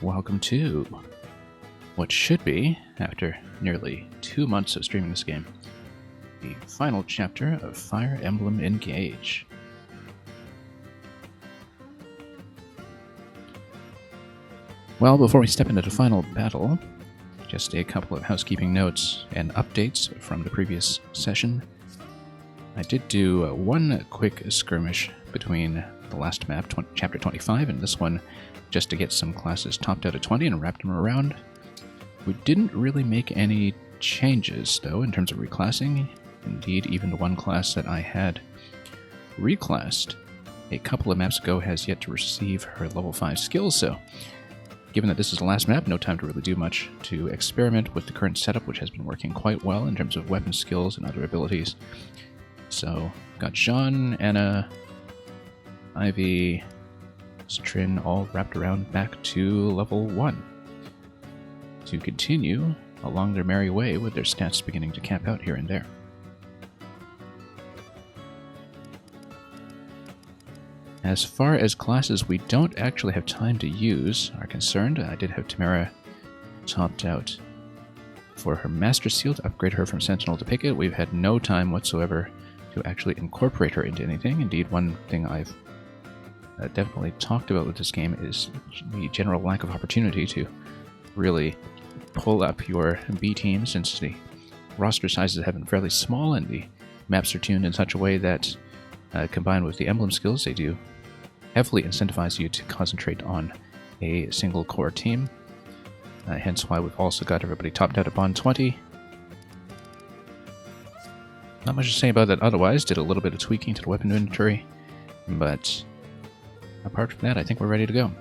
welcome to what should be, after nearly 2 months of streaming this game, the final chapter of Fire Emblem Engage. Well, before we step into the final battle, just a couple of housekeeping notes and updates from the previous session. I did do one quick skirmish between the last map, Chapter 25, and this one, just to get some classes topped out at 20 and wrapped them around. We didn't really make any changes, though, in terms of reclassing. Indeed, even the one class that I had reclassed a couple of maps ago has yet to receive her level 5 skills, so given that this is the last map, no time to really do much to experiment with the current setup, which has been working quite well in terms of weapon skills and other abilities. So, got Jean, Anna, Ivy, Citrin all wrapped around back to level 1 to continue along their merry way with their stats beginning to cap out here and there. As far as classes we don't actually have time to use are concerned, I did have Tamara topped out for her Master Seal to upgrade her from Sentinel to Picket. We've had no time whatsoever to actually incorporate her into anything. Indeed, one thing I've definitely talked about with this game is the general lack of opportunity to really pull up your B team, since the roster sizes have been fairly small and the maps are tuned in such a way that, combined with the emblem skills, they do heavily incentivize you to concentrate on a single core team. Hence why we've also got everybody topped out at Bond 20. Not much to say about that otherwise. Did a little bit of tweaking to the weapon inventory, but apart from that, I think we're ready to go.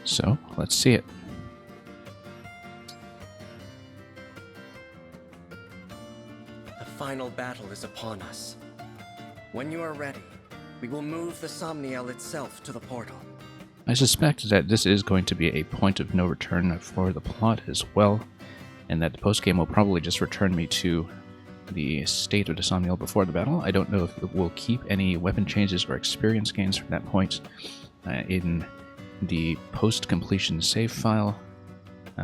So, let's see it. The final battle is upon us. When you are ready, we will move the Somniel itself to the portal. I suspect that this is going to be a point of no return for the plot as well, and that the postgame will probably just return me to the state of the Somniel before the battle. I don't know if it will keep any weapon changes or experience gains from that point in the post-completion save file,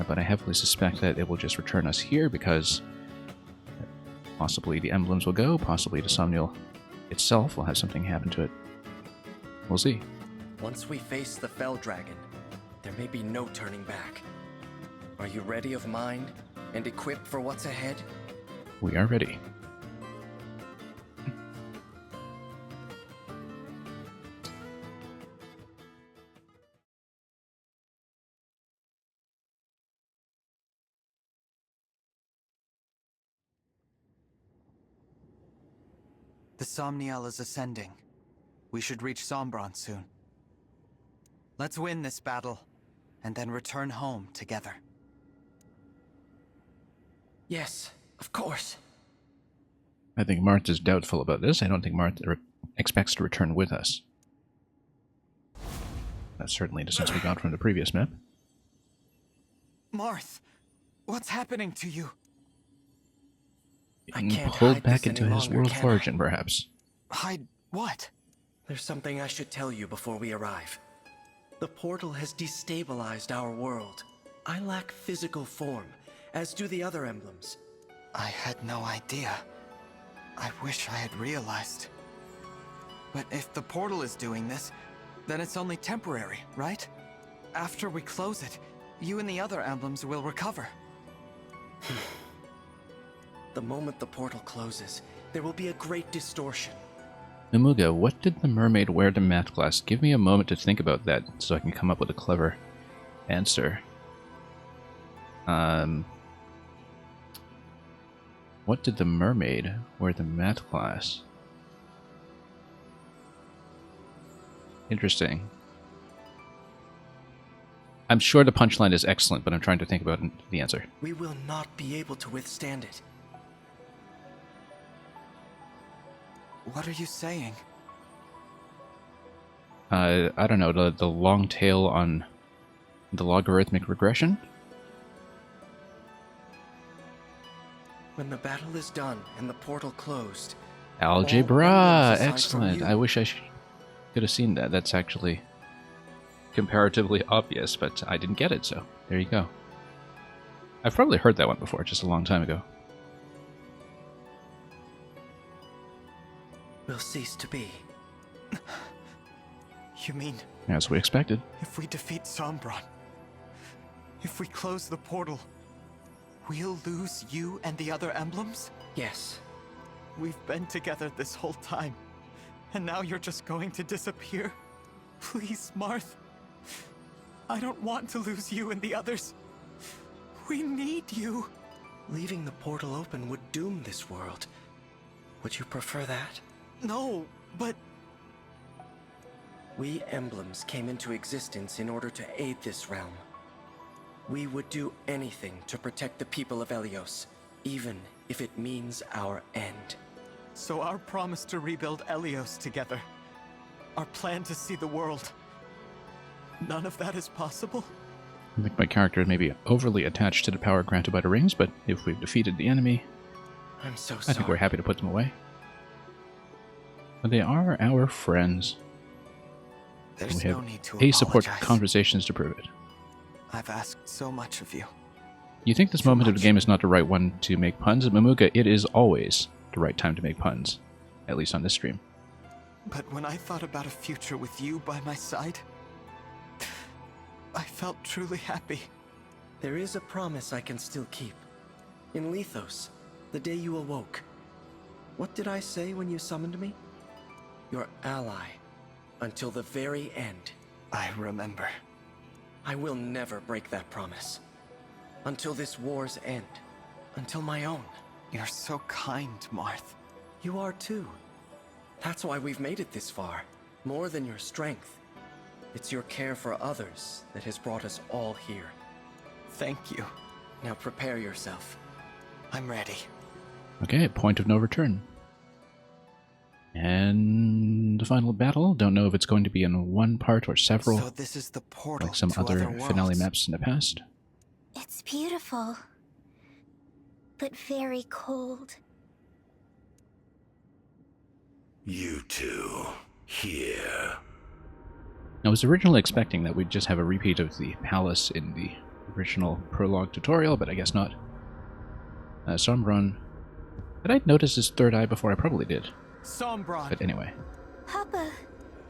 but I heavily suspect that it will just return us here because possibly the emblems will go, possibly the Somniel itself will have something happen to it. We'll see. Once we face the Fell Dragon, there may be no turning back. Are you ready of mind and equipped for what's ahead? We are ready. The Somniel is ascending. We should reach Sombron soon. Let's win this battle, and then return home together. Yes, of course. I think Marth is doubtful about this. I don't think Marth expects to return with us. That's certainly the sense we got from the previous map. Marth, what's happening to you? I can't pulled hide back this into any his longer, world of can I? origin, perhaps. Hide what? There's something I should tell you before we arrive. The portal has destabilized our world. I lack physical form, as do the other emblems. I had no idea. I wish I had realized. But if the portal is doing this, then it's only temporary, right? After we close it, you and the other emblems will recover. The moment the portal closes, there will be a great distortion. Namuga, what did the mermaid wear to math class? Give me a moment to think about that so I can come up with a clever answer. What did the mermaid wear to math class? Interesting. I'm sure the punchline is excellent, but I'm trying to think about the answer. We will not be able to withstand it. What are you saying? I don't know, the long tail on the logarithmic regression? When the battle is done and the portal closed, Algebra! aside from Excellent. you. I wish I could have seen that. That's actually comparatively obvious, but I didn't get it, so there you go. I've probably heard that one before, just a long time ago. Will cease to be. You mean, As we expected. if we defeat Sombron, if we close the portal, we'll lose you and the other emblems? Yes. We've been together this whole time, and now you're just going to disappear? Please, Marth. I don't want to lose you and the others. We need you. Leaving the portal open would doom this world. Would you prefer that? No, but We emblems came into existence in order to aid this realm. We would do anything to protect the people of Helios, even if it means our end. so our promise to rebuild Helios together, our plan to see the world, none of that is possible? I think my character may be overly attached to the power granted by the rings, but if we've defeated the enemy, I'm so I sorry. think we're happy to put them away. But they are our friends. There's We no have need to support apologize. conversations to prove it. I've asked so much of you. You think this Too moment of the much. game is not the right one to make puns? Mamuga, it is always the right time to make puns. At least on this stream. But when I thought about a future with you by my side, I felt truly happy. There is a promise I can still keep. In Lethos, the day you awoke. What did I say when you summoned me? Your ally, until the very end. I remember. I will never break that promise. Until this war's end. Until my own. You're so kind, Marth. You are too. That's why we've made it this far. More than your strength. It's your care for others that has brought us all here. Thank you. Now prepare yourself. I'm ready. Okay, point of no return. And the final battle. Don't know if it's going to be in one part or several, So this is the portal like some to other finale worlds. maps in the past. It's beautiful, but very cold. You two, here. I was originally expecting that we'd just have a repeat of the palace in the original prologue tutorial, but I guess not. Sombron. Did I notice his third eye before? I probably did. Sombron! But anyway. Papa,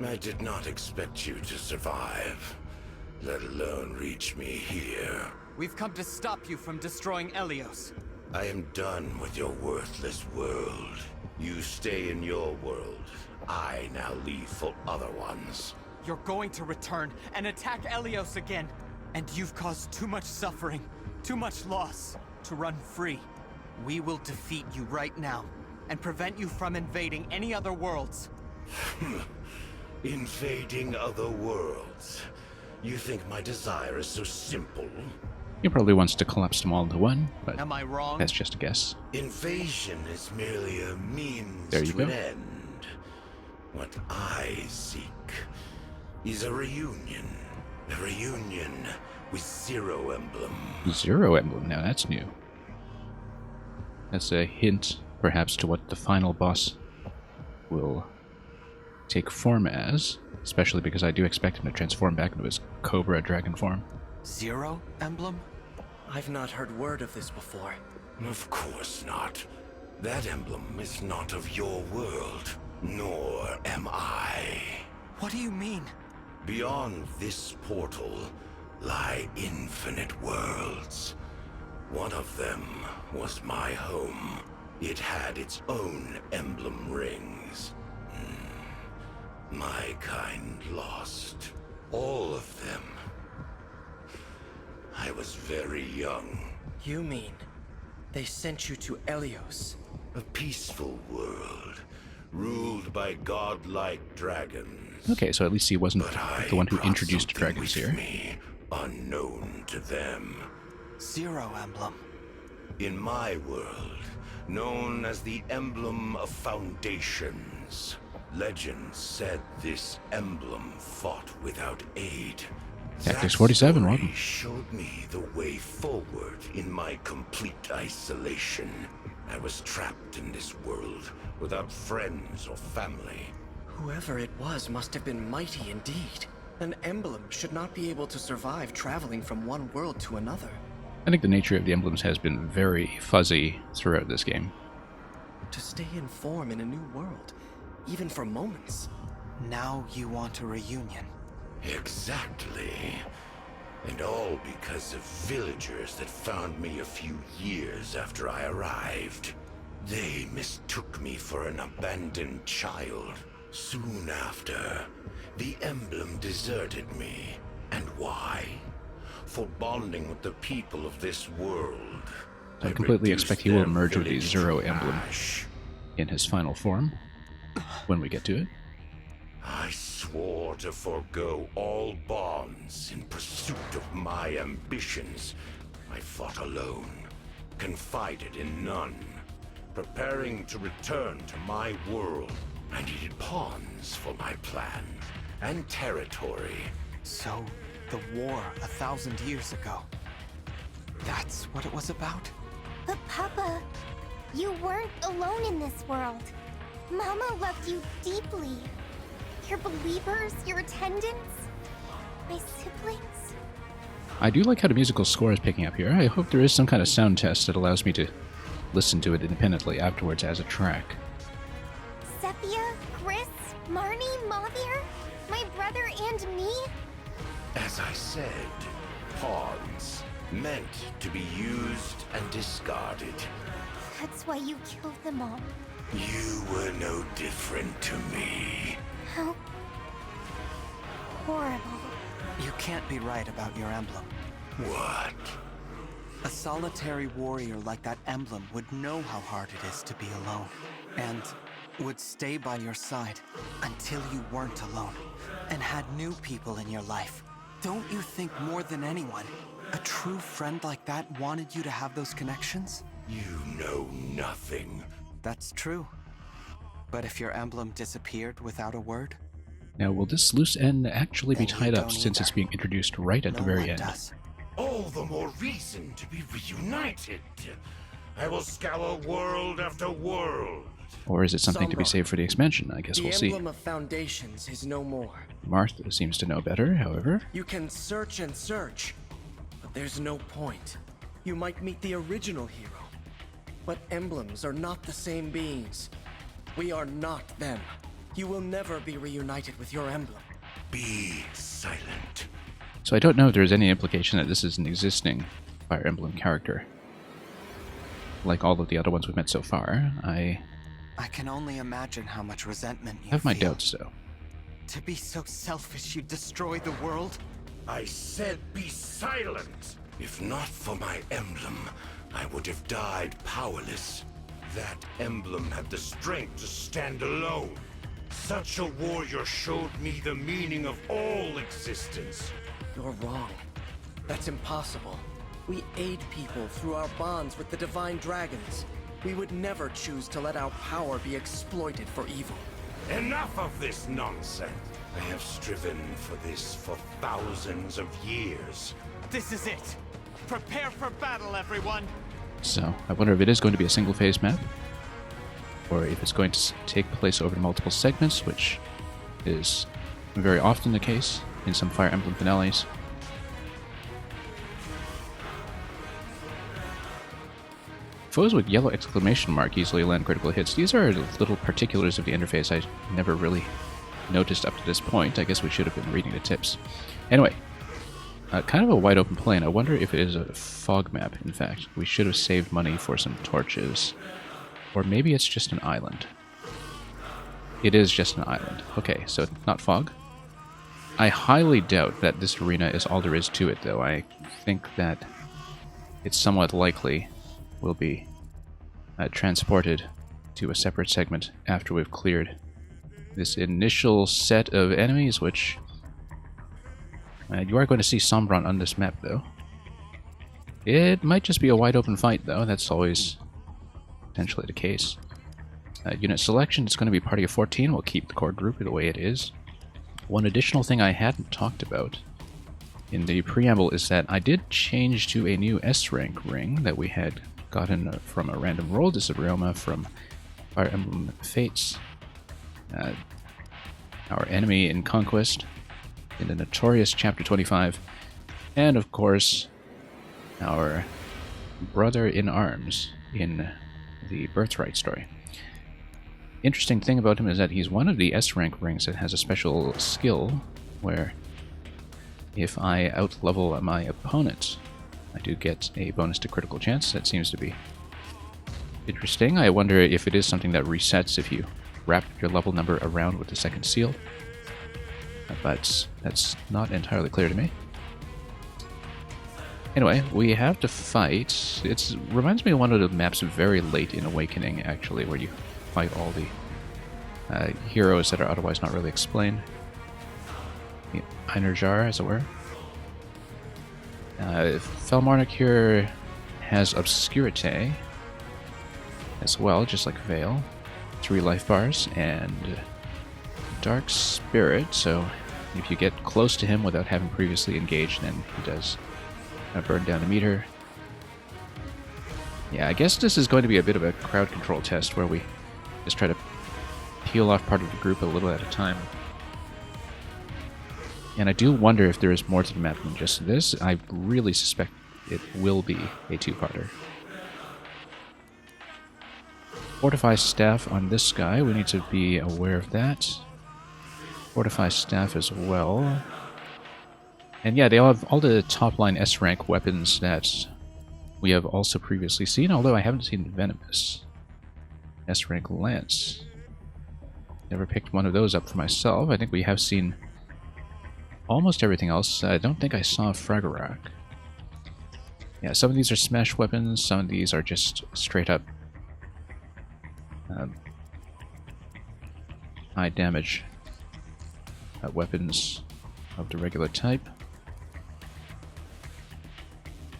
I did not expect you to survive, let alone reach me here. We've come to stop you from destroying Helios. I am done with your worthless world. You stay in your world. I now leave for other ones. You're going to return and attack Helios again. And you've caused too much suffering, too much loss, to run free. We will defeat you right now, and prevent you from invading any other worlds. Invading other worlds. You think my desire is so simple? He probably wants to collapse them all into one, but Am I wrong? that's just a guess. Invasion is merely a means There you to go. an end. What I seek is a reunion. A reunion with Zero Emblem. Zero Emblem, now that's new. That's a hint, perhaps, to what the final boss will take form as, especially because I do expect him to transform back into his Cobra dragon form. Zero Emblem? I've not heard word of this before. Of course not. That emblem is not of your world, nor am I. What do you mean? Beyond this portal lie infinite worlds. One of them was my home. It had its own emblem rings. My kind lost all of them. I was very young. You mean they sent you to Helios? A peaceful world, ruled by godlike dragons. Okay, so at least he wasn't But I the one who brought introduced something dragons with here. me, unknown to them. Zero Emblem. In my world, known as the Emblem of Foundations. Legends said this emblem fought without aid. Tactics That 47, story welcome. showed me the way forward in my complete isolation. I was trapped in this world, without friends or family. Whoever it was must have been mighty indeed. An emblem should not be able to survive traveling from one world to another. I think the nature of the emblems has been very fuzzy throughout this game. To stay in form in a new world, even for moments. Now you want a reunion. Exactly. And all because of villagers that found me a few years after I arrived. They mistook me for an abandoned child. Soon after, the emblem deserted me. And why? For bonding with the people of this world. I completely expect he will their merge with the village Zero to emblem ash. in his final form, when we get to it. I swore to forego all bonds in pursuit of my ambitions. I fought alone, confided in none. Preparing to return to my world, I needed pawns for my plan, and territory. So, the war 1,000 years ago. That's what it was about? But Papa, you weren't alone in this world. Mama loved you deeply. Your believers, your attendants, my siblings. I do like how the musical score is picking up here. I hope there is some kind of sound test that allows me to listen to it independently afterwards as a track. Sepia, Chris, Marnie, Mavir, my brother and me. As I said, pawns, meant to be used and discarded. That's why you killed them all. You were no different to me. How horrible. You can't be right about your emblem. What? A solitary warrior like that emblem would know how hard it is to be alone, and would stay by your side until you weren't alone, and had new people in your life. Don't you think more than anyone, a true friend like that wanted you to have those connections? You know nothing. That's true. But if your emblem disappeared without a word? Now, will this loose end actually be Then you tied up don't since it's either. being introduced right at the No very one end? does. All the more reason to be reunited. I will scour world after world. Or is it something to be Sombra. saved for the expansion? I guess The we'll see. emblem of foundations is no more. Martha seems to know better, however. You can search and search, but there's no point. You might meet the original hero, but emblems are not the same beings. We are not them. You will never be reunited with your emblem. Be silent. So I don't know if there's any implication that this is an existing Fire Emblem character. Like all of the other ones we've met so far, I I can only imagine how much resentment you have my feel. doubts, though. To be so selfish you'd destroy the world? I said be silent. If not for my emblem, I would have died powerless. That emblem had the strength to stand alone. Such a warrior showed me the meaning of all existence. You're wrong. That's impossible. We aid people through our bonds with the divine dragons. We would never choose to let our power be exploited for evil. Enough of this nonsense. I have striven for this for thousands of years. This is it! Prepare for battle, everyone! So, I wonder if it is going to be a single-phase map, or if it's going to take place over multiple segments, which is very often the case in some Fire Emblem finales. Foes with yellow exclamation mark easily land critical hits. These are little particulars of the interface I never really noticed up to this point. I guess we should have been reading the tips. Anyway, kind of a wide open plain. I wonder if it is a fog map, in fact. We should have saved money for some torches. Or maybe it's just an island. It is just an island. Okay, so not fog. I highly doubt that this arena is all there is to it, though. I think that it's somewhat likely we'll be transported to a separate segment after we've cleared this initial set of enemies, which you are going to see Sombron on this map, though. It might just be a wide open fight, though. That's always potentially the case. Unit selection is going to be party of 14. We'll keep the core group the way it is. One additional thing I hadn't talked about in the preamble is that I did change to a new S rank ring that we had gotten from a random roll. This is Ryoma from Fire Emblem Fates, our enemy in Conquest, in the notorious Chapter 25, and of course, our brother in arms in the Birthright story. Interesting thing about him is that he's one of the S-rank rings that has a special skill where if I outlevel my opponent, I do get a bonus to critical chance. That seems to be interesting. I wonder if it is something that resets if you wrap your level number around with the second seal. But that's not entirely clear to me. Anyway, we have to fight. It reminds me of one of the maps very late in Awakening, actually, where you fight all the heroes that are otherwise not really explained. The Einerjar, as it were. Felmarnik here has Obscurite as well, just like Veil. 3 life bars, and Dark Spirit, so if you get close to him without having previously engaged, then he does burn down a meter. Yeah, I guess this is going to be a bit of a crowd control test where we just try to peel off part of the group a little at a time. And I do wonder if there is more to the map than just this. I really suspect it will be a 2-parter. Fortify Staff on this guy, we need to be aware of that. Fortify Staff as well. And yeah, they all have all the top-line S-rank weapons that we have also previously seen, although I haven't seen Venomous. S-rank Lance. Never picked one of those up for myself. I think we have seen almost everything else. I don't think I saw Fragarak. Yeah, some of these are smash weapons, some of these are just straight-up high damage weapons of the regular type.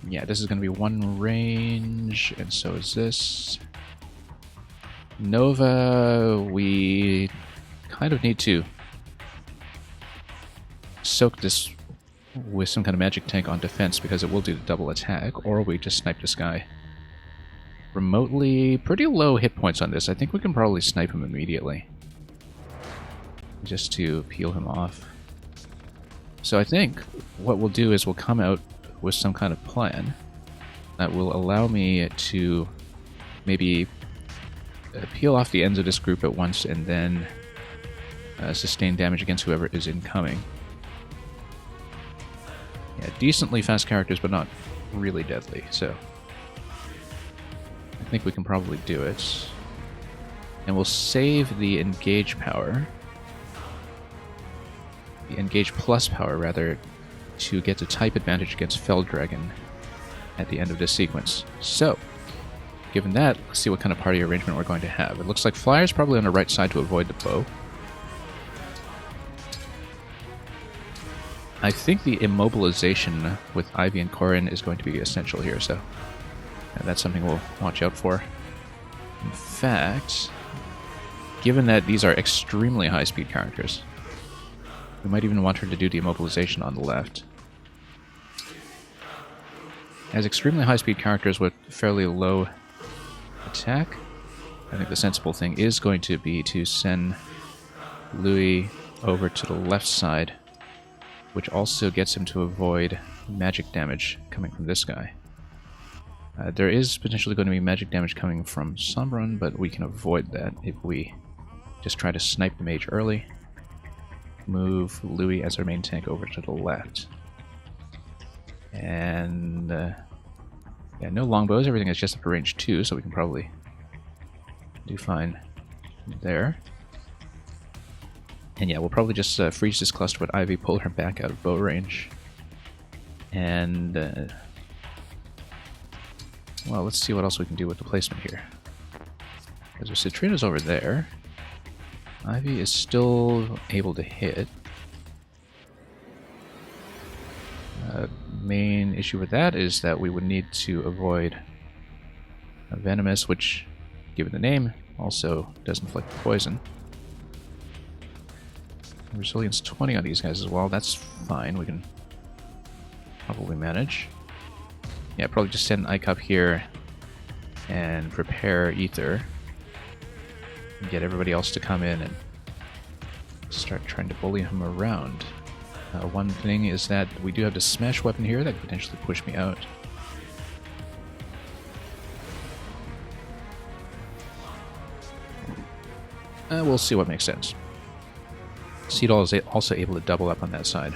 Yeah, this is going to be 1 range, and so is this. Nova, we kind of need to soak this with some kind of magic tank on defense because it will do the double attack, or we just snipe this guy remotely. Pretty low hit points on this. I think we can probably snipe him immediately just to peel him off. So I think what we'll do is we'll come out with some kind of plan that will allow me to maybe peel off the ends of this group at once and then sustain damage against whoever is incoming. Yeah, decently fast characters, but not really deadly, so I think we can probably do it. And we'll save the engage power, the engage plus power rather, to get the type advantage against Felddragon at the end of this sequence. So, given that, let's see what kind of party arrangement we're going to have. It looks like Flyer's probably on the right side to avoid the bow. I think the immobilization with Ivy and Corrin is going to be essential here, so that's something we'll watch out for. In fact, given that these are extremely high-speed characters, we might even want her to do the immobilization on the left. As extremely high-speed characters with fairly low attack, I think the sensible thing is going to be to send Louis over to the left side, which also gets him to avoid magic damage coming from this guy. There is potentially going to be magic damage coming from Sombron, but we can avoid that if we just try to snipe the mage early. Move Louis as our main tank over to the left. And yeah, no longbows, everything is just up to range 2, so we can probably do fine there. And yeah, we'll probably just freeze this cluster with Ivy, pull her back out of bow range. And well, let's see what else we can do with the placement here. Because the Citrina's over there. Ivy is still able to hit. Main issue with that is that we would need to avoid a Venomous, which, given the name, also does inflict poison. Resilience 20 on these guys as well. That's fine. We can probably manage. Yeah, probably just send Icop here and prepare Ether. and get everybody else to come in and start trying to bully him around. One thing is that we do have the smash weapon here that could potentially push me out. We'll see what makes sense. Seedall is also able to double up on that side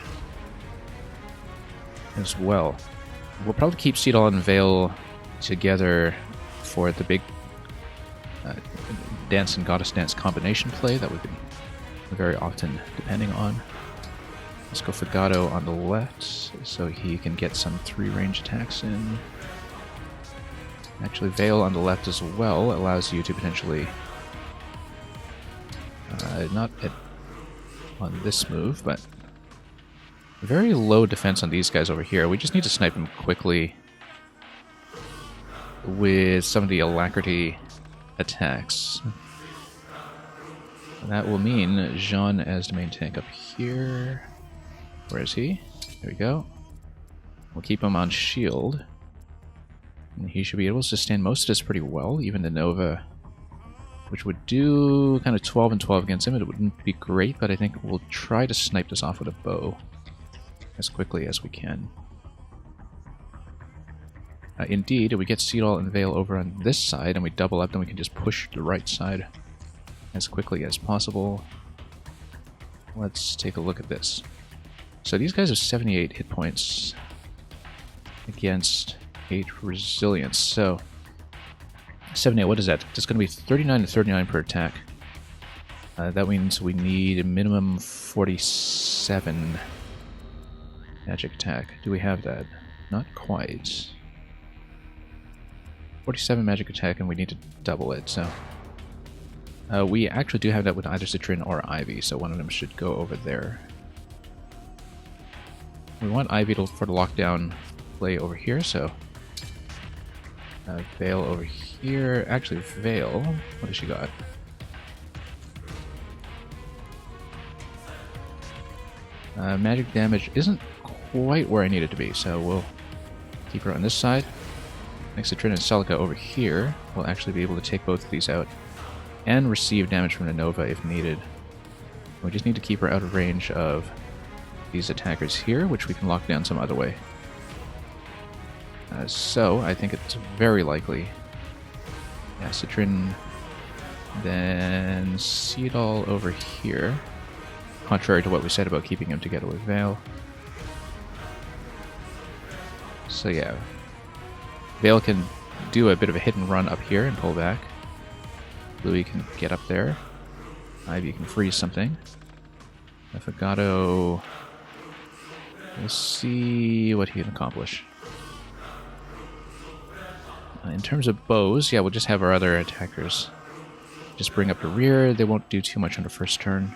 as well. We'll probably keep Seedall and Vale together for the big Dance and Goddess Dance combination play that we've been very often depending on. Let's go for Gato on the left so he can get some 3-range attacks in. Actually, Vale on the left as well allows you to potentially not on this move, but very low defense on these guys over here. We just need to snipe them quickly with some of the Alacrity attacks. And that will mean Jean as the main tank up here. Where is he? There we go. We'll keep him on shield. And he should be able to sustain most of this pretty well, even the Nova, which would do kind of 12 and 12 against him. It wouldn't be great, but I think we'll try to snipe this off with a bow as quickly as we can. Indeed, if we get Seedall and Vale over on this side and we double up, then we can just push the right side as quickly as possible. Let's take a look at this. So these guys have 78 hit points against 8 resilience. So 78, what is that? That's going to be 39 to 39 per attack. That means we need a minimum 47 magic attack. Do we have that? Not quite. 47 magic attack, and we need to double it, so... we actually do have that with either Citrin or Ivy, so one of them should go over there. We want Ivy for the lockdown play over here, so... Vale over here. Actually, Vale, what has she got? Magic damage isn't quite where I need it to be, so we'll keep her on this side. Next to Trin and Celica over here, we'll actually be able to take both of these out and receive damage from the Nova if needed. We just need to keep her out of range of these attackers here, which we can lock down some other way. So, I think it's very likely. Yeah, Citrin, then Seedall over here. Contrary to what we said about keeping him together with Vale. So yeah, Vale can do a bit of a hit and run up here and pull back. Louis can get up there. Ivy can freeze something. Affogato, we'll see what he can accomplish. In terms of bows, yeah, we'll just have our other attackers just bring up the rear. They won't do too much on the first turn.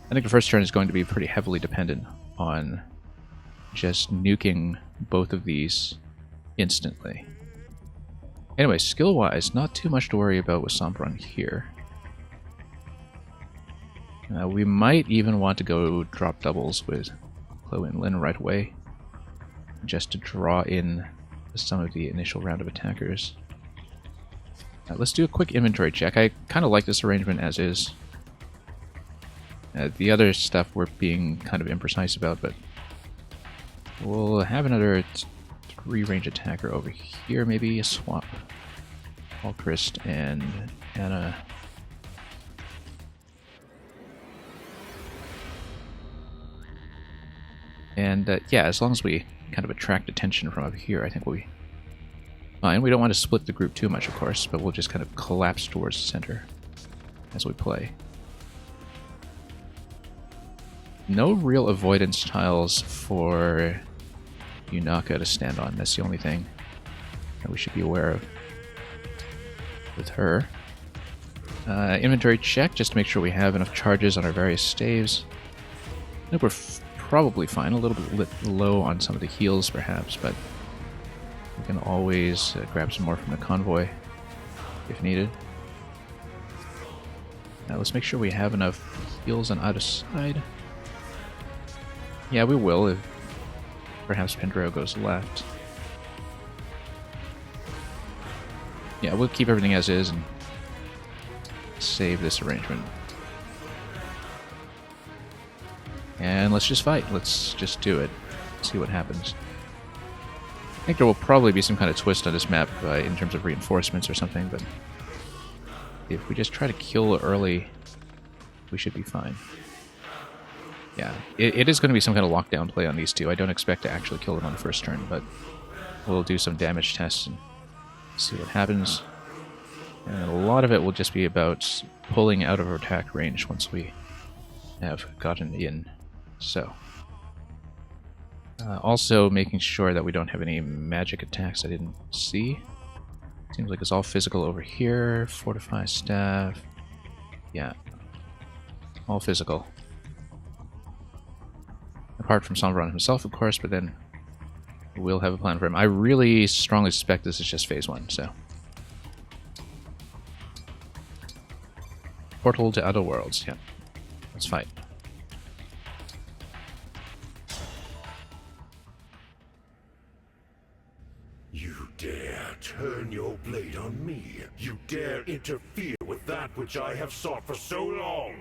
I think the first turn is going to be pretty heavily dependent on just nuking both of these instantly. Anyway, skill-wise, not too much to worry about with Sombron here. We might even want to go drop doubles with Chloe and Lynn right away, just to draw in some of the initial round of attackers. Let's do a quick inventory check. I kind of like this arrangement as is. The other stuff we're being kind of imprecise about, but we'll have another 3-range attacker over here, maybe a swap. Alchrist and Anna. And yeah, as long as we kind of attract attention from up here, I think we'll be fine. We don't want to split the group too much, of course, but we'll just kind of collapse towards the center as we play. No real avoidance tiles for Yunaka to stand on. That's the only thing that we should be aware of with her. Inventory check, just to make sure we have enough charges on our various staves. I think we're probably fine. A little bit low on some of the heals, perhaps, but we can always grab some more from the convoy if needed. Now let's make sure we have enough heals on either side. Yeah, we will if perhaps Pendreo goes left. Yeah, we'll keep everything as is and save this arrangement. And let's just fight. Let's just do it. See what happens. I think there will probably be some kind of twist on this map in terms of reinforcements or something, but if we just try to kill early, we should be fine. Yeah, it is going to be some kind of lockdown play on these two. I don't expect to actually kill them on the first turn, but we'll do some damage tests and see what happens. And a lot of it will just be about pulling out of our attack range once we have gotten in. So, also making sure that we don't have any magic attacks I didn't see. Seems like it's all physical over here. Fortify staff. Yeah. All physical. Apart from Sombron himself, of course, but then we'll have a plan for him. I really strongly suspect this is just phase 1, so. Portal to Other Worlds, yeah. Let's fight. You dare turn your blade on me. You dare interfere with that which I have sought for so long.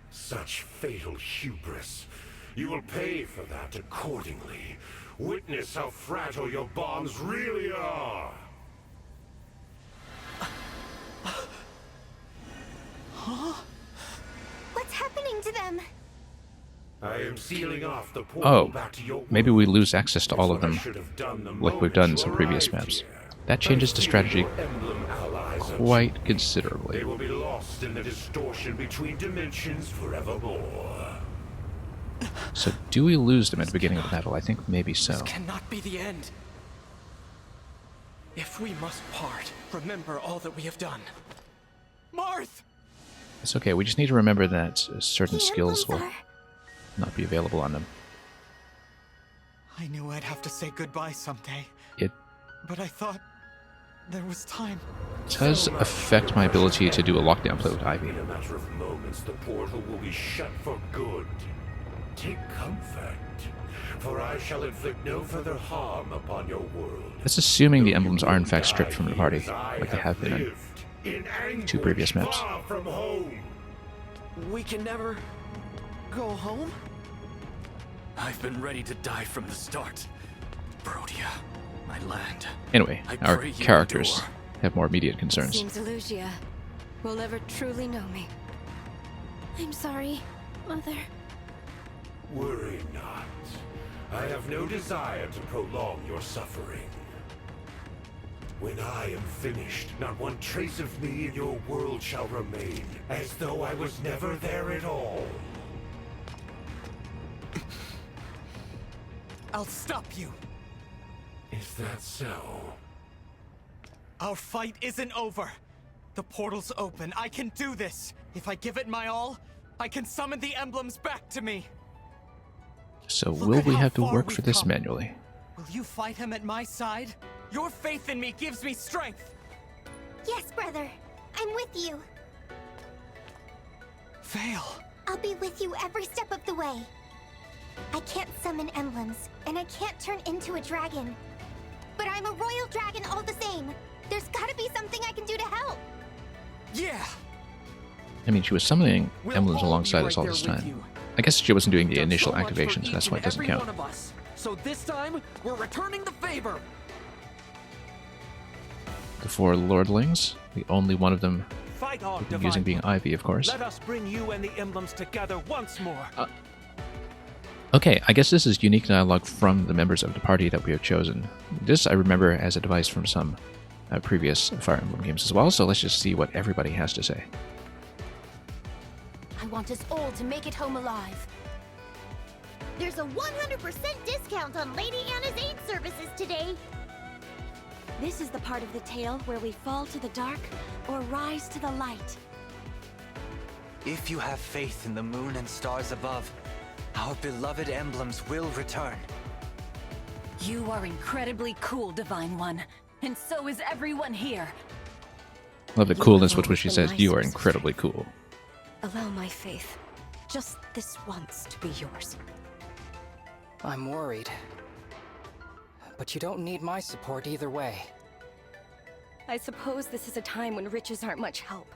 Such fatal hubris. You will pay for that accordingly. Witness how fragile your bonds really are. What's happening to them? I am sealing off the portal back to your maybe we lose access to all of them, them like we've done in some previous maps. That changes the strategy quite considerably. They will be lost in the distortion between dimensions forevermore. So do we lose them at the beginning of the battle? I think maybe so. This cannot be the end. If we must part, remember all that we have done. Marth! It's okay, we just need to remember that certain The skills will emblems not be available on them. I knew I'd have to say goodbye someday, It but I thought there was time. does affect my ability to do a lockdown play with Ivy. In a matter of moments, the portal will be shut for good. Take comfort, for I shall inflict no further harm upon your world. That's assuming the emblems are in fact stripped from the party, like they have been in 2 previous maps. Far from home. We can never go home? I've been ready to die from the start. Protea, my land. Anyway, I our pray you characters endure. have more immediate concerns. Seems Elusia will never truly know me. I'm sorry, Mother. Worry not. I have no desire to prolong your suffering. When I am finished, not one trace of me in your world shall remain, as though I was never there at all. I'll stop you. Is that so? Our fight isn't over. The portal's open. I can do this. If I give it my all, I can summon the emblems back to me. So Look will at we how have to far work we've for this come. manually? Will you fight him at my side? Your faith in me gives me strength. Yes, brother. I'm with you. Fail. I'll be with you every step of the way. I can't summon emblems, and I can't turn into a dragon. But I'm a royal dragon all the same. There's gotta be something I can do to help. Yeah. I mean, she was summoning We'll emblems all be alongside right us all there this with time. you. I guess she wasn't doing the Done initial so much for activation, so that's each why it and doesn't every count. one of us. So this time, we're returning the favor. The 4 lordlings, the only one of them Fight on, we've been Divine using being One. Ivy, of course. Let us bring you and the emblems together once more. Okay, I guess this is unique dialogue from the members of the party that we have chosen. This I remember as a device from some previous Fire Emblem games as well, so let's just see what everybody has to say. I want us all to make it home alive. There's a 100% discount on Lady Anna's aid services today. This is the part of the tale where we fall to the dark or rise to the light. If you have faith in the moon and stars above, our beloved emblems will return. You are incredibly cool, Divine One, and so is everyone here. Love the You coolness have with all which she the says, "You are license to incredibly cool." Allow my faith, just this once, to be yours. I'm worried. But you don't need my support either way. I suppose this is a time when riches aren't much help,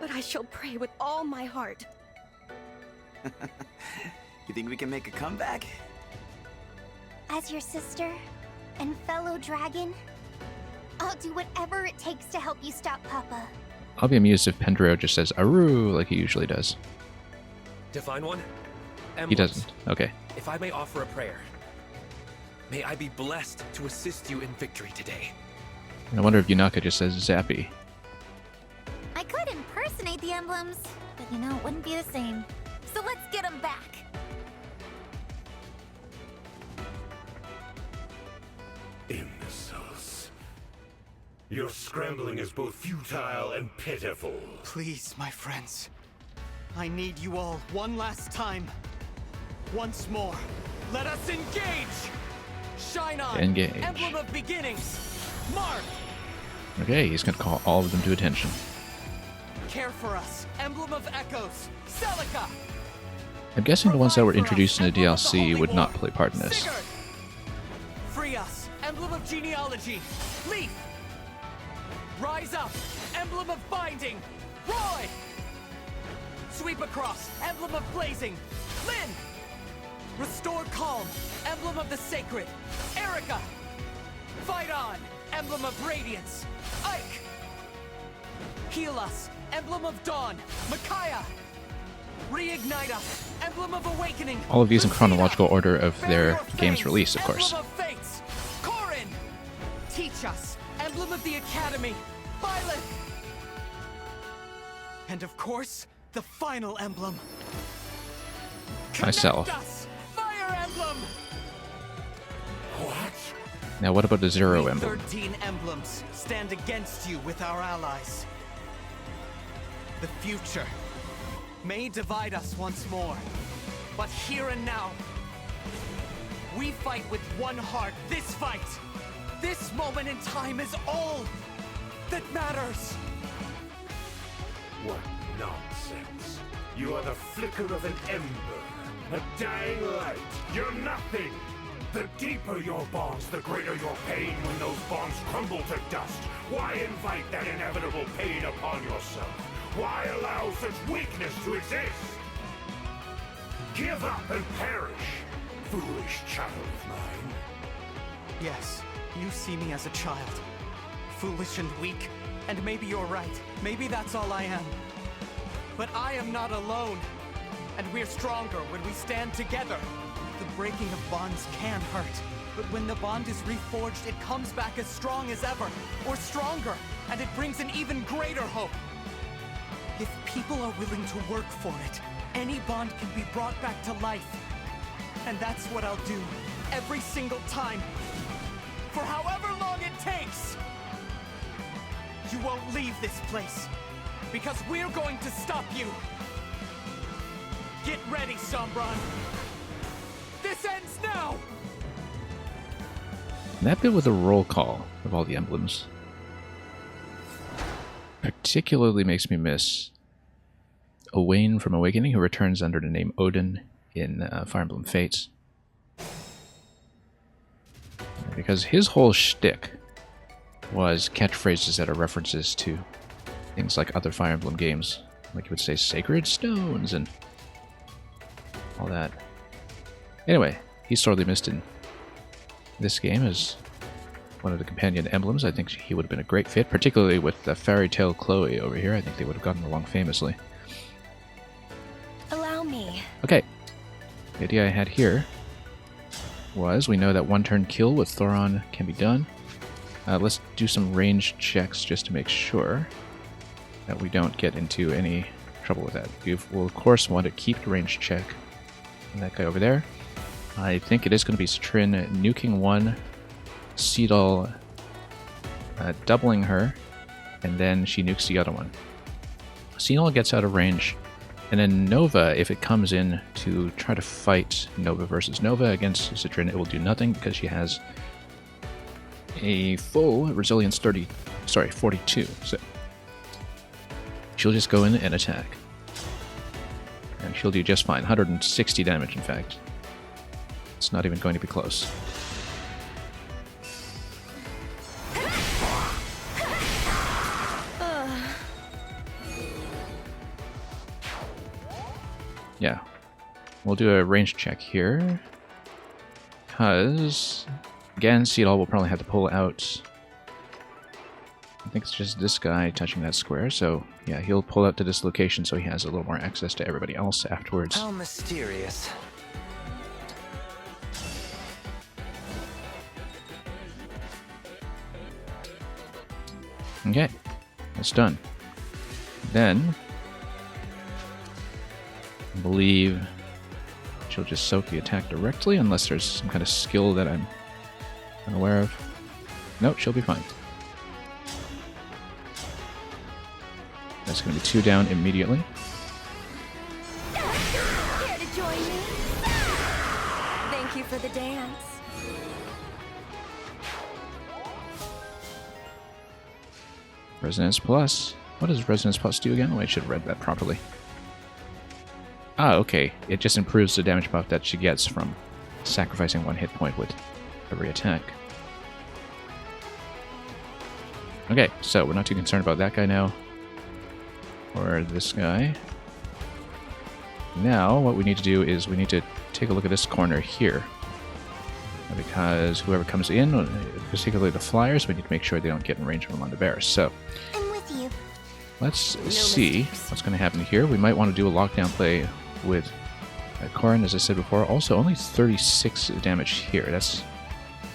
but I shall pray with all my heart. You think we can make a comeback? As your sister and fellow dragon, I'll do whatever it takes to help you stop Papa. I'll be amused if Pendro just says Aru like he usually does. Divine One? He Emblems, doesn't. Okay. if I may offer a prayer, may I be blessed to assist you in victory today. I wonder if Yunaka just says Zappy. I could impersonate the emblems, but you know, it wouldn't be the same. So let's get them back. Imbeciles. Your scrambling is both futile and pitiful. Please, my friends. I need you all one last time. Once more. Let us engage! Shine on! Engage. Emblem of beginnings! Mark! Okay, he's gonna call all of them to attention. Care for us! Emblem of echoes! Celica! I'm guessing the ones that were introduced in the DLC would not play part in this. Sigurd! Free us! Emblem of genealogy! Leaf! Rise up! Emblem of binding! Roy! Sweep across! Emblem of blazing! Lyn! Restore calm! Emblem of the sacred! Erica! Fight on! Emblem of radiance! Ike! Heal us! Emblem of dawn! Micaiah! Reignite us! Emblem of awakening! All of these in Lucina! chronological order of their Barrier of games Fates! release, of course. Emblem of fates! Corin! Teach us! Emblem of the academy! Byleth! And of course, the final emblem. Myself. Connect us! Fire emblem! What? Now what about the Zero We emblem? 13 emblems stand against you with our allies. The future may divide us once more, but here and now, we fight with one heart. This fight, this moment in time is all that matters. What nonsense. You are the flicker of an ember, a dying light. You're nothing. The deeper your bonds, the greater your pain when those bonds crumble to dust. Why invite that inevitable pain upon yourself? Why allow such weakness to exist? Give up and perish, foolish child of mine. Yes, you see me as a child. Foolish and weak, and maybe you're right. Maybe that's all I am. But I am not alone. And we're stronger when we stand together. The breaking of bonds can hurt. But when the bond is reforged, it comes back as strong as ever. Or stronger. And it brings an even greater hope. If people are willing to work for it, any bond can be brought back to life. And that's what I'll do. Every single time. For however long it takes. You won't leave this place. Because we're going to stop you. Get ready, Sombron. This ends now! And that bit with a roll call of all the emblems particularly makes me miss Owain from Awakening, who returns under the name Odin in Fire Emblem Fates. Because his whole shtick was catchphrases that are references to things like other Fire Emblem games. Like you would say sacred stones and all that. Anyway, he's sorely missed in this game as one of the companion emblems. I think he would have been a great fit, particularly with the Fairy Tale Chloe over here. I think they would have gotten along famously. Allow me. Okay, the idea I had here was we know that one-turn kill with Thoron can be done. Let's do some range checks just to make sure that we don't get into any trouble with that. We'll of course want to keep the range check on that guy over there. I think it is going to be Citrin nuking one, Seedal doubling her, and then she nukes the other one. Seedal gets out of range, and then Nova, if it comes in to try to fight Nova versus Nova against Citrin, it will do nothing because she has a full resilience 42. So she'll just go in and attack. And she'll do just fine. 160 damage, in fact. It's not even going to be close. Yeah. We'll do a range check here. Because, again, Seedall will probably have to pull out... I think it's just this guy touching that square, so yeah, he'll pull out to this location so he has a little more access to everybody else afterwards. How mysterious. Okay, that's done. Then, I believe she'll just soak the attack directly, unless there's some kind of skill that I'm unaware of. Nope, she'll be fine. That's going to be 2 down immediately. Care to join me? Thank you for the dance. Resonance Plus. What does Resonance Plus do again? Oh, I should have read that properly. Ah, okay. It just improves the damage buff that she gets from sacrificing 1 hit point with every attack. Okay, so we're not too concerned about that guy now. Or this guy. Now, what we need to do is we need to take a look at this corner here. Because whoever comes in, particularly the flyers, we need to make sure they don't get in range of them on the bears. So, I'm with you. let's see what's going to happen here. We might want to do a lockdown play with Corin, as I said before. Also, only 36 damage here. That's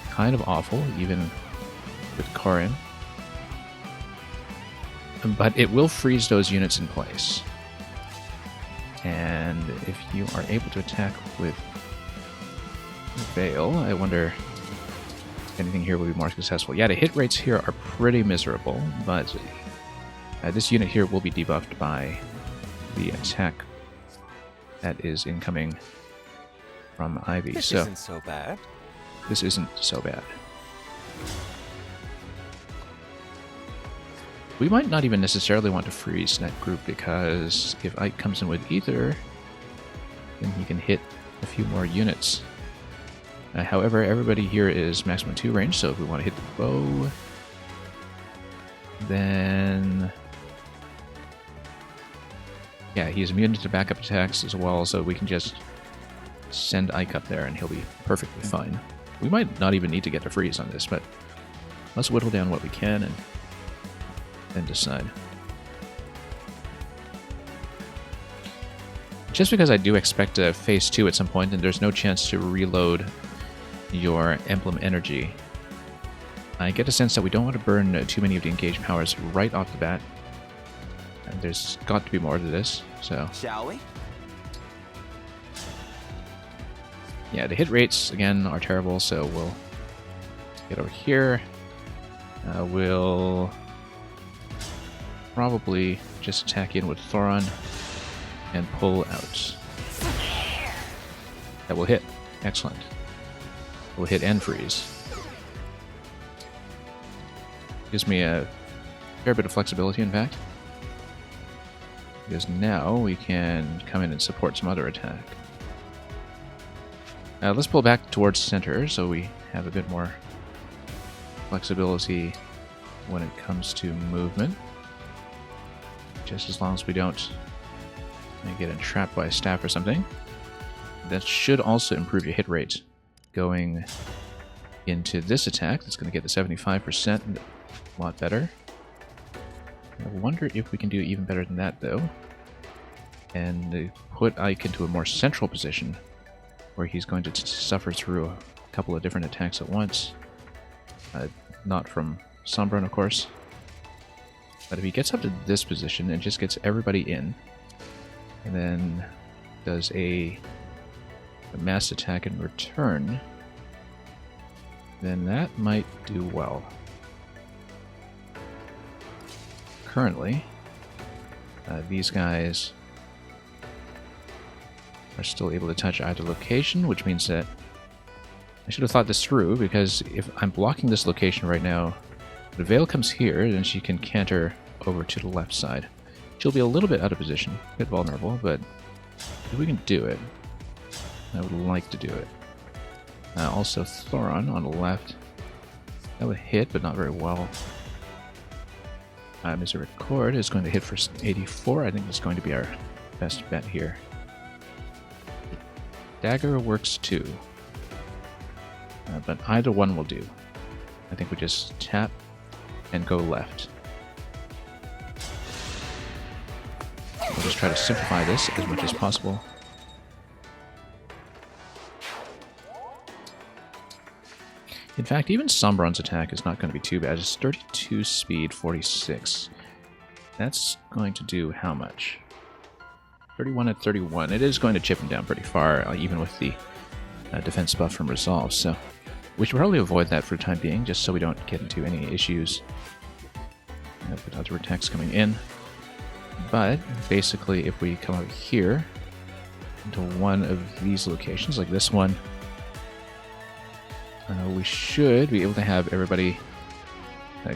kind of awful, even with Corin. But it will freeze those units in place. And if you are able to attack with Veil, I wonder if anything here will be more successful. Yeah, the hit rates here are pretty miserable, but this unit here will be debuffed by the attack that is incoming from Ivy. This so isn't so bad. This isn't so bad. We might not even necessarily want to freeze that group, because if Ike comes in with Ether, then he can hit a few more units. However, everybody here is maximum 2 range, so if we want to hit the bow, then... yeah, he's immune to backup attacks as well, so we can just send Ike up there and he'll be perfectly fine. We might not even need to get a freeze on this, but let's whittle down what we can and then decide. Just because I do expect a phase 2 at some point, and there's no chance to reload your emblem energy, I get a sense that we don't want to burn too many of the engaged powers right off the bat. And there's got to be more to this, so... Shall we? yeah, the hit rates, again, are terrible, so we'll get over here. We'll probably just attack in with Thoron and pull out. That will hit. Excellent. Will hit and freeze. Gives me a fair bit of flexibility, in fact. Because now we can come in and support some other attack. Let's pull back towards center so we have a bit more flexibility when it comes to movement. Just as long as we don't get entrapped by a staff or something. That should also improve your hit rate going into this attack. That's going to get to 75%, a lot better. I wonder if we can do even better than that, though. And put Ike into a more central position where he's going to suffer through a couple of different attacks at once. Not from Sombron, of course. But if he gets up to this position and just gets everybody in, and then does a mass attack in return, then that might do well. Currently, these guys are still able to touch either location, which means that I should have thought this through, because if I'm blocking this location right now, the Veil comes here, then she can canter over to the left side. She'll be a little bit out of position, a bit vulnerable, but if we can do it, I would like to do it. Also Thoron on the left. That would hit, but not very well. Misericord is going to hit for 84. I think that's going to be our best bet here. Dagger works too. But either one will do. I think we just tap and go left. We'll just try to simplify this as much as possible. In fact, even Sombron's attack is not going to be too bad. It's 32 speed, 46. That's going to do how much? 31 at 31. It is going to chip him down pretty far, even with the defense buff from Resolve. So we should probably avoid that for the time being, just so we don't get into any issues with other attacks coming in. But basically, if we come over here into one of these locations, like this one, we should be able to have everybody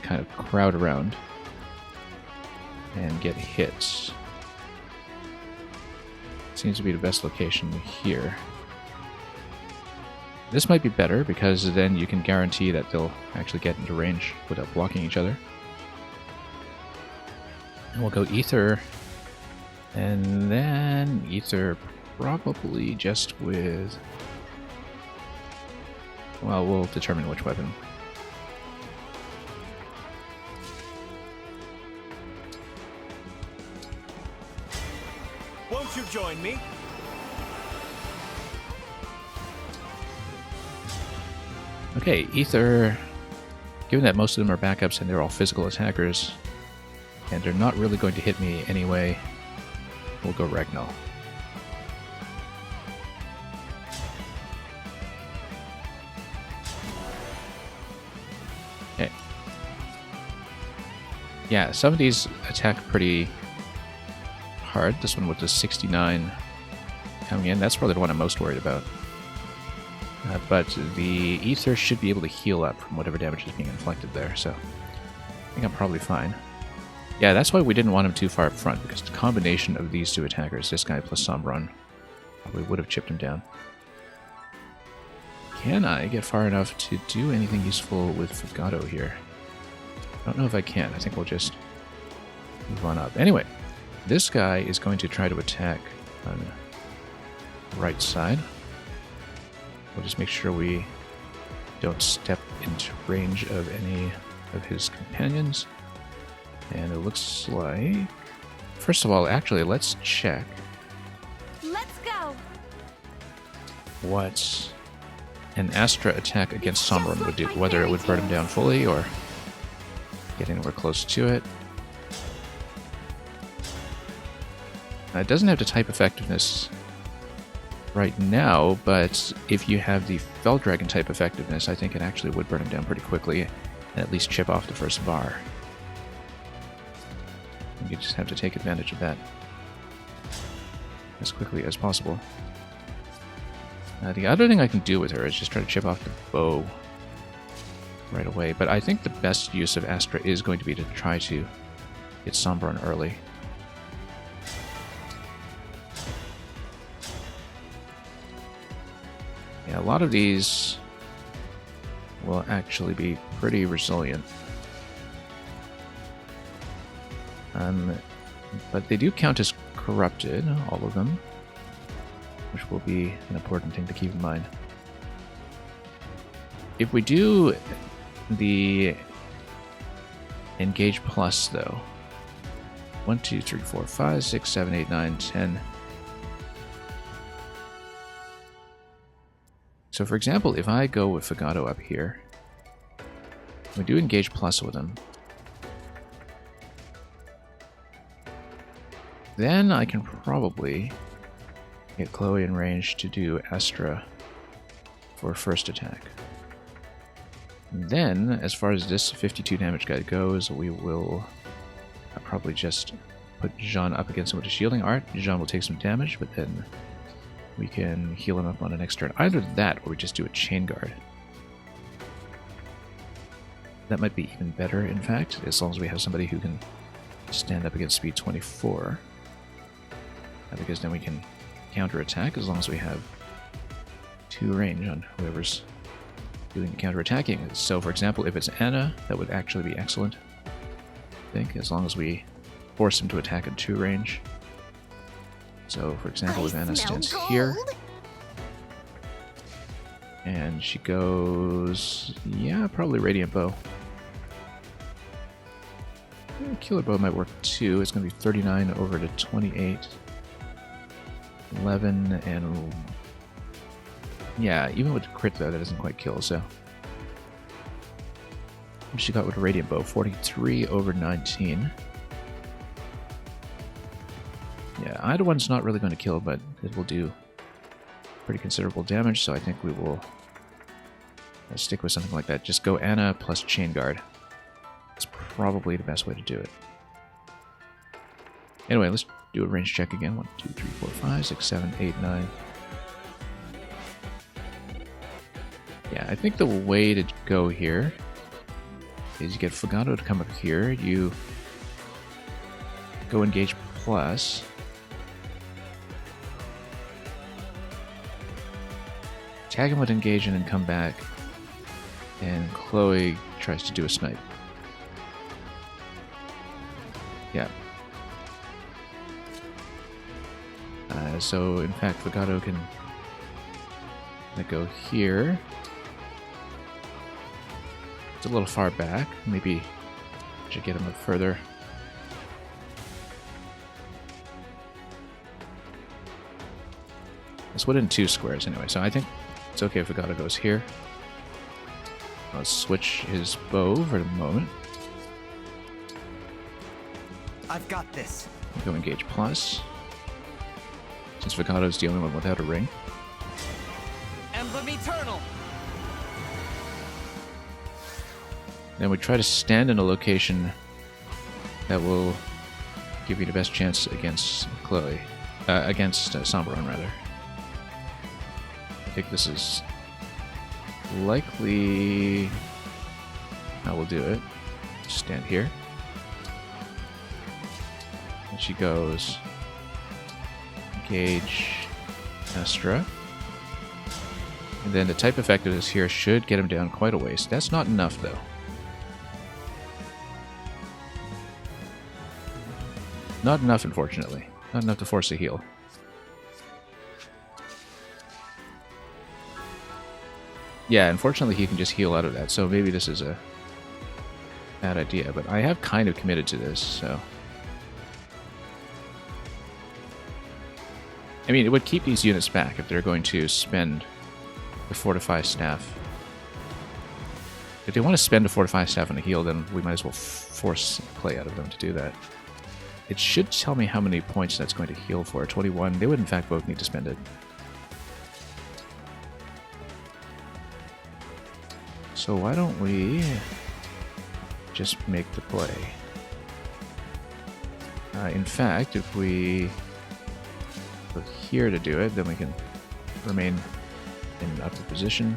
kind of crowd around and get hits. Seems to be the best location here. This might be better because then you can guarantee that they'll actually get into range without blocking each other. And we'll go Ether, and then Ether probably just with... Well, we'll determine which weapon. Won't you join me? Okay, Ether, given that most of them are backups and they're all physical attackers, and they're not really going to hit me anyway, we'll go Ragnall. Okay. Yeah, some of these attack pretty hard. This one with the 69 coming in, that's probably the one I'm most worried about. But the Ether should be able to heal up from whatever damage is being inflicted there, so I think I'm probably fine. Yeah, that's why we didn't want him too far up front, because the combination of these two attackers, this guy plus Sombron, probably would have chipped him down. Can I get far enough to do anything useful with Fugato here? I don't know if I can. I think we'll just move on up. Anyway, this guy is going to try to attack on the right side. We'll just make sure we don't step into range of any of his companions. And it looks like... First of all, actually, let's check Let's go. what an Astra attack against Sombron would do. Whether it would burn him down fully or get anywhere close to it. It doesn't have the type effectiveness right now, but if you have the Fell Dragon type effectiveness, I think it actually would burn him down pretty quickly and at least chip off the first bar. You just have to take advantage of that as quickly as possible. The other thing I can do with her is just try to chip off the bow right away, but I think the best use of Astra is going to be to try to get Sombron early. Yeah, a lot of these will actually be pretty resilient. But they do count as corrupted, all of them, which will be an important thing to keep in mind. If we do the Engage Plus, though, 1, 2, 3, 4, 5, 6, 7, 8, 9, 10. So for example, if I go with Fugato up here, we do Engage Plus with him, then I can probably get Chloe in range to do Astra for first attack. And then, as far as this 52 damage guy goes, we will probably just put Jean up against him with a shielding art. Jean will take some damage, but then we can heal him up on the next turn. Either that, or we just do a chain guard. That might be even better, in fact, as long as we have somebody who can stand up against speed 24. Because then we can counterattack as long as we have 2 range on whoever's doing the counterattacking. So, for example, if it's Anna, that would actually be excellent. I think, as long as we force him to attack at 2 range. So, for example, if Anna stands here, And she goes... yeah, probably Radiant Bow. Killer Bow might work too. It's going to be 39 over to 28. 11 and... yeah, even with the crit though, that doesn't quite kill, so... what she got with a Radiant Bow? 43 over 19. Yeah, either one's not really going to kill, but it will do pretty considerable damage, so I think we will stick with something like that. Just go Anna plus Chain Guard. It's probably the best way to do it. Anyway, let's do a range check again. 1, 2, 3, 4, 5, 6, 7, 8, 9. Yeah, I think the way to go here is you get Fugato to come up here. You go Engage Plus. Tag him with Engage and then come back. And Chloe tries to do a snipe. Yeah. So, in fact, Fugato can go here. It's a little far back. Maybe I should get him up further. It's within 2 squares anyway, so I think it's okay if Fugato goes here. I'll switch his bow for the moment. I've got this. Go Engage Plus. Since Fugato's the only one without a ring. Emblem Eternal. Then we try to stand in a location that will give you the best chance against Chloe. Against Sombron, rather. I think this is likely how we'll do it. Stand here. And she goes Engage Astra. And then the type effect of this here should get him down quite a ways. That's not enough though. Not enough, unfortunately. Not enough to force a heal. Yeah, unfortunately he can just heal out of that, so maybe this is a bad idea, but I have kind of committed to this, so... I mean, it would keep these units back if they're going to spend the Fortify Staff. If they want to spend a Fortify Staff on a heal, then we might as well force play out of them to do that. It should tell me how many points that's going to heal for. 21. They would in fact both need to spend it. So why don't we just make the play? In fact, if we go here to do it, then we can remain in upper position.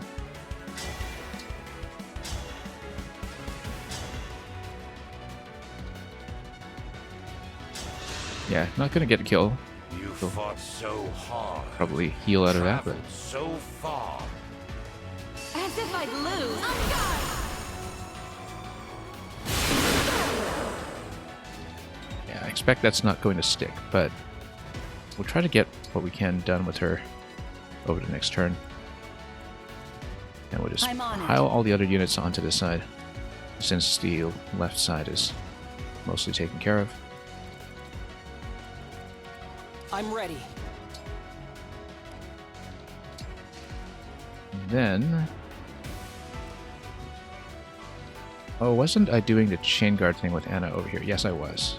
Yeah, not gonna get a kill. You fought so hard. Probably heal out of that, but so far. As if I'd lose. yeah, I expect that's not going to stick, but we'll try to get what we can done with her over the next turn. And we'll just pile all the other units onto this side, since the left side is mostly taken care of. I'm ready. Then... oh, wasn't I doing the chain guard thing with Anna over here? Yes, I was.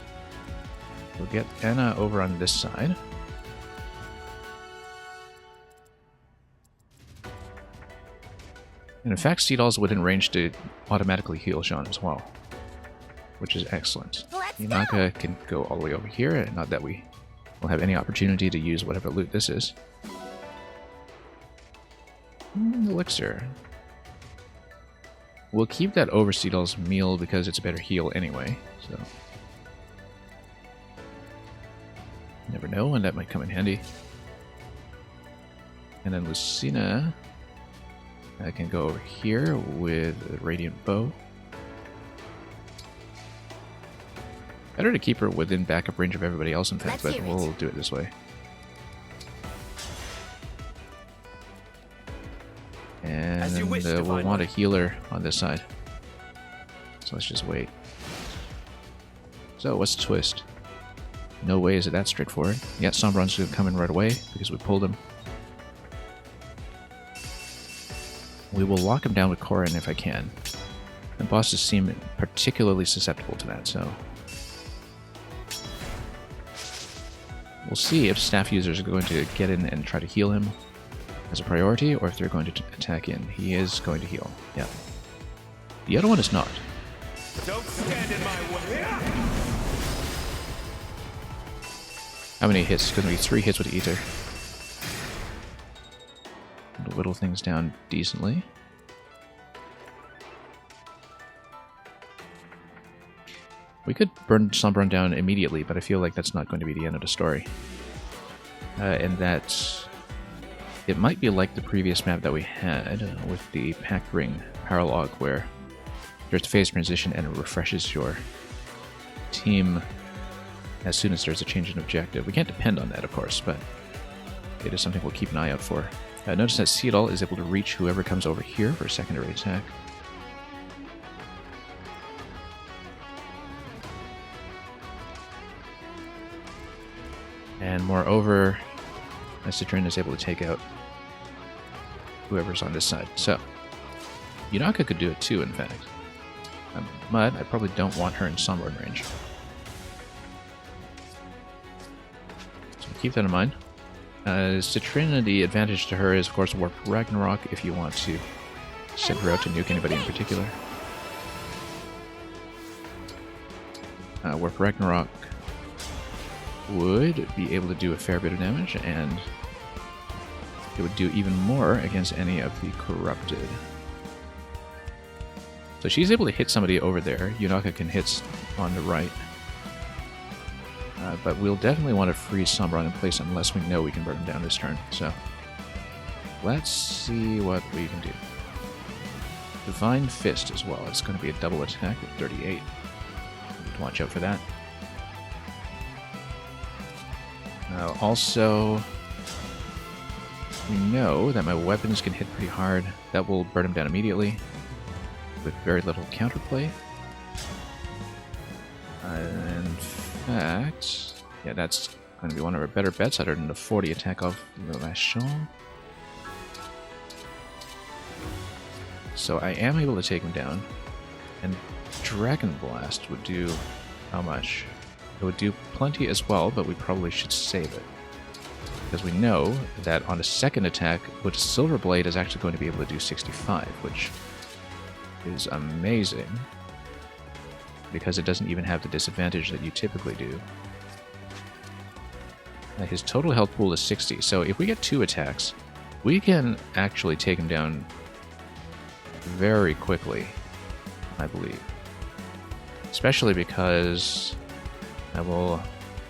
We'll get Anna over on this side. And in fact, Seedall's within range to automatically heal Jean as well, which is excellent. Inaka can go all the way over here, and not that we will have any opportunity to use whatever loot this is. Elixir. We'll keep that over Seedall's meal because it's a better heal anyway, so... never know when that might come in handy. And then Lucina... I can go over here with a Radiant Bow. Better to keep her within backup range of everybody else, in fact, but we'll do it this way. And As you wish, we'll Divine want a One. healer on this side. So let's just wait. So, what's the twist? No way is it that straightforward. Yeah, Sombron's going to come in right away because we pulled him. We will lock him down with Corrin if I can. The bosses seem particularly susceptible to that, so... We'll see if staff users are going to get in and try to heal him as a priority, or if they're going to attack in. He is going to heal, yeah. The other one is not. Don't stand in my way. How many hits? It's going to be 3 hits with Ether. Whittle things down decently. We could burn Sombron down immediately, but I feel like that's not going to be the end of the story. And that it might be like the previous map that we had with the Pact Ring Paralog, where there's a phase transition and it refreshes your team as soon as there's a change in objective. We can't depend on that, of course, but it is something we'll keep an eye out for. Notice that Seedal is able to reach whoever comes over here for a secondary attack. And moreover, Citrin is able to take out whoever's on this side. So, Yunaka could do it too, in fact. Mud, I probably don't want her in Sombron range. So keep that in mind. Citrin, the advantage to her is, of course, Warp Ragnarok if you want to send her out to nuke anybody in particular. Warp Ragnarok would be able to do a fair bit of damage, and it would do even more against any of the corrupted. So she's able to hit somebody over there. Yunaka can hit on the right. But we'll definitely want to freeze Sombron in place unless we know we can burn him down this turn. So let's see what we can do. Divine Fist as well. It's going to be a double attack with 38. Watch out for that. Also, we know that my weapons can hit pretty hard. That will burn him down immediately with very little counterplay. In fact, yeah, that's going to be one of our better bets other than the 40 attack of the Vachon. So I am able to take him down, and Dragon Blast would do how much? It would do plenty as well, but we probably should save it. Because we know that on a second attack, with Silver Blade is actually going to be able to do 65, which is amazing. Because it doesn't even have the disadvantage that you typically do. Now, his total health pool is 60, so if we get 2 attacks, we can actually take him down very quickly, I believe. Especially because I will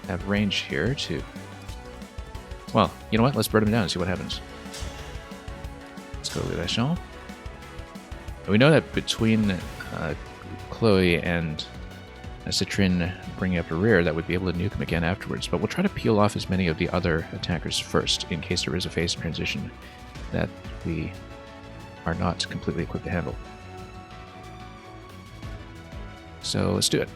have range here to... Well, you know what? Let's burn him down and see what happens. Let's go with Vachon. We know that between Chloe and Citrin bringing up a rear, that would be able to nuke him again afterwards, but we'll try to peel off as many of the other attackers first, in case there is a phase transition that we are not completely equipped to handle. So let's do it.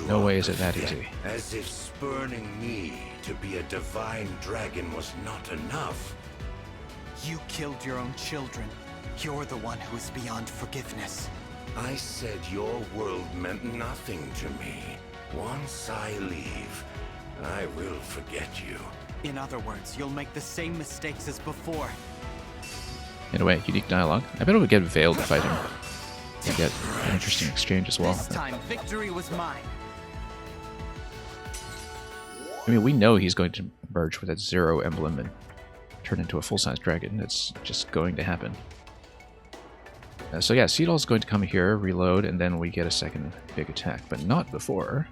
No way is it that easy. As if spurning me to be a divine dragon was not enough. You killed your own children. You're the one who is beyond forgiveness. I said your world meant nothing to me. Once I leave, I will forget you. In other words, you'll make the same mistakes as before. In a way, unique dialogue. I bet it would get Veil to fight him. And get an interesting exchange as well. This time, victory was mine. I mean, we know he's going to merge with that 0 emblem and turn into a full-size dragon. It's just going to happen. So yeah, Seedal's going to come here, reload, and then we get a second big attack. But not before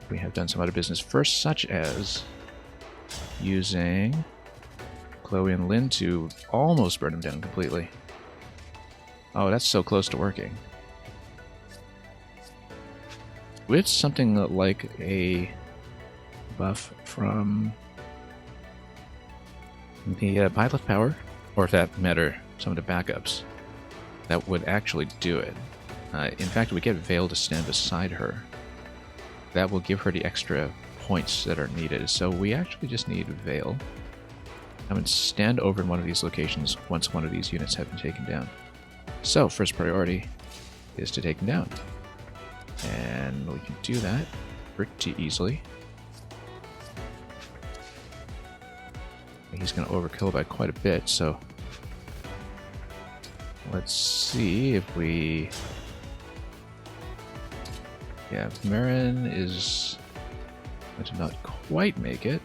we have done some other business first, such as using Chloe and Lynn to almost burn him down completely. Oh, that's so close to working. With something like a buff from The pilot power, or if that matter, some of the backups, that would actually do it. In fact, we get Vale to stand beside her. That will give her the extra points that are needed. So we actually just need Vale. I'm going to stand over in one of these locations once one of these units have been taken down. So, first priority is to take him down. And we can do that pretty easily. He's going to overkill by quite a bit, so let's see if we... Yeah, Marin is going to not quite make it.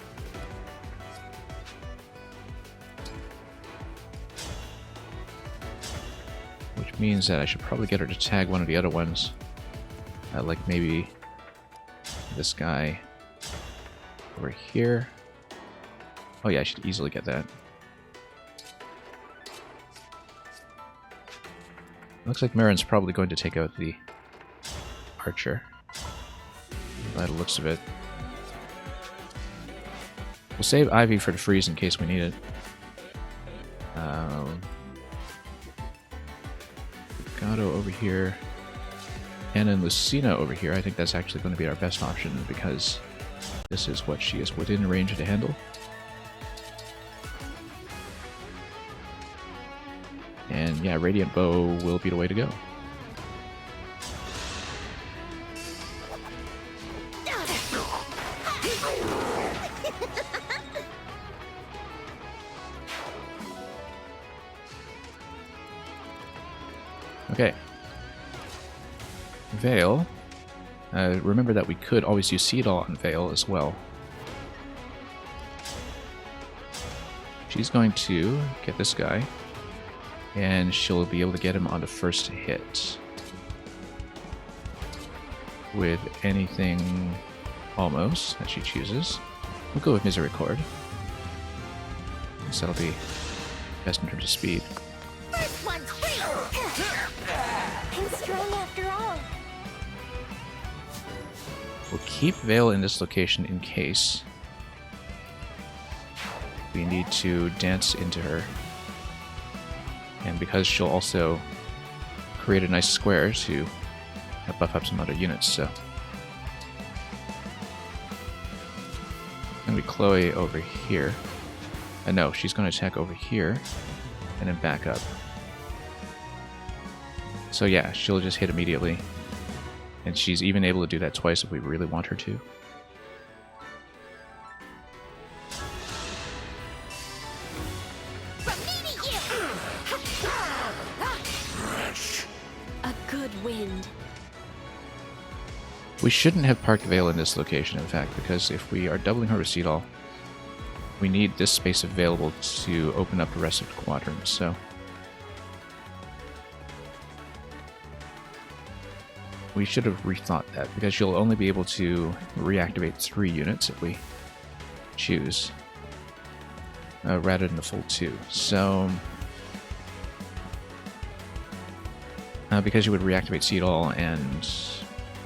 Which means that I should probably get her to tag one of the other ones. Like maybe this guy over here. Oh yeah, I should easily get that. Looks like Marin's probably going to take out the archer. By the looks of it. We'll save Ivy for the freeze in case we need it. Gato over here. And then Lucina over here. I think that's actually going to be our best option because this is what she is within range to handle. And yeah, Radiant Bow will be the way to go. Okay. Vale. Remember that we could always use Seed All on Vale as well. She's going to get this guy, and she'll be able to get him on the first hit. With anything almost that she chooses. We'll go with Misericord. So that'll be best in terms of speed. First one's free! I'm strong after all. We'll keep Vale in this location in case we need to dance into her. And because she'll also create a nice square to buff up some other units, so. Gonna be Chloe over here. No, she's gonna attack over here and then back up. So yeah, she'll just hit immediately. And she's even able to do that twice if we really want her to. A good wind. We shouldn't have parked Vale in this location, in fact, because if we are doubling her with Seed All, we need this space available to open up the rest of the quadrant, so... We should have rethought that, because she'll only be able to reactivate 3 units if we choose, rather than the full 2. So... because you would reactivate Seed All and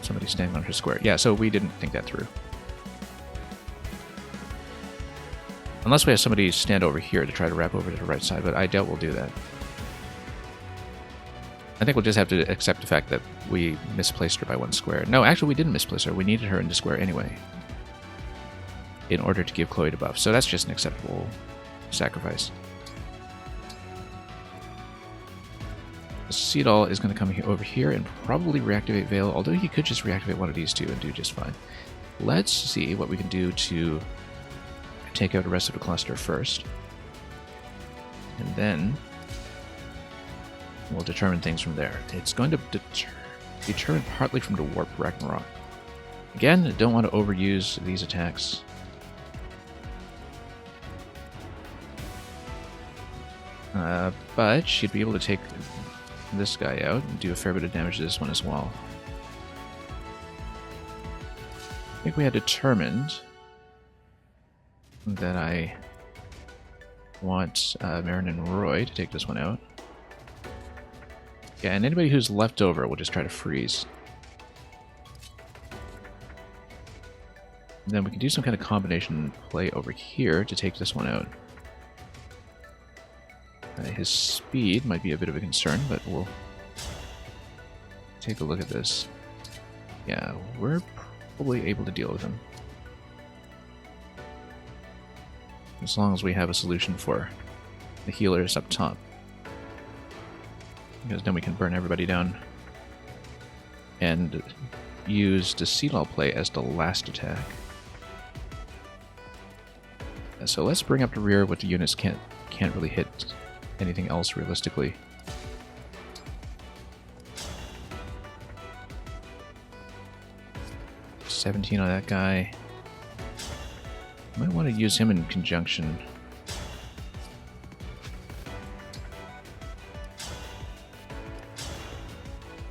somebody standing on her square. Yeah, so we didn't think that through. Unless we have somebody stand over here to try to wrap over to the right side, but I doubt we'll do that. I think we'll just have to accept the fact that we misplaced her by 1 square. No, actually we didn't misplace her. We needed her in the square anyway, in order to give Chloe the buff. So that's just an acceptable sacrifice. Seed All is going to come over here and probably reactivate Vale, although he could just reactivate one of these 2 and do just fine. Let's see what we can do to take out the rest of the cluster first. And then we'll determine things from there. It's going to determine partly from the Warp Ragnarok. Again, don't want to overuse these attacks. But she'd be able to take this guy out and do a fair bit of damage to this one as well. I think we had determined that I want Marin and Roy to take this one out. Yeah, and anybody who's left over will just try to freeze. And then we can do some kind of combination play over here to take this one out. His speed might be a bit of a concern, but we'll take a look at this. Yeah, we're probably able to deal with him. As long as we have a solution for the healers up top. Because then we can burn everybody down. And use the Sealal play as the last attack. So let's bring up the rear what the units can't really hit anything else realistically. $17 on that guy. Might want to use him in conjunction.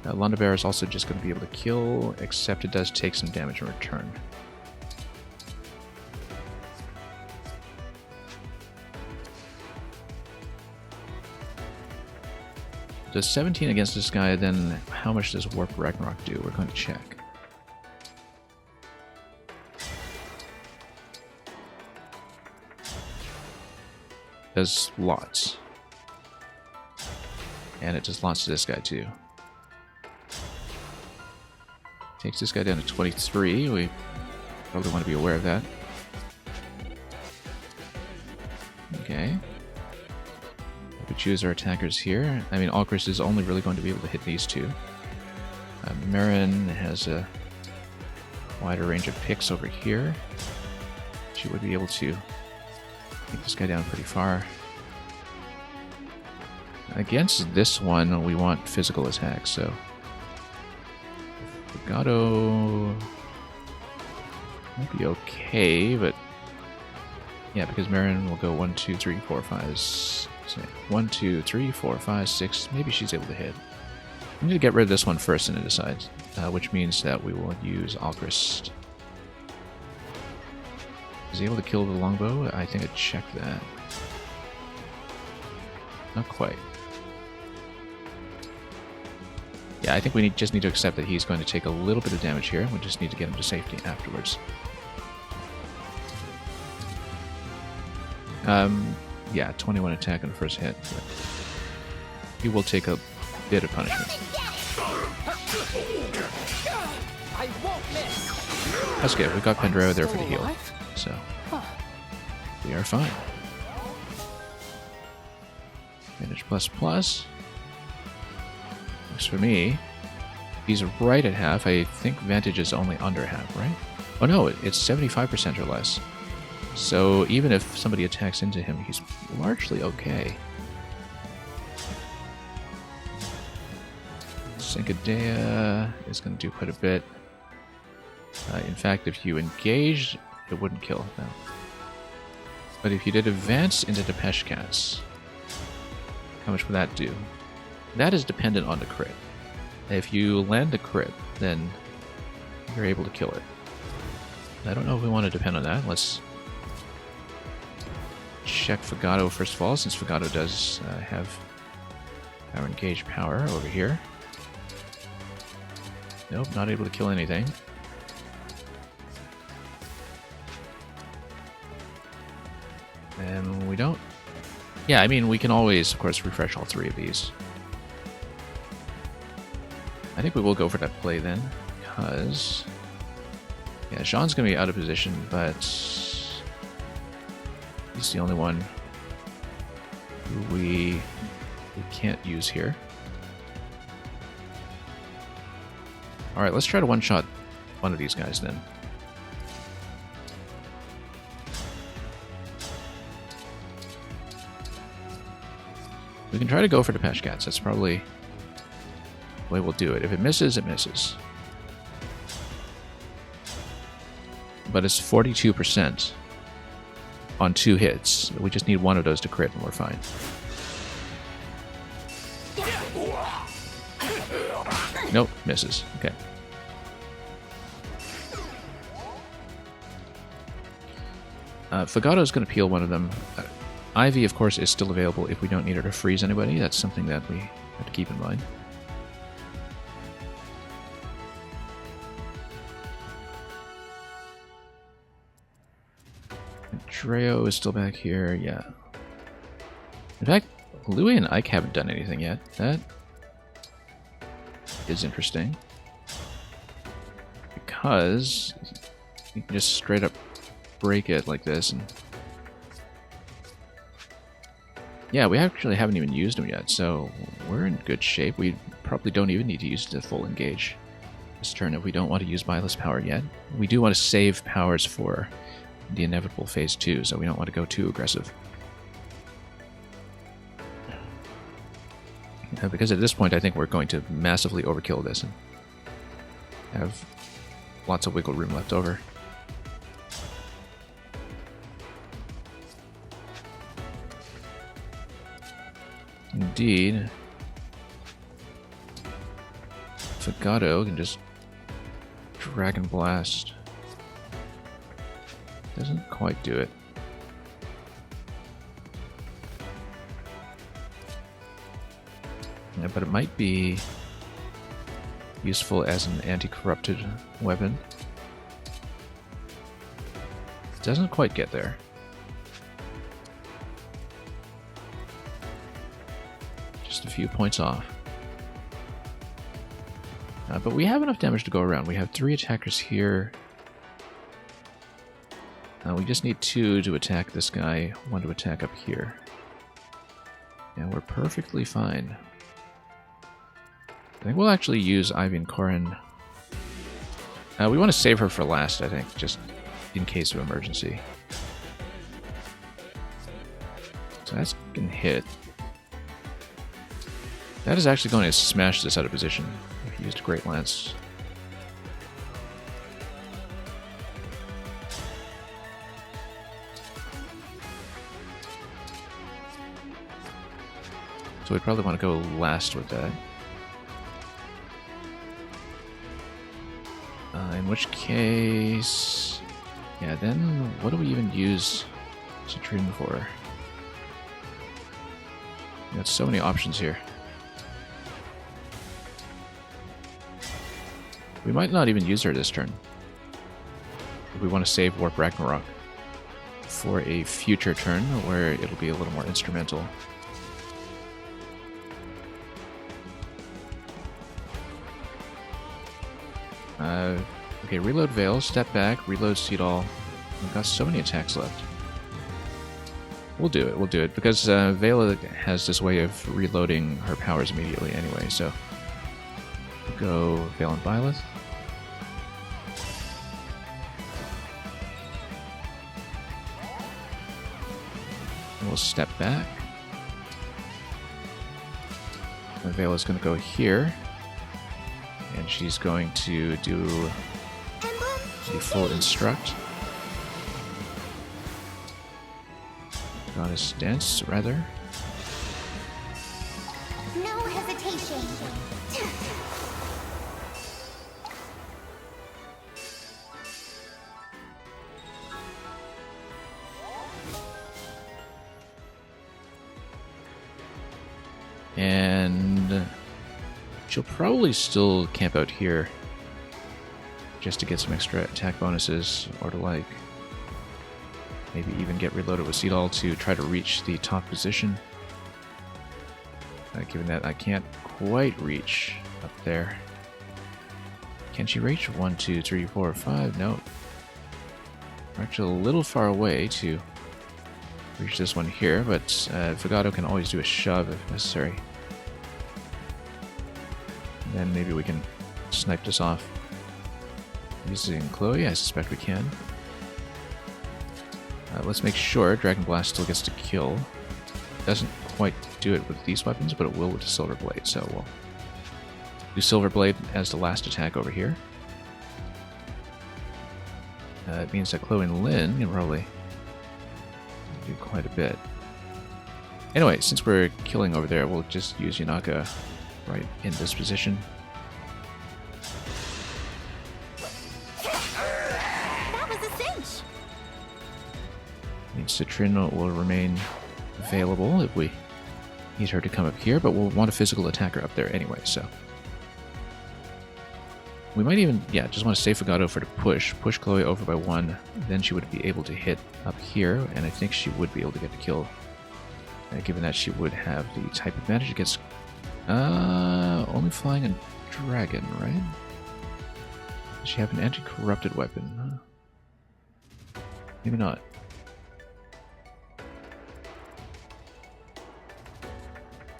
Londabear is also just going to be able to kill, except it does take some damage in return. Does 17 against this guy, then how much does Warp Ragnarok do? We're going to check. Does lots. And it does lots to this guy too. Takes this guy down to 23. We probably want to be aware of that. Okay. We choose our attackers here. I mean, Alcris is only really going to be able to hit these two. Marin has a wider range of picks over here. She would be able to take this guy down pretty far. Against this one, we want physical attacks, so Fugado might be okay, but yeah, because Marin will go 1, 2, 3, 4, 5, 1, 2, 3, 4, 5, 6. Maybe she's able to hit. We need to get rid of this one first and then decide, which means that we will use Alcris. Is he able to kill the longbow? I think I checked that. Not quite. Yeah, I think we just need to accept that he's going to take a little bit of damage here. We just need to get him to safety afterwards. Yeah, 21 attack on the first hit. He will take a bit of punishment. That's good. We've got Pendrero there for the heal. So, we are fine. Advantage plus plus. Looks for me. He's right at half. I think Vantage is only under half, right? Oh no, it's 75% or less. So even if somebody attacks into him, he's largely okay. Syncadea is going to do quite a bit. In fact, if you engage, it wouldn't kill them. But if you did advance into the Peshkats, how much would that do? That is dependent on the crit. If you land the crit, then you're able to kill it. I don't know if we want to depend on that. Let's check Fugado first of all, since Fugado does have our engaged power over here. Nope, not able to kill anything. And we don't... Yeah, I mean, we can always, of course, refresh all three of these. I think we will go for that play then, because... Yeah, Jean's going to be out of position, but... He's the only one who we can't use here. Alright, let's try to one-shot one of these guys then. We can try to go for the Peshkats. That's probably the way we'll do it. If it misses, it misses. But it's 42% on 2 hits. We just need one of those to crit and we're fine. Nope, misses. Okay. Fugado's going to peel one of them. Ivy, of course, is still available if we don't need her to freeze anybody. That's something that we have to keep in mind. Dreo is still back here, yeah. In fact, Louis and Ike haven't done anything yet. That is interesting. Because you can just straight up break it like this. And yeah, we actually haven't even used them yet, so we're in good shape. We probably don't even need to use the full engage this turn if we don't want to use Byleth's power yet. We do want to save powers for the inevitable phase 2, so we don't want to go too aggressive. Because at this point I think we're going to massively overkill this and have lots of wiggle room left over. Indeed. Fagato can just Dragon Blast. Doesn't quite do it. Yeah, but it might be useful as an anti-corrupted weapon. Doesn't quite get there. Just a few points off. But we have enough damage to go around. We have 3 attackers here. We just need 2 to attack this guy, 1 to attack up here. And we're perfectly fine. I think we'll actually use Ivy and Corin. We want to save her for last, I think, just in case of emergency. So that's going to hit. That is actually going to smash this out of position. He used a Great Lance. So we probably want to go last with that. In which case... yeah, then what do we even use Citrine for? We got so many options here. We might not even use her this turn. We want to save Warp Ragnarok for a future turn where it'll be a little more instrumental. Okay, reload Veil, step back, reload Seedall. We've got so many attacks left. We'll do it, because Veil has this way of reloading her powers immediately anyway, so... we'll go Veil and Byleth. And we'll step back. And Veil is going to go here. And she's going to do the full instruct. Goddess Dance, rather. No hesitation. And she'll probably still camp out here just to get some extra attack bonuses, or to like maybe even get reloaded with Seedall to try to reach the top position. Given that I can't quite reach up there. Can she reach? 1, 2, 3, 4, 5? No. We're actually a little far away to reach this one here, but Fagato can always do a shove if necessary. And then maybe we can snipe this off. Using Chloe, I suspect we can. Let's make sure Dragon Blast still gets to kill. Doesn't quite do it with these weapons, but it will with the Silver Blade, so we'll do Silver Blade as the last attack over here. It means that Chloe and Lynn can probably do quite a bit. Anyway, since we're killing over there, we'll just use Yanaka right in this position. That was a cinch. Means Citrine will remain available if we need her to come up here, but we'll want a physical attacker up there anyway, so. We might even, yeah, just want to save Fagato for to push Chloe over by 1, then she would be able to hit up here, and I think she would be able to get the kill given that she would have the type advantage against only flying a dragon, right? Does she have an anti-corrupted weapon? Maybe not.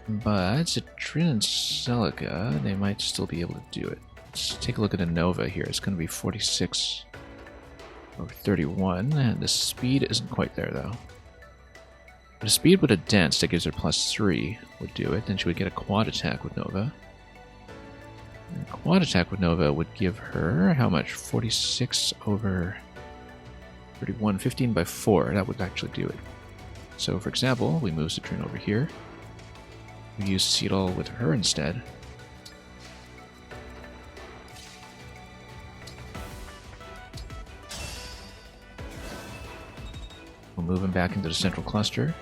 But Citrine and Celica, they might still be able to do it. Let's take a look at a Nova here. It's going to be 46 over 31, and the speed isn't quite there, though. But a speed with a dance that gives her +3 would do it. Then she would get a quad attack with Nova. And a quad attack with Nova would give her, how much? 46 over 31, 15 by 4. That would actually do it. So, for example, we move Citrine over here. We use Cedal with her instead. We'll move him back into the central cluster.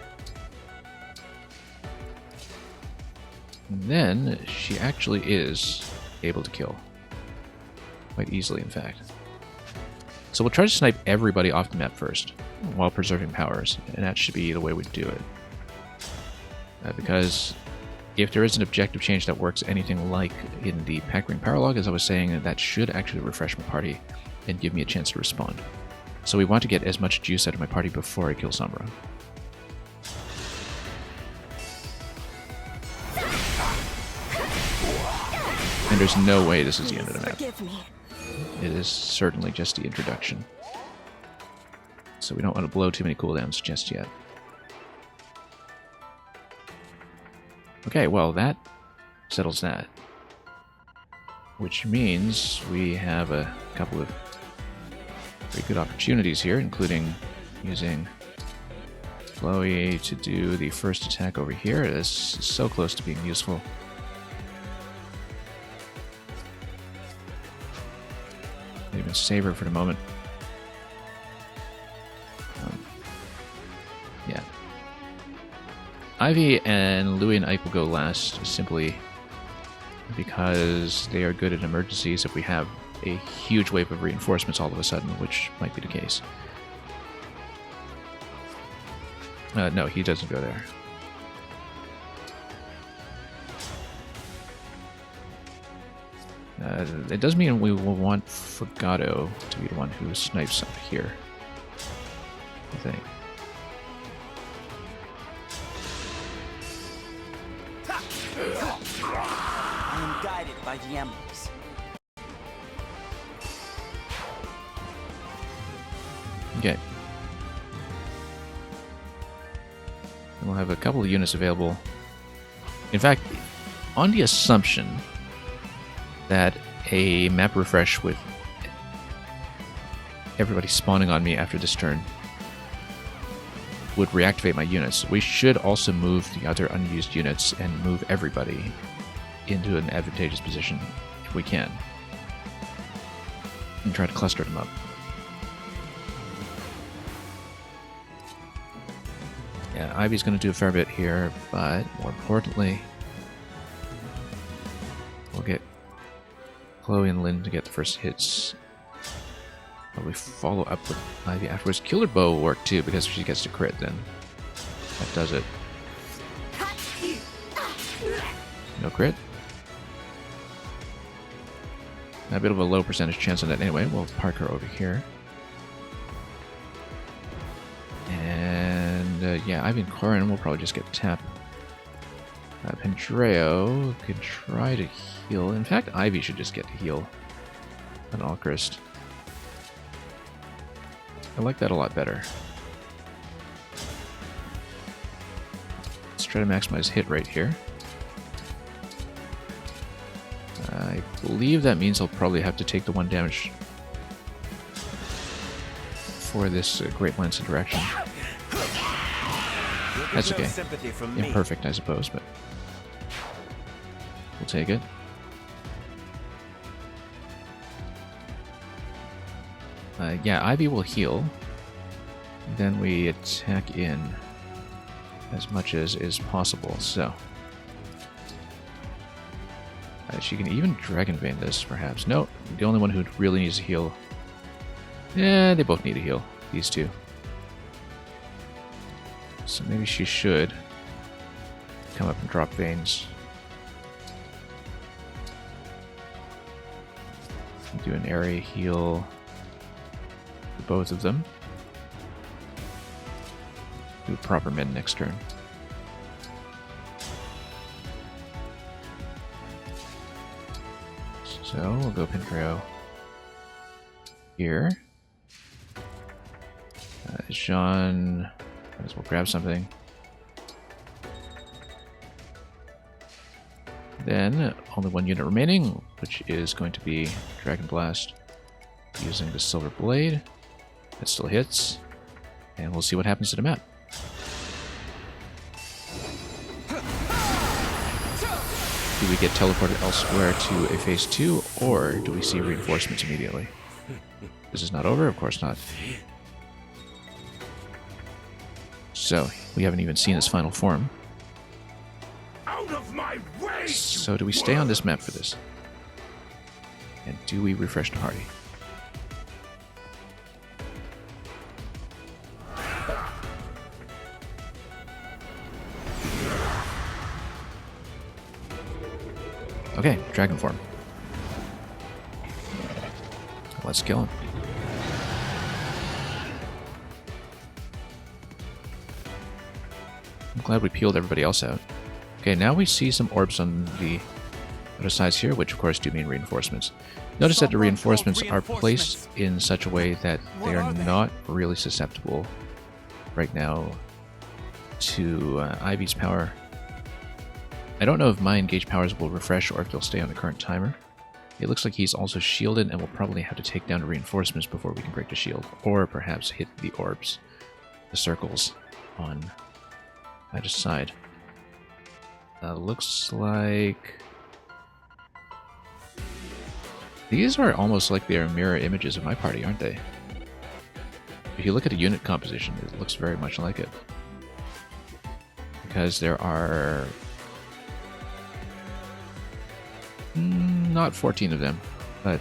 And then she actually is able to kill. Quite easily, in fact. So we'll try to snipe everybody off the map first, while preserving powers, and that should be the way we do it. Because if there is an objective change that works anything like in the Pack Ring Power Log, as I was saying, that should actually refresh my party and give me a chance to respond. So we want to get as much juice out of my party before I kill Sombra. And there's no way this is the end of the map. It is certainly just the introduction. So we don't want to blow too many cooldowns just yet. Okay, well that settles that. Which means we have a couple of very good opportunities here, including using Chloe to do the first attack over here. This is so close to being useful. I'll even save her for the moment. Yeah. Ivy and Louie and Ike will go last, simply because they are good at emergencies if we have a huge wave of reinforcements all of a sudden, which might be the case. No, he doesn't go there. It does mean we will want Fogado to be the one who snipes up here, I think. I am guided by the emblems. Okay. And we'll have a couple of units available. In fact, on the assumption that a map refresh with everybody spawning on me after this turn would reactivate my units, we should also move the other unused units and move everybody into an advantageous position if we can. And try to cluster them up. Yeah, Ivy's going to do a fair bit here, but more importantly, we'll get Chloe and Lynn to get the first hits. Probably follow up with Ivy afterwards. Killer Bow will work too, because if she gets to crit, then that does it. No crit. A bit of a low percentage chance on that anyway. We'll park her over here. And yeah, Ivy and Corin will probably just get tapped. Pendreo could try to heal. In fact, Ivy should just get to heal on Alchrist. I like that a lot better. Let's try to maximize hit rate here. I believe that means I'll probably have to take the 1 damage for this Great Lance interaction. That's okay. Imperfect, I suppose, but we'll take it. Yeah, Ivy will heal. Then we attack in as much as is possible, so. She can even Dragon Vein this, perhaps. No, the only one who really needs to heal. Yeah, they both need to heal, these two. So maybe she should come up and drop veins. Do an area heal for both of them. Do a proper mid next turn. So we'll go Pintrail here. Jean, might as well grab something. Then only one unit remaining, which is going to be Dragon Blast using the Silver Blade. It still hits, and we'll see what happens to the map. Do we get teleported elsewhere to a phase 2, or do we see reinforcements immediately? This is not over? Of course not. So, we haven't even seen its final form. Out of my way! So do we stay on this map for this? And do we refresh to Hardy? Okay, dragon form. Let's kill him. I'm glad we peeled everybody else out. Okay, now we see some orbs on the other sides here, which of course do mean reinforcements. Notice that the reinforcements are placed in such a way that they are not really susceptible right now to Ivy's power. I don't know if my engaged powers will refresh or if they'll stay on the current timer. It looks like he's also shielded and will probably have to take down the reinforcements before we can break the shield, or perhaps hit the orbs, the circles on either side. Looks like these are almost like they are mirror images of my party, aren't they? If you look at the unit composition, it looks very much like it. Because there are not 14 of them, but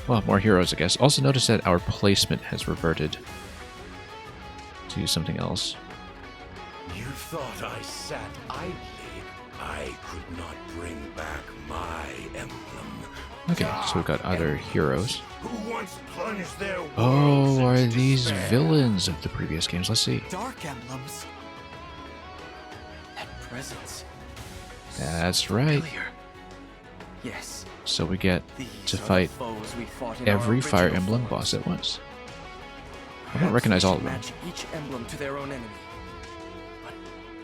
well, more heroes, I guess. Also notice that our placement has reverted to something else. You thought I sat idly? I could not bring back my emblem. Okay, so we've got other heroes. Who once plunged their Oh, worlds are into these despair? villains of the previous games? Let's see. Dark emblems. That presence. That's right. Familiar. Yes. So we get These to are the fight foes we fought in every our Fire original Emblem forms. boss at once. I don't Perhaps recognize we all should of them. match each emblem to their own enemy. But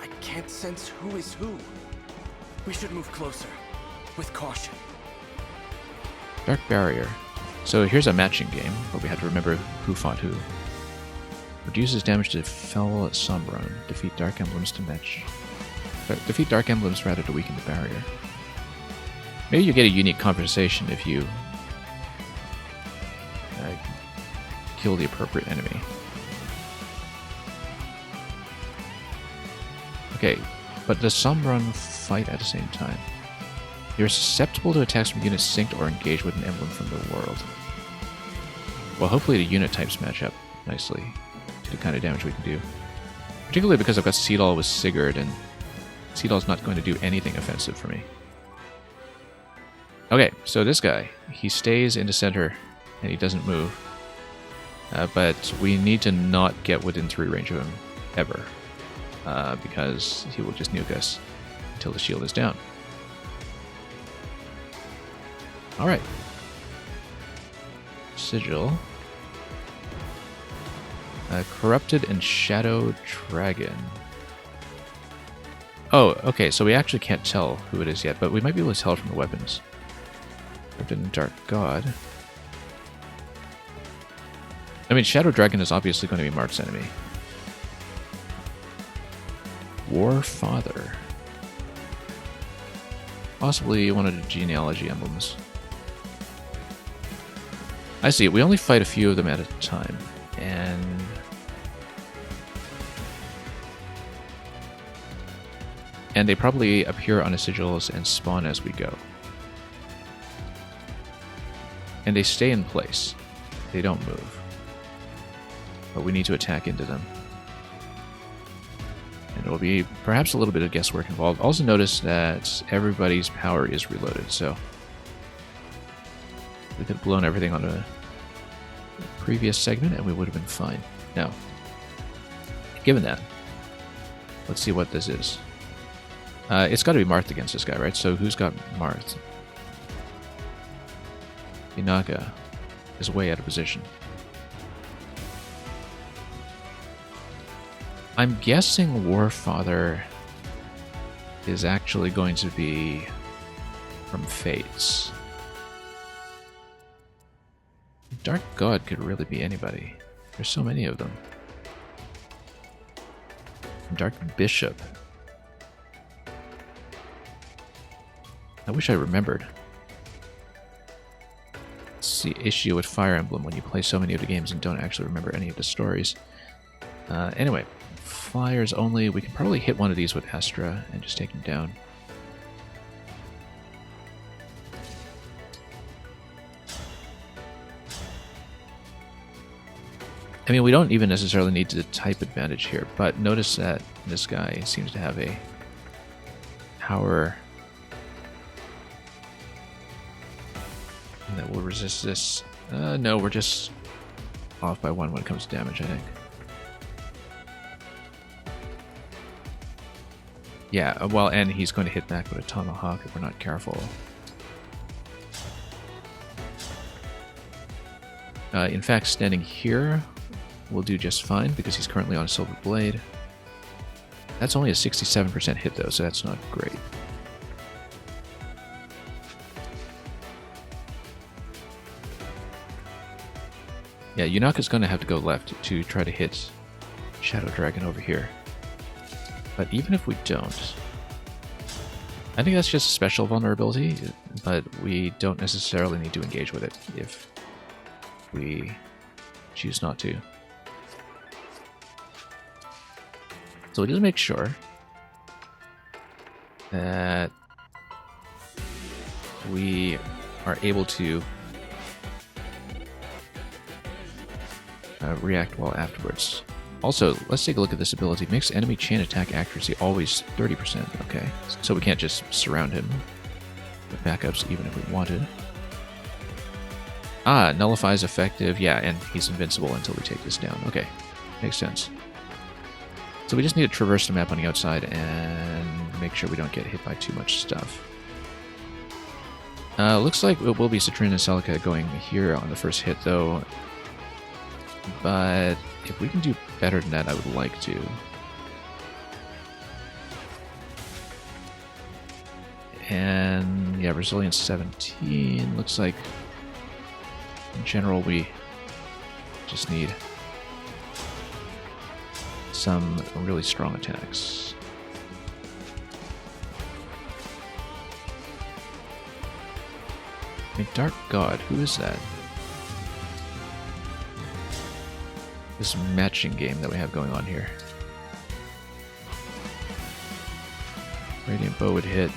I can't sense who is who. We should move closer, with caution. Dark Barrier. So here's a matching game, but we had to remember who fought who. Reduces damage to Fel Sombron. Defeat Dark Emblems to match. Defeat Dark Emblems rather to weaken the barrier. Maybe you get a unique compensation if you kill the appropriate enemy. Okay, but does Sombron fight at the same time? You're susceptible to attacks from units synced or engaged with an emblem from the world. Well, hopefully the unit types match up nicely to the kind of damage we can do. Particularly because I've got Seedall with Sigurd, and Seedall's not going to do anything offensive for me. Okay, so this guy, he stays in the center and he doesn't move. But we need to not get within 3 range of him, ever. Because he will just nuke us until the shield is down. Alright. Sigil. Corrupted and Shadow Dragon. Oh, okay, so we actually can't tell who it is yet, but we might be able to tell from the weapons. Corrupted and Dark God. I mean, Shadow Dragon is obviously going to be Mark's enemy. War Father. Possibly one of the genealogy emblems. I see, we only fight a few of them at a time, and they probably appear on the sigils and spawn as we go. And they stay in place. They don't move. But we need to attack into them. There will be perhaps a little bit of guesswork involved. Also notice that everybody's power is reloaded, so we could have blown everything on a previous segment and we would have been fine. Now, given that, let's see what this is. It's got to be Marth against this guy, right? So who's got Marth? Inaka is way out of position. I'm guessing Warfather is actually going to be from Fates. Dark God could really be anybody. There's so many of them. Dark Bishop. I wish I remembered. It's the issue with Fire Emblem when you play so many of the games and don't actually remember any of the stories. Anyway, flyers only. We can probably hit one of these with Astra and just take him down. I mean, we don't even necessarily need the type advantage here, but notice that this guy seems to have a power that will resist this. No, we're just off by 1 when it comes to damage, I think. Yeah, well, and he's going to hit back with a Tomahawk if we're not careful. In fact, standing here will do just fine because he's currently on a Silver Blade. That's only a 67% hit though, so that's not great. Yeah, Yunaka's going to have to go left to try to hit Shadow Dragon over here. But even if we don't, I think that's just a special vulnerability, but we don't necessarily need to engage with it if we choose not to. So we just make sure that we are able to react well afterwards. Also, let's take a look at this ability. Makes enemy chain attack accuracy always 30%. Okay, so we can't just surround him with backups even if we wanted. Ah, nullifies effective. Yeah, and he's invincible until we take this down. Okay, makes sense. So we just need to traverse the map on the outside and make sure we don't get hit by too much stuff. Looks like it will be Citrine and Celica going here on the first hit, though. But if we can do better than that, I would like to. And yeah, Resilience 17. Looks like in general we just need some really strong attacks. A Dark God, who is that? This matching game that we have going on here. Radiant Bow would hit.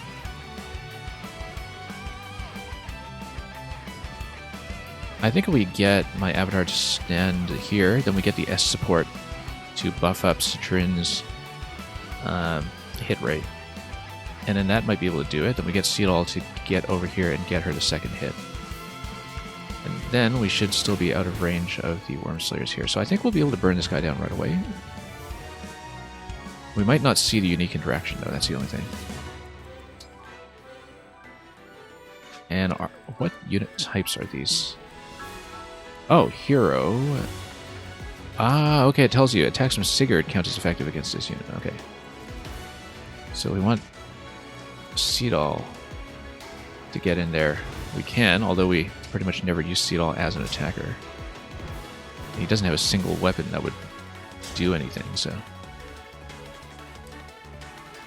I think if we get my avatar to stand here, then we get the S support to buff up Citrine's hit rate. And then that might be able to do it. Then we get Seedall to get over here and get her the second hit. And then we should still be out of range of the Wormslayers here. So I think we'll be able to burn this guy down right away. We might not see the unique interaction though, that's the only thing. And what unit types are these? Oh, hero. Ah, okay, it tells you attacks from Sigurd count as effective against this unit. Okay. So we want Seedall to get in there. We can, although we pretty much never use Seedall as an attacker. He doesn't have a single weapon that would do anything, so...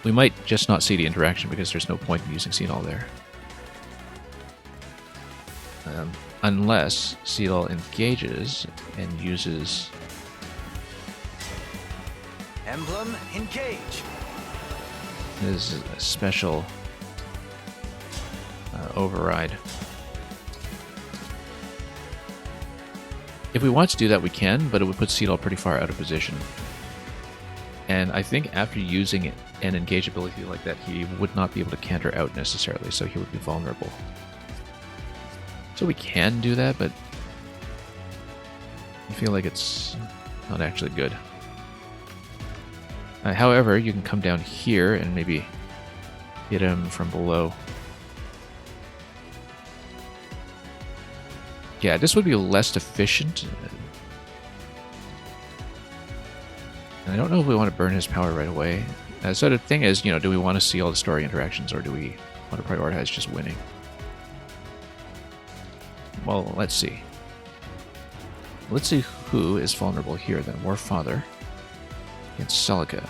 We might just not see the interaction because there's no point in using Seedall there. Unless Seedall engages and uses... Emblem, engage! This is a special override. If we want to do that, we can, but it would put Seedall pretty far out of position. And I think after using an engage ability like that, he would not be able to counter out necessarily, so he would be vulnerable. So we can do that, but I feel like it's not actually good. However, you can come down here and maybe hit him from below. Yeah, this would be less efficient. And I don't know if we want to burn his power right away. So the thing is, you know, do we want to see all the story interactions, or do we want to prioritize just winning? Well, let's see. Let's see who is vulnerable here then. Warfather against Celica.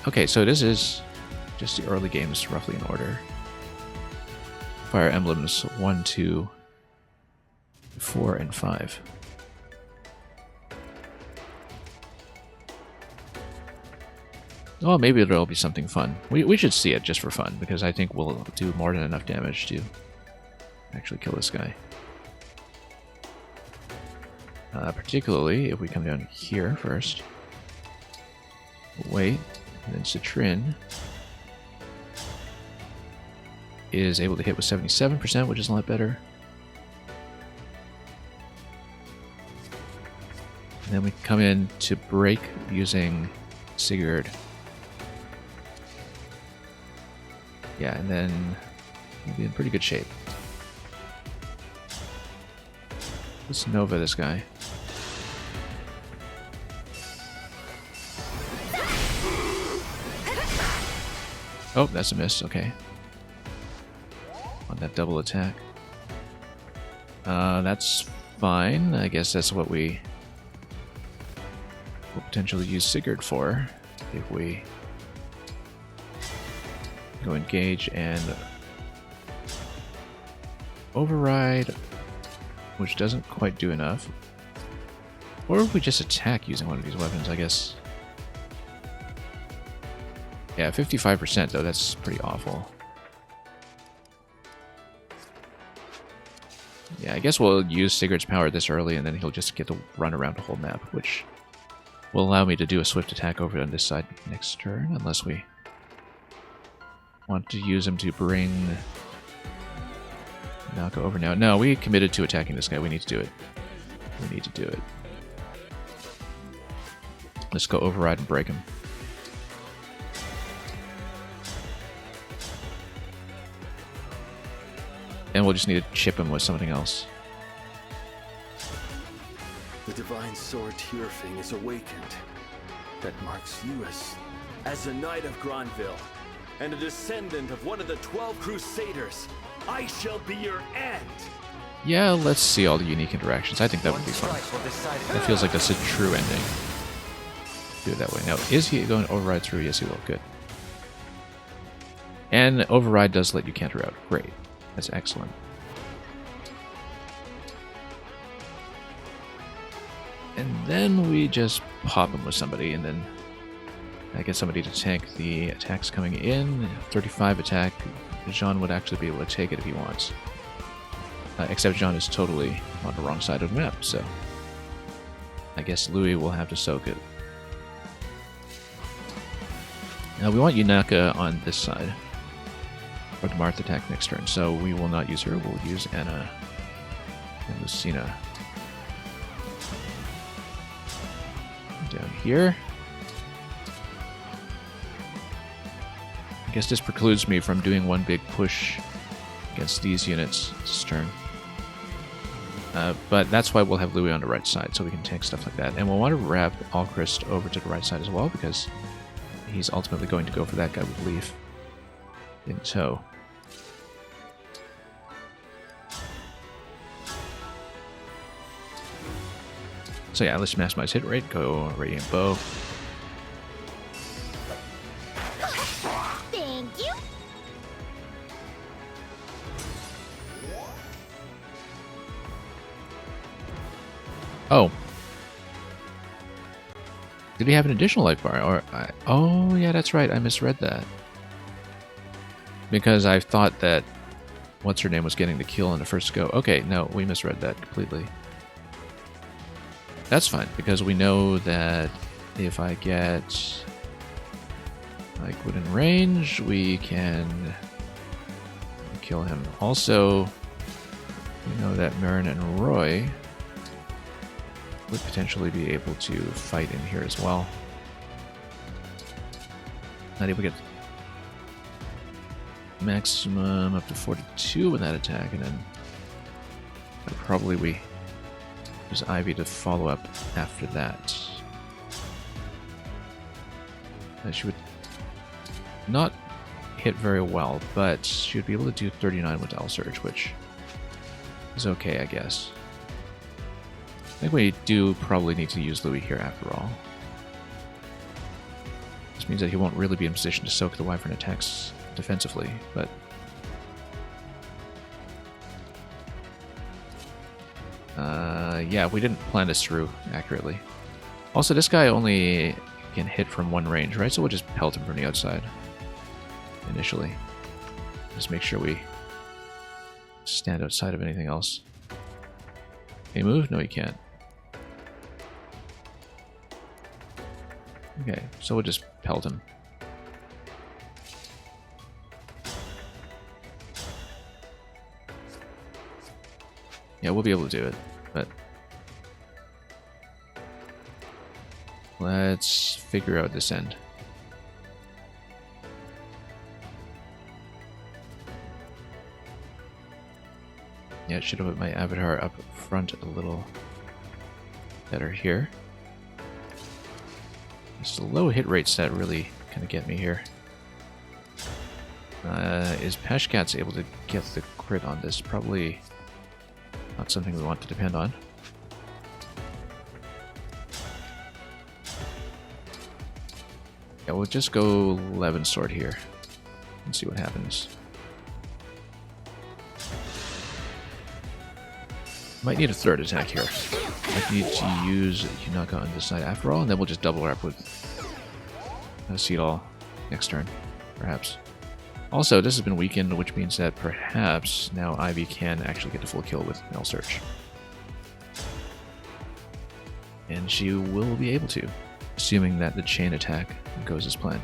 Okay, so this is just the early games roughly in order. Fire Emblems 1, 2, 4, and 5. Oh, maybe there'll be something fun. We should see it just for fun, because I think we'll do more than enough damage to actually kill this guy. Particularly if we come down here first. Wait, and then Citrin is able to hit with 77%, which is a lot better. And then we come in to break using Sigurd. Yeah, and then we'll be in pretty good shape. Let's Nova this guy. Oh, that's a miss. Okay. On that double attack. That's fine. I guess that's what we will potentially use Sigurd for if we go engage and override, which doesn't quite do enough. Or if we just attack using one of these weapons, I guess. Yeah, 55% though, that's pretty awful. Yeah, I guess we'll use Sigurd's power this early and then he'll just get to run around the whole map, which will allow me to do a swift attack over on this side next turn, unless we want to use him to bring Naka over now. No, we committed to attacking this guy. We need to do it. We need to do it. Let's go override and break him. And we'll just need to chip him with something else. The divine sword Tearfing is awakened. That marks you as a knight of Granville, and a descendant of one of the 12 Crusaders. I shall be your end. Yeah, let's see all the unique interactions. I think that would be fun. That feels like that's a true ending. Do it that way. Now, is he going to override through? Yes, he will. Good. And override does let you counter out. Great. That's excellent. And then we just pop him with somebody, and then I get somebody to tank the attacks coming in. 35 attack. Jean would actually be able to take it if he wants. Except Jean is totally on the wrong side of the map, so I guess Louis will have to soak it. Now we want Yunaka on this side. Or the Marth attack next turn, so we will not use her, we'll use Anna and Lucina. Down here. I guess this precludes me from doing one big push against these units this turn. But that's why we'll have Louis on the right side, so we can tank stuff like that. And we'll want to wrap Alchrist over to the right side as well, because he's ultimately going to go for that guy with Leaf in tow. So yeah, let's maximize hit rate, go Radiant Bow. Thank you. Oh. Did he have an additional life bar? Or oh, yeah, that's right. I misread that. Because I thought that what's-her-name was getting the kill on the first go. Okay, no, we misread that completely. That's fine, because we know that if I get Like within range, we can kill him. Also, we know that Marin and Roy would potentially be able to fight in here as well. Not able to get maximum up to 42 with that attack, and then probably we use Ivy to follow up after that. She would not hit very well, but she would be able to do 39 with L Surge, which is okay, I guess. I think we do probably need to use Louis here after all. This means that he won't really be in position to soak the Wyvern attacks defensively, but yeah, we didn't plan this through accurately. Also, this guy only can hit from one range, right? So we'll just pelt him from the outside initially. Just make sure we stand outside of anything else. Can he move? No, he can't. Okay, so we'll just pelt him. Yeah, we'll be able to do it, but let's figure out this end. Yeah, it should have put my avatar up front a little better here. It's the low hit rates that really kind of get me here. Is Peshkat's able to get the crit on this? Probably not something we want to depend on. Yeah, we'll just go 11 sword here and see what happens. Might need a third attack here. Might need to use Yunaka on this side after all, and then we'll just double her up with Seed All next turn, perhaps. Also, this has been weakened, which means that perhaps now Ivy can actually get the full kill with Null Search. And she will be able to, assuming that the chain attack goes as planned.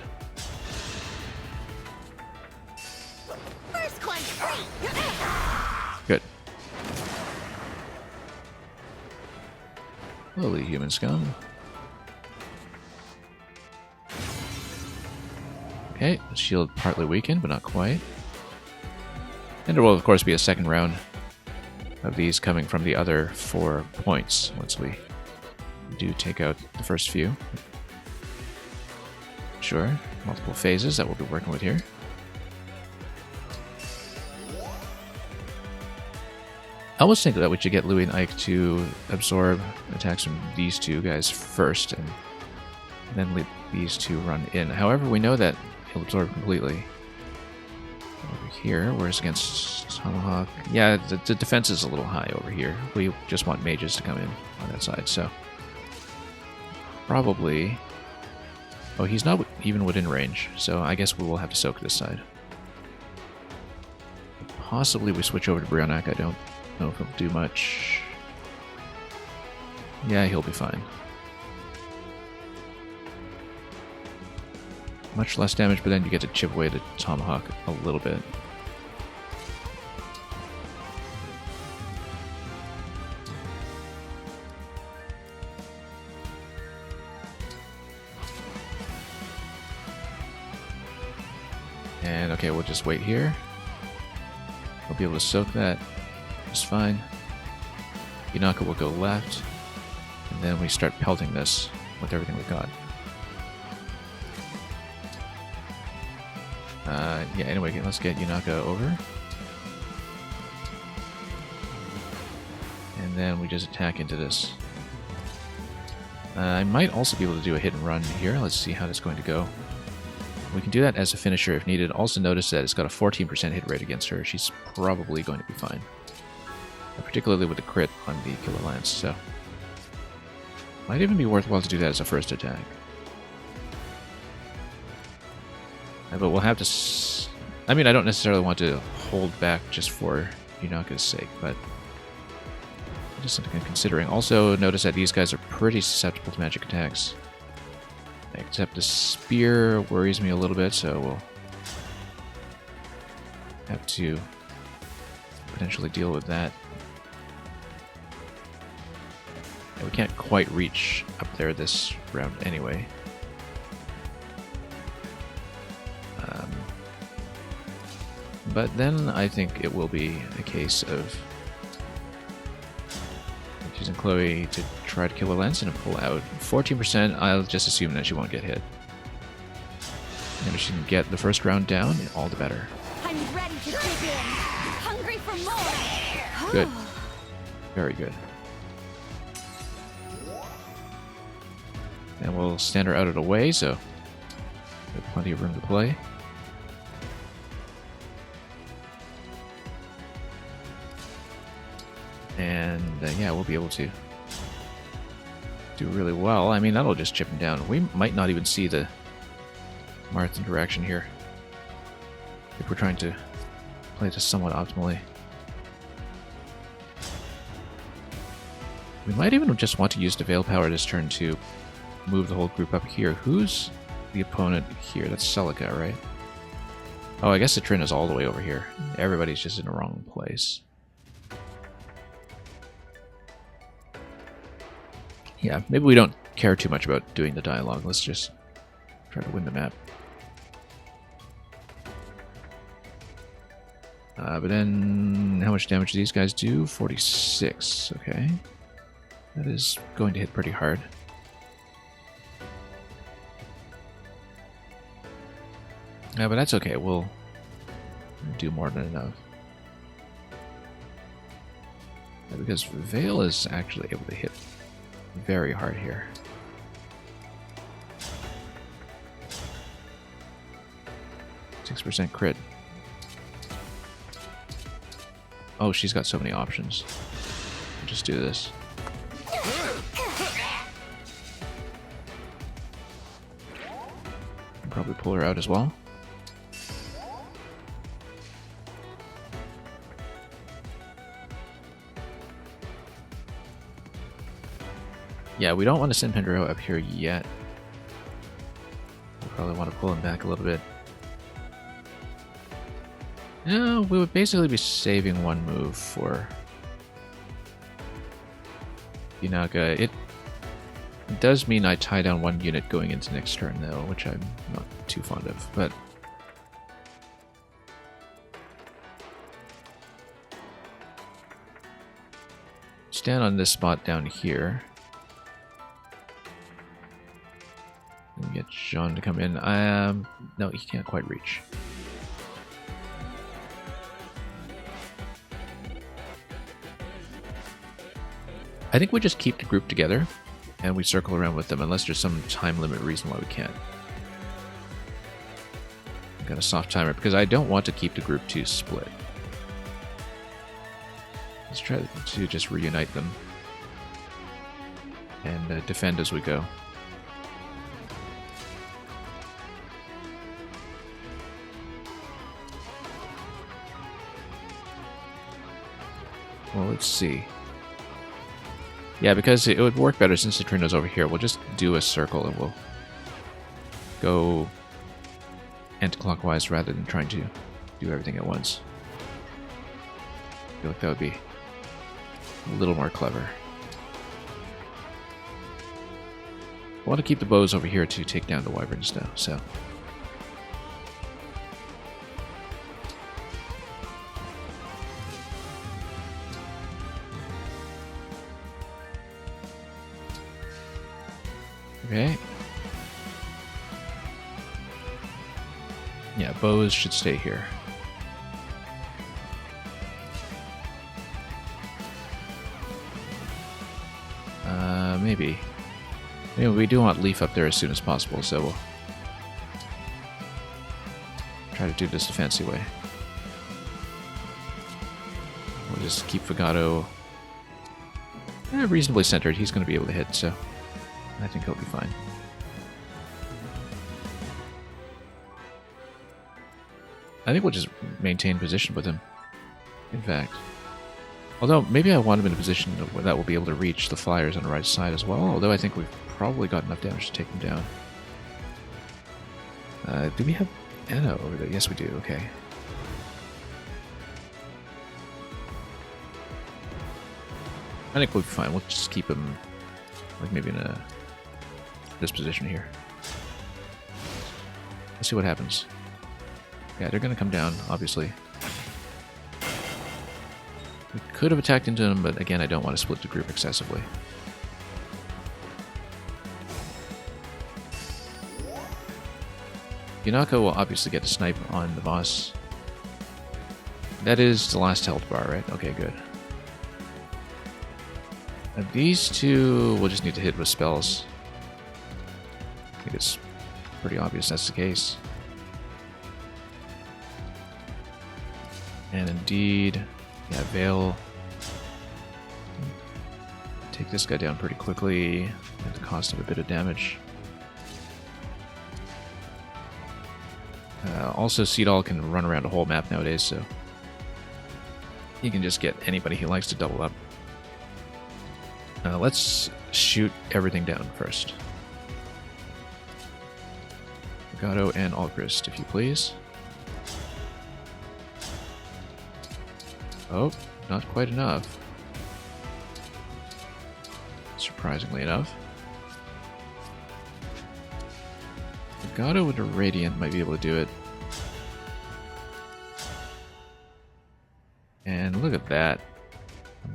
Good. Lowly human scum. Okay, shield partly weakened, but not quite. And there will, of course, be a second round of these coming from the other 4 points once we do take out the first few. Sure, multiple phases that we'll be working with here. I almost think that we should get Louis and Ike to absorb attacks from these two guys first, and then let these two run in. However, we know that he'll absorb completely over here, whereas against Tomahawk, yeah, the defense is a little high over here. We just want mages to come in on that side, so probably... Oh, he's not even within range, so I guess we will have to soak this side. Possibly we switch over to Brionak. I don't know if he'll do much. Yeah, he'll be fine. Much less damage, but then you get to chip away the Tomahawk a little bit. And okay, we'll just wait here. We'll be able to soak that just fine. Yunaka will go left, and then we start pelting this with everything we've got. Yeah, anyway, let's get Yunaka over. And then we just attack into this. I might also be able to do a hit and run here. Let's see how that's going to go. We can do that as a finisher if needed. Also notice that it's got a 14% hit rate against her. She's probably going to be fine. Particularly with the crit on the Killer Lance, so... Might even be worthwhile to do that as a first attack. But we'll have to... I mean, I don't necessarily want to hold back just for Yunaka's sake, but... Just something I'm considering. Also, notice that these guys are pretty susceptible to magic attacks. Except the spear worries me a little bit, so we'll have to potentially deal with that. Yeah, we can't quite reach up there this round anyway. But then I think it will be a case of using Chloe to try to kill Lance and pull out. 14%, I'll just assume that she won't get hit. And if she can get the first round down, all the better. I'm ready to dig in. Hungry for more. Good. Very good. And we'll stand her out of the way, so we have plenty of room to play. And yeah, we'll be able to do really well. I mean, that'll just chip him down. We might not even see the Marth interaction here if we're trying to play this somewhat optimally. We might even just want to use the Veil Power this turn to move the whole group up here. Who's the opponent here? That's Celica, right? Oh, I guess the Trin is all the way over here. Everybody's just in the wrong place. Yeah, maybe we don't care too much about doing the dialogue. Let's just try to win the map. But then, how much damage do these guys do? 46, okay. That is going to hit pretty hard. Yeah, but that's okay. We'll do more than enough. Yeah, because Veil is actually able to hit very hard here. %6 crit. Oh, she's got so many options. Just do this. Probably pull her out as well. Yeah, we don't want to send Pendero up here yet. We probably want to pull him back a little bit. No, we would basically be saving one move for Yunaga. It does mean I tie down one unit going into next turn, though, which I'm not too fond of, but stand on this spot down here. And get Jean to come in. No, he can't quite reach. I think we just keep the group together and we circle around with them unless there's some time limit reason why we can't. I've got a soft timer because I don't want to keep the group too split. Let's try to just reunite them and defend as we go. Well, let's see. Yeah, because it would work better since the Trino's over here. We'll just do a circle and we'll go anti-clockwise rather than trying to do everything at once. I feel like that would be a little more clever. I want to keep the bows over here to take down the wyverns though, so. Okay. Yeah, bows should stay here. Maybe. Maybe we do want Leaf up there as soon as possible, so we'll try to do this the fancy way. We'll just keep Fagato reasonably centered. He's going to be able to hit, so I think he'll be fine. I think we'll just maintain position with him, in fact. Although, maybe I want him in a position that will be able to reach the flyers on the right side as well, although I think we've probably got enough damage to take them down. Do we have Anna over there? Yes, we do. Okay. I think we'll be fine. We'll just keep him, like, maybe in this position here. Let's see what happens. Yeah, they're going to come down, obviously. We could have attacked into them, but again, I don't want to split the group excessively. Yunaka will obviously get a snipe on the boss. That is the last health bar, right? Okay, good. These two we'll just need to hit with spells. I think it's pretty obvious that's the case. And indeed, yeah, Veil. Take this guy down pretty quickly at the cost of a bit of damage. Also, Seedall can run around a whole map nowadays, so he can just get anybody he likes to double up. Let's shoot everything down first. Legato and Algrist, if you please. Oh, not quite enough. Surprisingly enough. Legato with a Radiant might be able to do it. And look at that.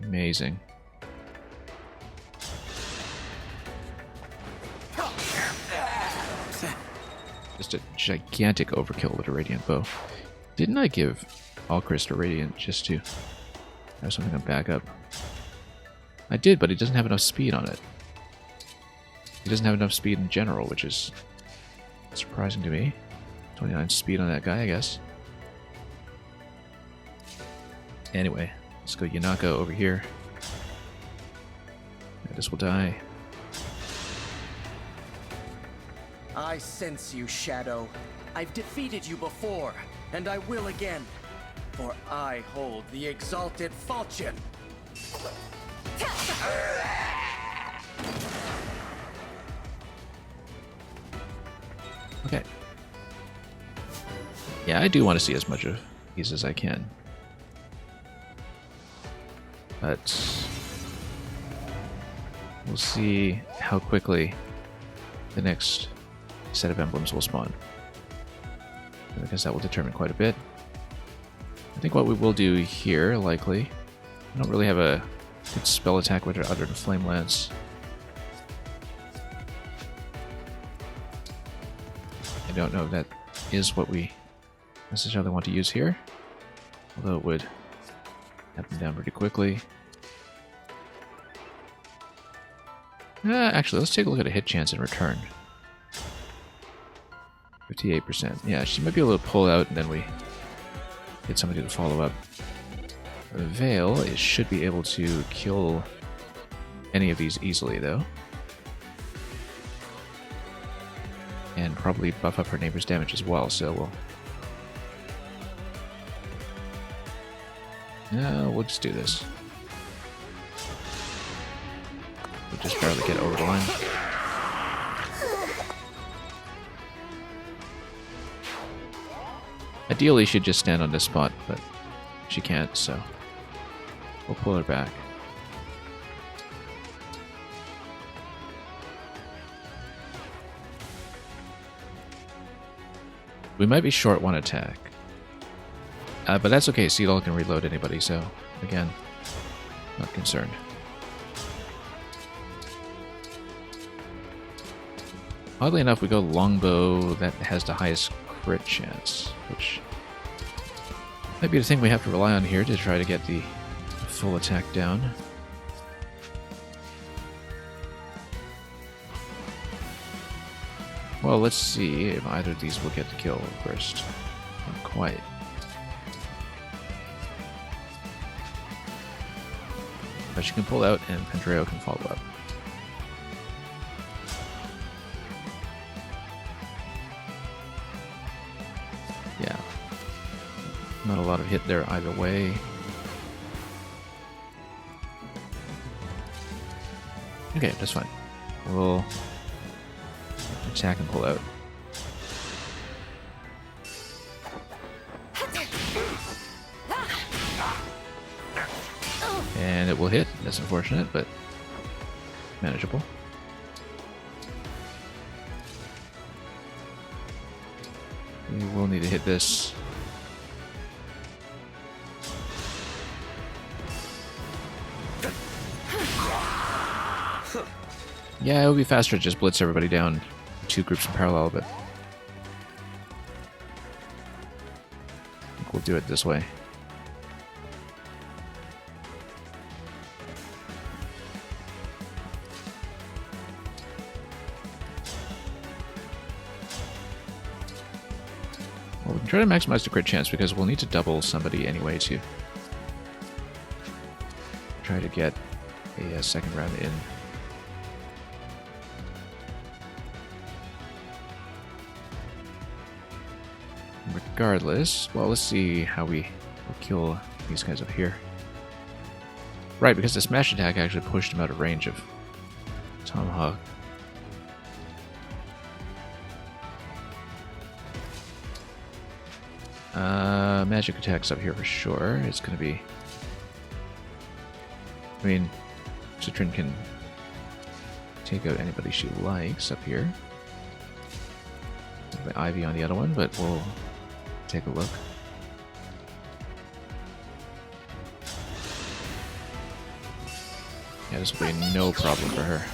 Amazing. Just a gigantic overkill with a Radiant bow. Didn't I give Algrist a Radiant just to have something to back up? I did, but he doesn't have enough speed on it. He doesn't have enough speed in general, which is surprising to me. 29 speed on that guy, I guess. Anyway, let's go Yunaka over here. Yeah, this will die. I sense you, Shadow. I've defeated you before, and I will again. For I hold the exalted falchion. Okay. Yeah, I do want to see as much of these as I can. But we'll see how quickly the next set of emblems will spawn. Because that will determine quite a bit. I think what we will do here, likely, I don't really have a good spell attack with it other than Flame Lance. I don't know if that is what we necessarily want to use here, although it would happen down pretty quickly. Actually, let's take a look at a hit chance in return. 58%. Yeah, she might be able to pull out, and then we get somebody to follow up. Veil should be able to kill any of these easily, though. And probably buff up her neighbor's damage as well, so we'll just do this. We'll just barely get over the line. Ideally, she'd just stand on this spot, but she can't, so we'll pull her back. We might be short one attack. But that's okay, Seedall can reload anybody, so again, not concerned. Oddly enough, we go longbow that has the highest crit chance, which might be the thing we have to rely on here to try to get the full attack down. Well, let's see if either of these will get the kill first. Not quite. But she can pull out and Pandreo can follow up. Yeah. Not a lot of hit there either way. Okay, that's fine. We'll attack and pull out. double hit. That's unfortunate, but manageable. We will need to hit this. Yeah, it would be faster to just blitz everybody down 2 groups in parallel, but I think we'll do it this way. Well, we can try to maximize the crit chance because we'll need to double somebody anyway to try to get a second round in. Regardless, well, let's see how we kill these guys up here. Right, because the smash attack actually pushed him out of range of Tomahawk. Magic attacks up here for sure. It's going to be... I mean, Citrin can take out anybody she likes up here. The Ivy on the other one, but we'll take a look. Yeah, this will be no problem for her.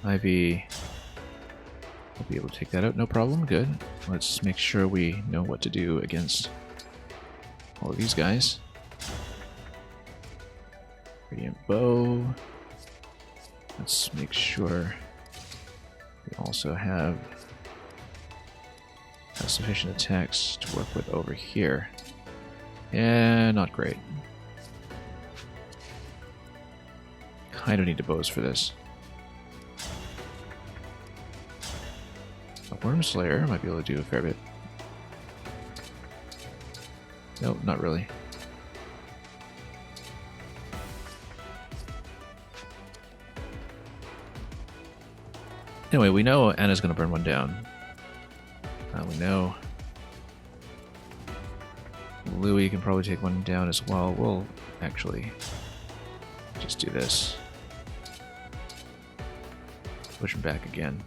Ivy will be able to take that out, no problem, good. Let's make sure we know what to do against all of these guys. Radiant Bow. Let's make sure we also have sufficient attacks to work with over here. Yeah, not great. Kind of need the bows for this. A Worm Slayer might be able to do a fair bit. Nope, not really. Anyway, we know Anna's going to burn one down. We know Louis can probably take one down as well. We'll actually just do this. Push him back again.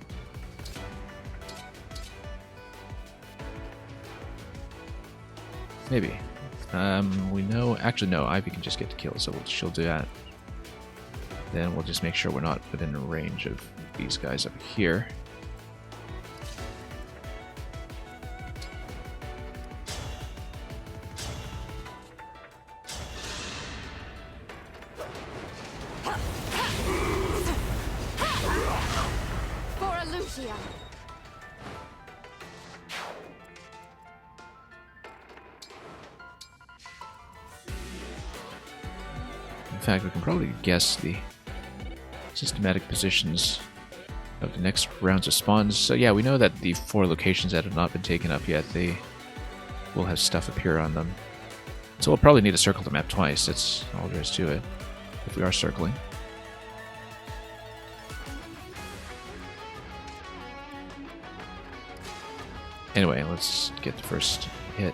Maybe. We know... Actually, no. Ivy can just get the kill, so she'll do that. Then we'll just make sure we're not within range of these guys up here. For Lucia. In fact, we can probably guess the systematic positions of the next rounds of spawns. So yeah, we know that the 4 locations that have not been taken up yet, they will have stuff appear on them. So we'll probably need to circle the map twice, that's all there is to it, if we are circling. Anyway, let's get the first hit.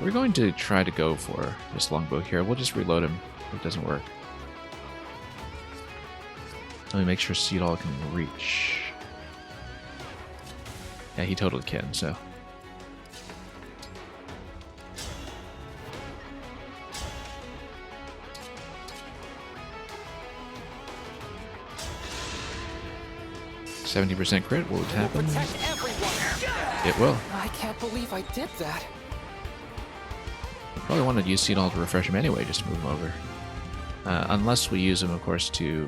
We're going to try to go for this longbow here. We'll just reload him if it doesn't work. Let me make sure Seedall can reach. Yeah, he totally can, so. %70 crit, will it happen? It will. I can't believe I did that. Probably wanted to use Seedall to refresh him anyway, just to move him over. Unless we use him, of course, to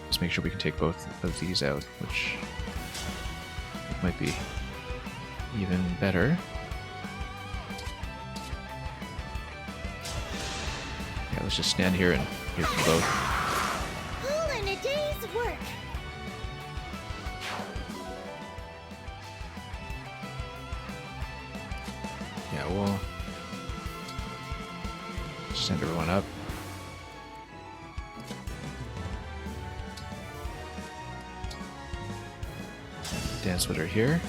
just make sure we can take both of these out, which might be even better. Yeah, let's just stand here and hit them both. All in a day's work. Yeah, we'll send everyone up. advanced with her here.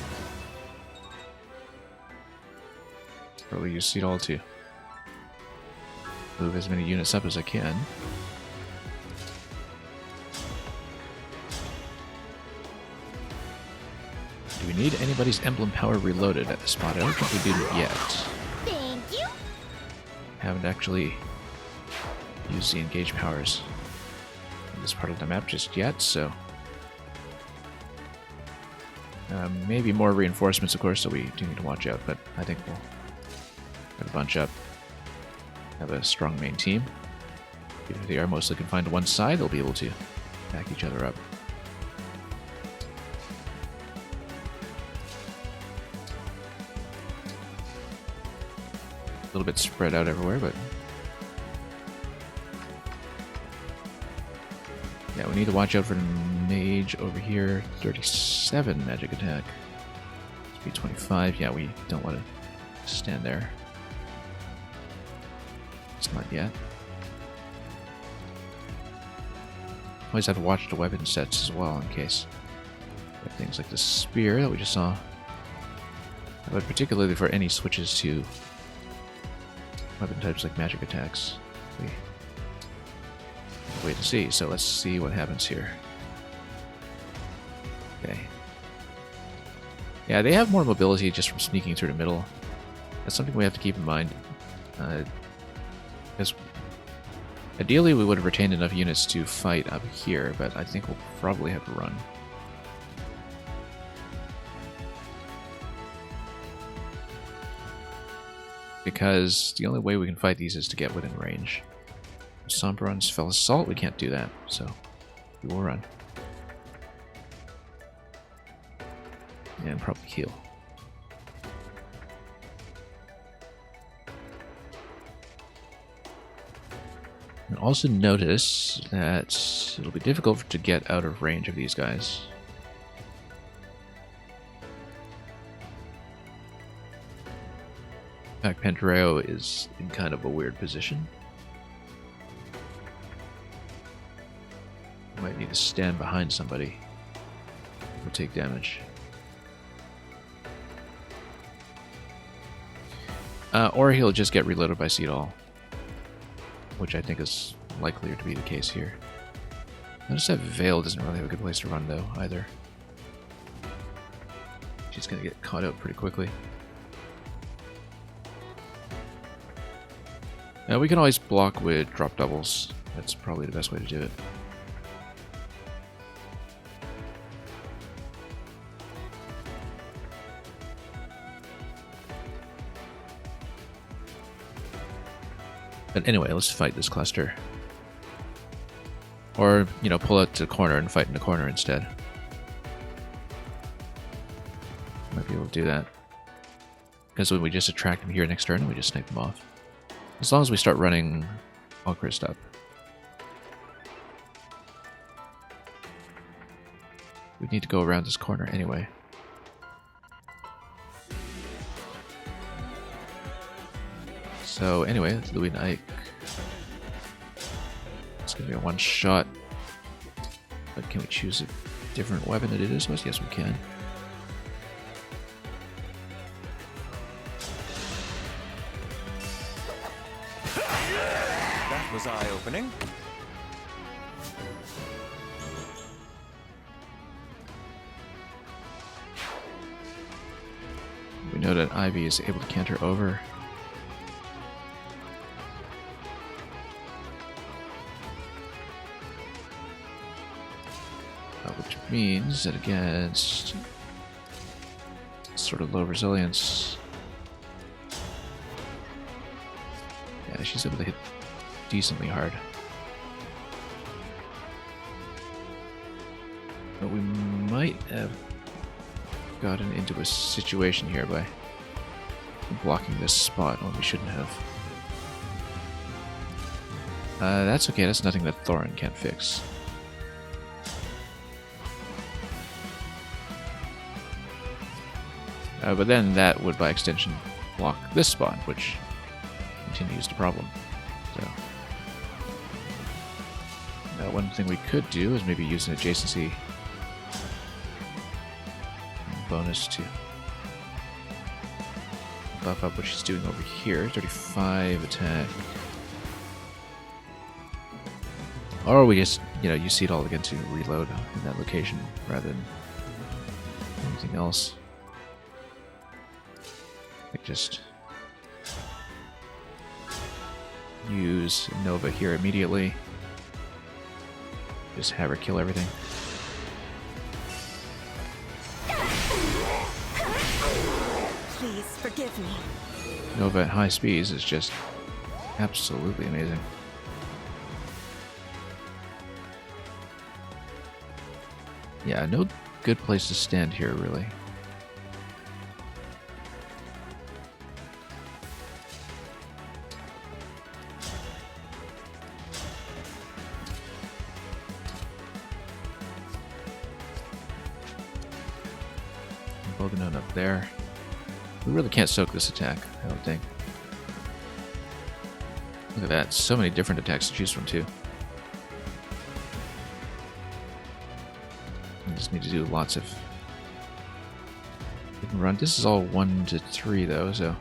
Probably use Seed All to move as many units up as I can. Do we need anybody's emblem power reloaded at this spot? I don't think we do yet. Thank you. Haven't actually used the engage powers in this part of the map just yet, so maybe more reinforcements, of course, so we do need to watch out, but I think we'll have a bunch up, have a strong main team. Even if they are mostly confined to one side, they'll be able to back each other up. A little bit spread out everywhere, but yeah, we need to watch out for the mage over here. 37 magic attack. Speed 25. Yeah, we don't want to stand there. It's not yet. Always have to watch the weapon sets as well in case we have things like the spear that we just saw. But particularly for any switches to weapon types like magic attacks. We wait to see, so let's see what happens here. Okay. Yeah, they have more mobility just from sneaking through the middle. That's something we have to keep in mind. Because ideally we would have retained enough units to fight up here, but I think we'll probably have to run. Because the only way we can fight these is to get within range. Sombron's Fell Assault, we can't do that, so we will run. And probably heal. And also notice that it'll be difficult to get out of range of these guys. In fact, Pantareo is in kind of a weird position. Might need to stand behind somebody who will take damage. Or he'll just get reloaded by Seed All, which I think is likelier to be the case here. Notice that Veil doesn't really have a good place to run, though, either. She's going to get caught out pretty quickly. Now, we can always block with drop doubles. That's probably the best way to do it. But anyway, let's fight this cluster. Or, you know, pull out to the corner and fight in the corner instead. Might be able to do that. Because when we just attract them here next turn, we just snipe them off. As long as we start running Alchrist up. We need to go around this corner anyway. So anyway, Louis and Ike. It's going to be a one shot. But can we choose a different weapon that it is with? Yes, we can. That was eye-opening. We know that Ivy is able to canter over. Which means that against sort of low resilience, yeah, she's able to hit decently hard. But we might have gotten into a situation here by blocking this spot when we shouldn't have. That's okay, that's nothing that Thorin can't fix. But then that would, by extension, block this spot, which continues the problem. So, one thing we could do is maybe use an adjacency bonus to buff up what she's doing over here. 35 attack. Or we just, use it all again to reload in that location rather than anything else. Like just use Nova here immediately. Just have her kill everything. Please forgive me. Nova at high speeds is just absolutely amazing. Yeah, no good place to stand here, really. Boganon up there. We really can't soak this attack, I don't think. Look at that, so many different attacks to choose from, too. I just need to do lots of hit and run. This is all 1 to 3, though, so...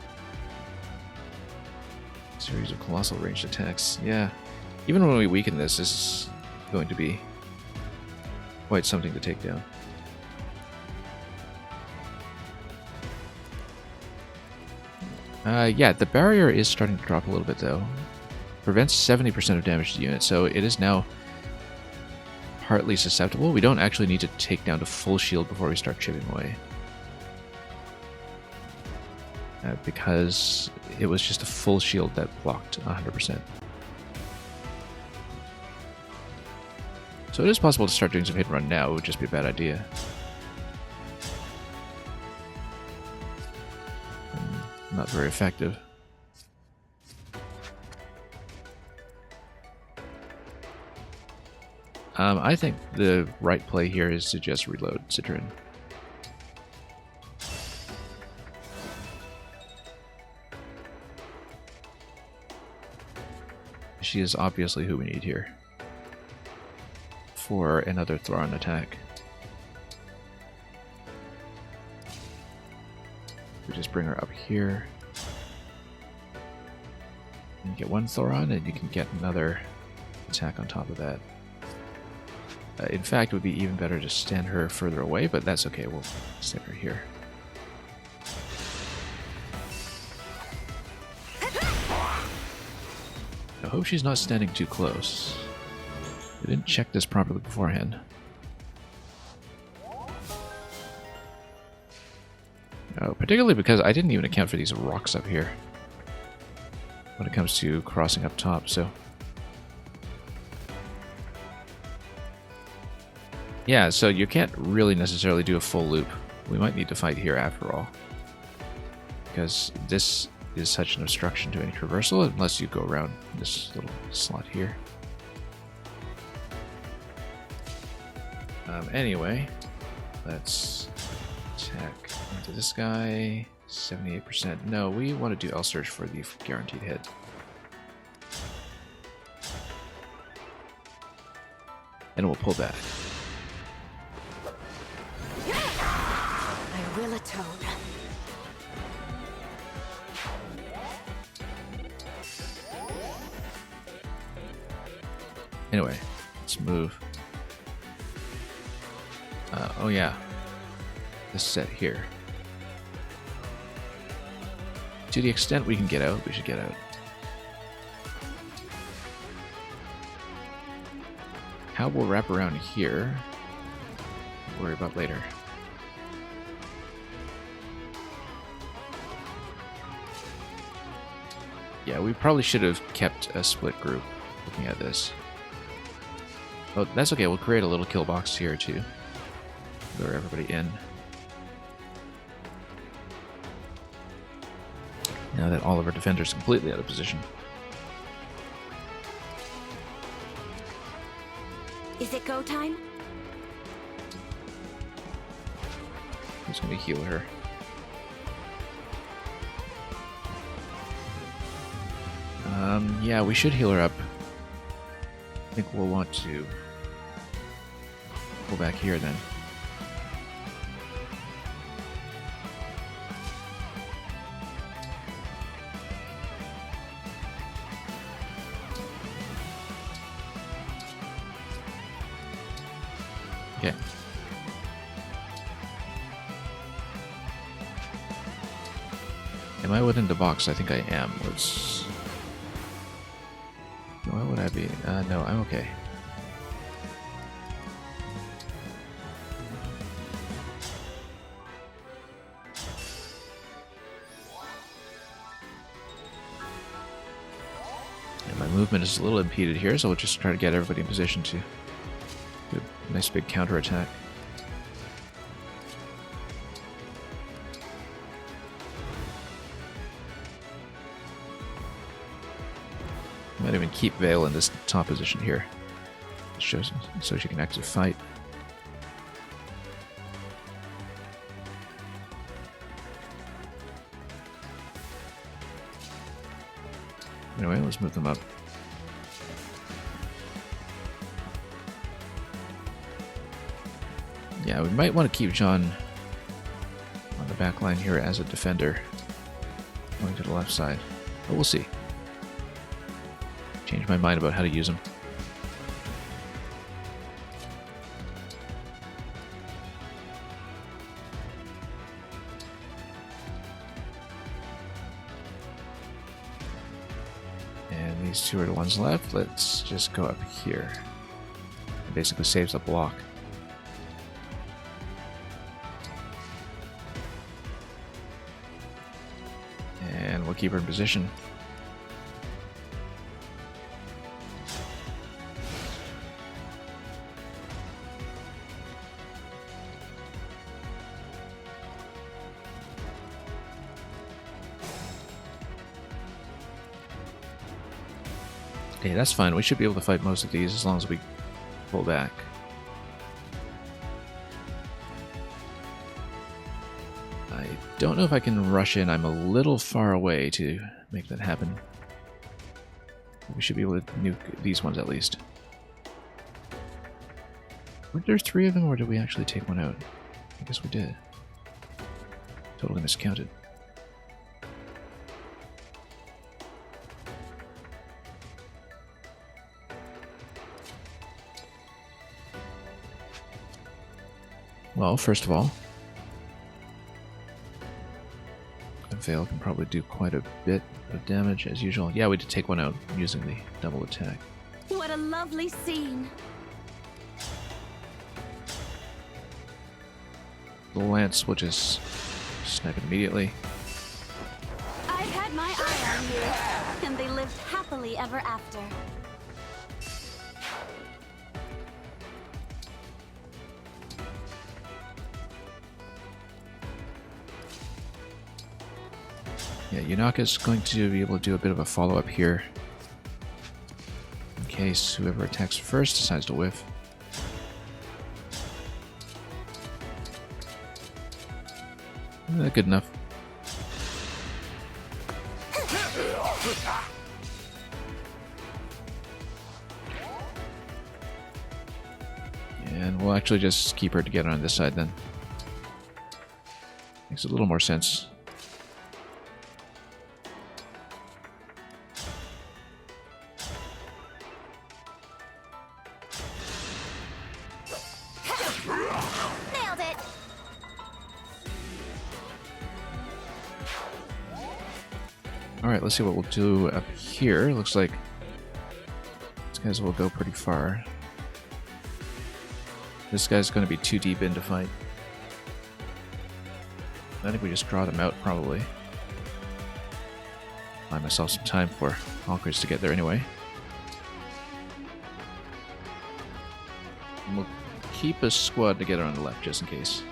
Series of colossal ranged attacks. Yeah. Even when we weaken this is going to be quite something to take down. Yeah, the barrier is starting to drop a little bit, though. Prevents 70% of damage to the unit, so it is now partly susceptible. We don't actually need to take down to full shield before we start chipping away. Because it was just a full shield that blocked 100%. So it is possible to start doing some hit and run now. It would just be a bad idea. Not very effective. I think the right play here is to just reload Citrin. She is obviously who we need here for another Thrawn attack. We just bring her up here. And you get one Thoron, and you can get another attack on top of that. In fact, it would be even better to stand her further away, but that's okay. We'll stand her here. I hope she's not standing too close. We didn't check this properly beforehand. Oh, particularly because I didn't even account for these rocks up here when it comes to crossing up top, so... Yeah, so you can't really necessarily do a full loop. We might need to fight here after all. Because this is such an obstruction to any traversal unless you go around this little slot here. Anyway, let's attack into this guy. 78%. No, we want to do L-Surge for the guaranteed hit. And we'll pull back. I will atone. Anyway, let's move. Oh yeah, this set here. To the extent we can get out, we should get out. How we'll wrap around here, we'll worry about later. Yeah, we probably should have kept a split group looking at this. Oh, that's okay, we'll create a little kill box here too. Lure everybody in. Now that all of our defenders are completely out of position. Is it go time? Who's going to heal her? Yeah, we should heal her up. I think we'll want to pull back here then. Okay. Am I within the box? I think I am. Let's... Why would I be? No, I'm okay. And my movement is a little impeded here, so we'll just try to get everybody in position to do a nice big counterattack. Might even keep Vale in this top position here. Shows so she can actually fight. Anyway, let's move them up. Yeah, we might want to keep John on the back line here as a defender, going to the left side, but we'll see. Change my mind about how to use him. And these two are the ones left. Let's just go up here. It basically saves a block. And we'll keep her in position. Okay, that's fine. We should be able to fight most of these as long as we pull back. I don't know if I can rush in. I'm a little far away to make that happen. We should be able to nuke these ones at least. Were there 3 of them, or did we actually take one out? I guess we did. Totally miscounted. Well, first of all, Vale can probably do quite a bit of damage as usual. Yeah, we did take one out using the double attack. What a lovely scene. The lance will just snipe it immediately. I've had my eye on you, and they lived happily ever after. Yeah, Yunaka's going to be able to do a bit of a follow-up here. In case whoever attacks first decides to whiff. Good enough. And we'll actually just keep her together on this side then. Makes a little more sense. Nailed it! Alright, let's see what we'll do up here. Looks like these guys will go pretty far. This guy's going to be too deep in to fight. I think we just draw them out, probably. Buy myself some time for Valkyries to get there anyway. And we'll keep a squad together on the left, just in case.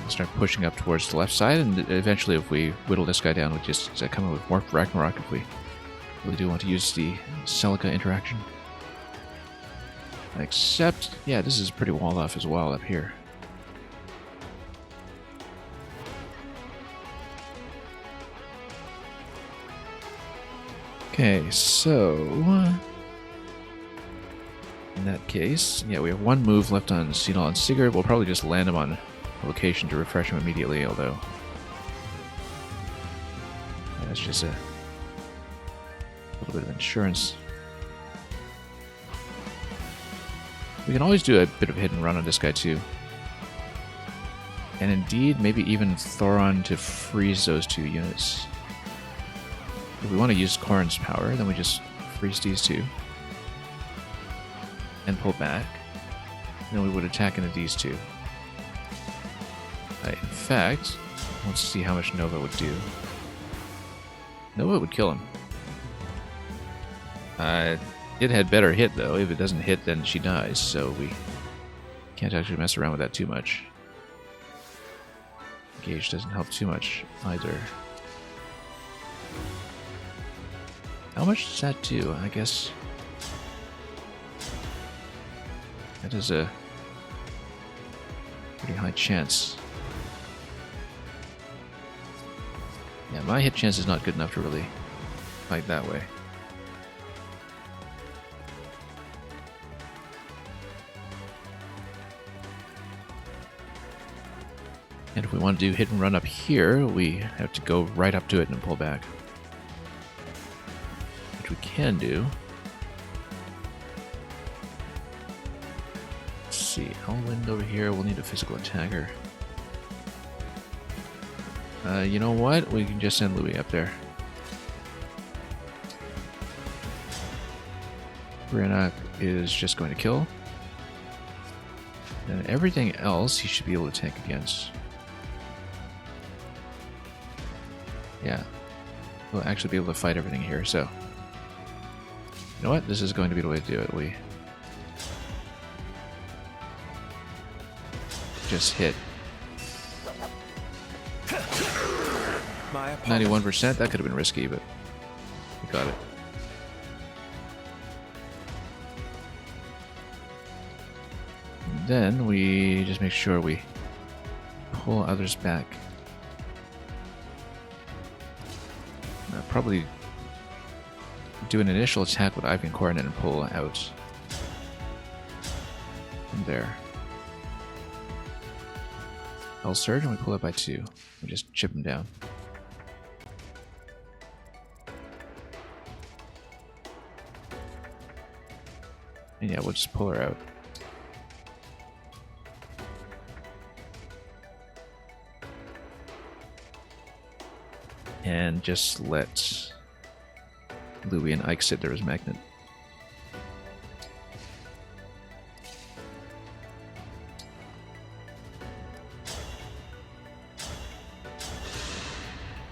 We'll start pushing up towards the left side, and eventually if we whittle this guy down, we'll just come in with Warp Ragnarok if we really do want to use the Celica interaction. Except, yeah, this is pretty walled off as well up here. Okay, so in that case, yeah, we have one move left on Xenol and Sigurd. We'll probably just land him on a location to refresh him immediately, although that's just a little bit of insurance. We can always do a bit of hit and run on this guy too. And indeed, maybe even Thoron to freeze those 2 units. If we want to use Corrin's power, then we just freeze these 2. And pull back. And then we would attack into these 2. In fact, let's see how much Nova would do. Nova would kill him. It had better hit, though. If it doesn't hit, then she dies, so we can't actually mess around with that too much. Gauge doesn't help too much, either. How much does that do? I guess... that is a pretty high chance. Yeah, my hit chance is not good enough to really fight that way. And if we want to do hit and run up here, we have to go right up to it and pull back. Which we can do. Let's see, Elwind over here, we'll need a physical attacker. You know what? We can just send Louis up there. Brannock is just going to kill. And everything else he should be able to tank against. Yeah. We'll actually be able to fight everything here, so... you know what? This is going to be the way to do it. We... just hit. 91%? That could have been risky, but... we got it. And then we just make sure we pull others back. Probably do an initial attack with Ivy and Coronet and pull out from there. I'll surge and we pull it by 2. We just chip him down. And yeah, we'll just pull her out. And just let Louis and Ike sit there as magnet.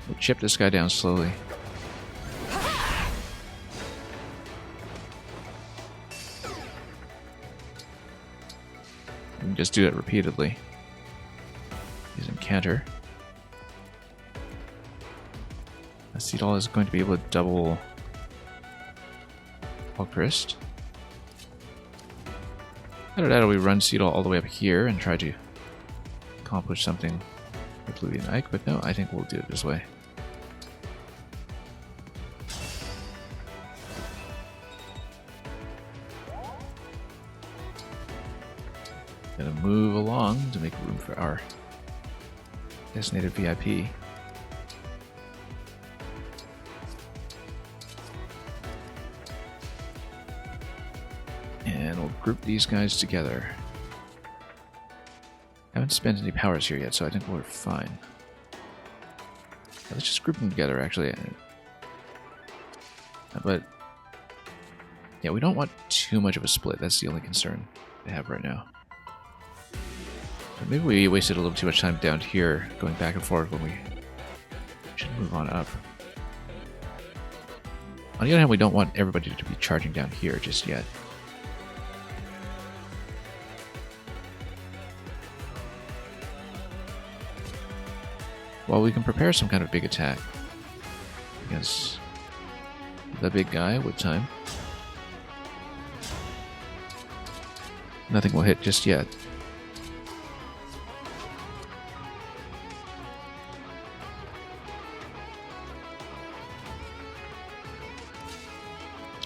We'll chip this guy down slowly. We can just do it repeatedly. Using Canter. Cedal is going to be able to double Alchrist. Either that or we run Cedal all the way up here and try to accomplish something with Louis and Ike, but no, I think we'll do it this way. Gonna move along to make room for our designated VIP. And we'll group these guys together. Haven't spent any powers here yet, so I think we're fine. Let's just group them together, actually. But yeah, we don't want too much of a split. That's the only concern I have right now. But maybe we wasted a little too much time down here, going back and forth when we should move on up. On the other hand, we don't want everybody to be charging down here just yet. Well, we can prepare some kind of big attack against the big guy with time. Nothing will hit just yet.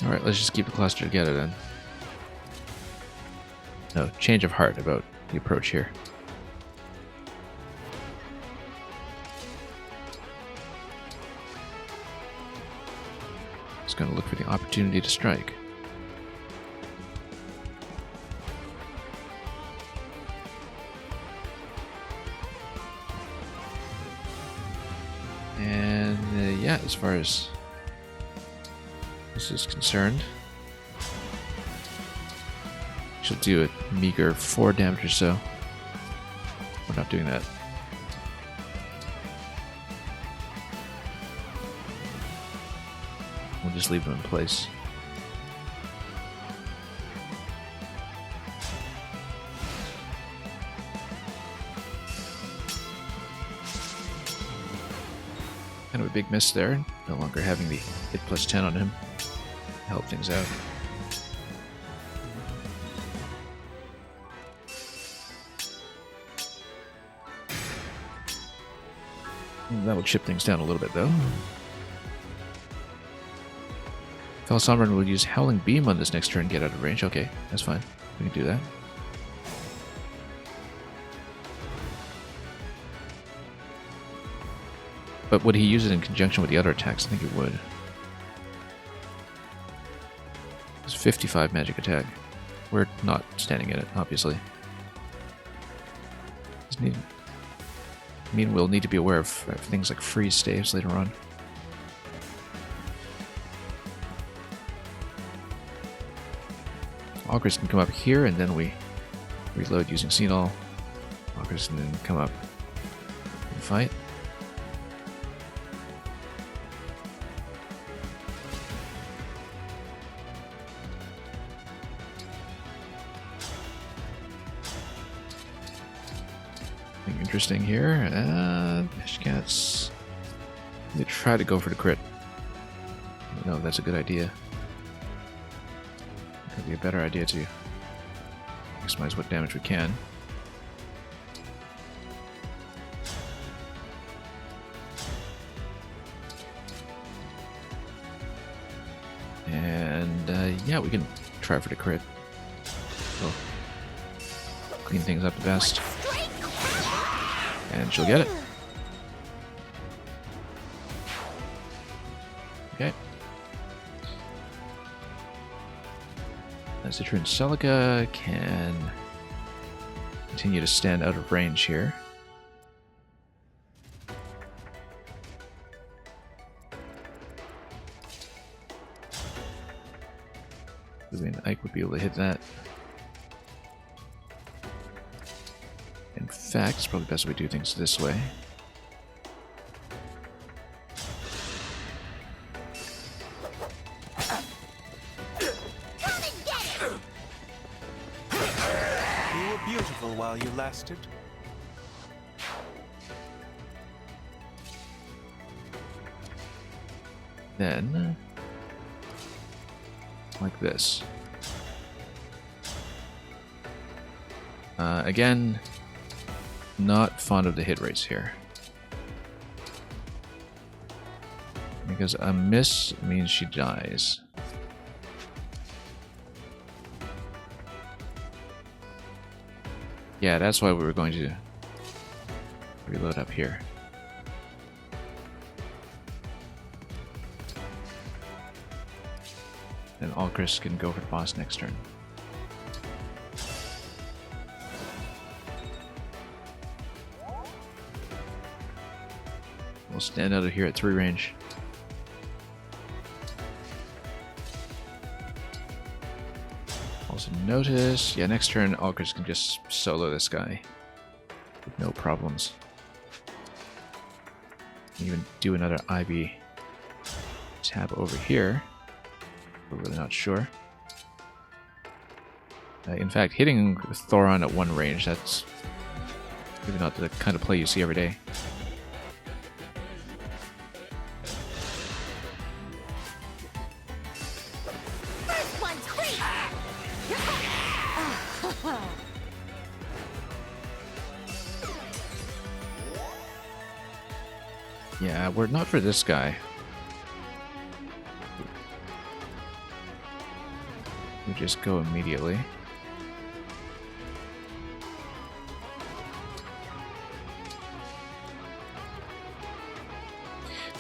Alright, let's just keep the cluster together then. No, change of heart about the approach here. Just gonna look for the opportunity to strike. And yeah, as far as this is concerned, she'll do a meager 4 damage or so. We're not doing that. We'll just leave them in place. Kind of a big miss there. No longer having the hit plus 10 on him. Help things out. That'll chip things down a little bit, though. Fel Sovereign will use Howling Beam on this next turn, get out of range. Okay, that's fine. We can do that. But would he use it in conjunction with the other attacks? I think he would. It's 55 magic attack. We're not standing in it, obviously. We'll need to be aware of things like freeze staves later on. Augurs can come up here, and then we reload using Senol. Augurs can then come up and fight. Nothing interesting here. Meshcats. They try to go for the crit. I don't know if that's a good idea. Could be a better idea to maximize what damage we can. And yeah, we can try for the crit. So clean things up the best. And she'll get it. Okay. Citron Celica can continue to stand out of range here. An Ike would be able to hit that. In fact, it's probably best we do things this way. While you lasted. Then, like this. Again, not fond of the hit rates here. Because a miss means she dies. Yeah, that's why we were going to reload up here. And Alchris can go for the boss next turn. We'll stand out of here at 3 range. Also notice, yeah, next turn Alchris can just solo this guy with no problems. Even do another IB tab over here. We're really not sure. In fact, hitting Thoron at 1 range, that's really not the kind of play you see every day. Yeah, we're not for this guy. We just go immediately.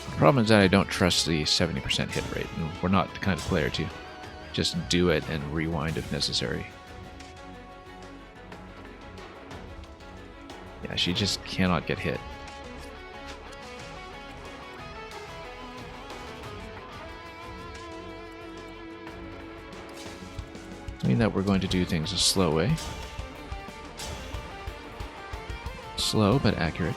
The problem is that I don't trust the 70% hit rate, and we're not the kind of player to just do it and rewind if necessary. Yeah, she just cannot get hit. that we're going to do things a slow way. Slow, but accurate.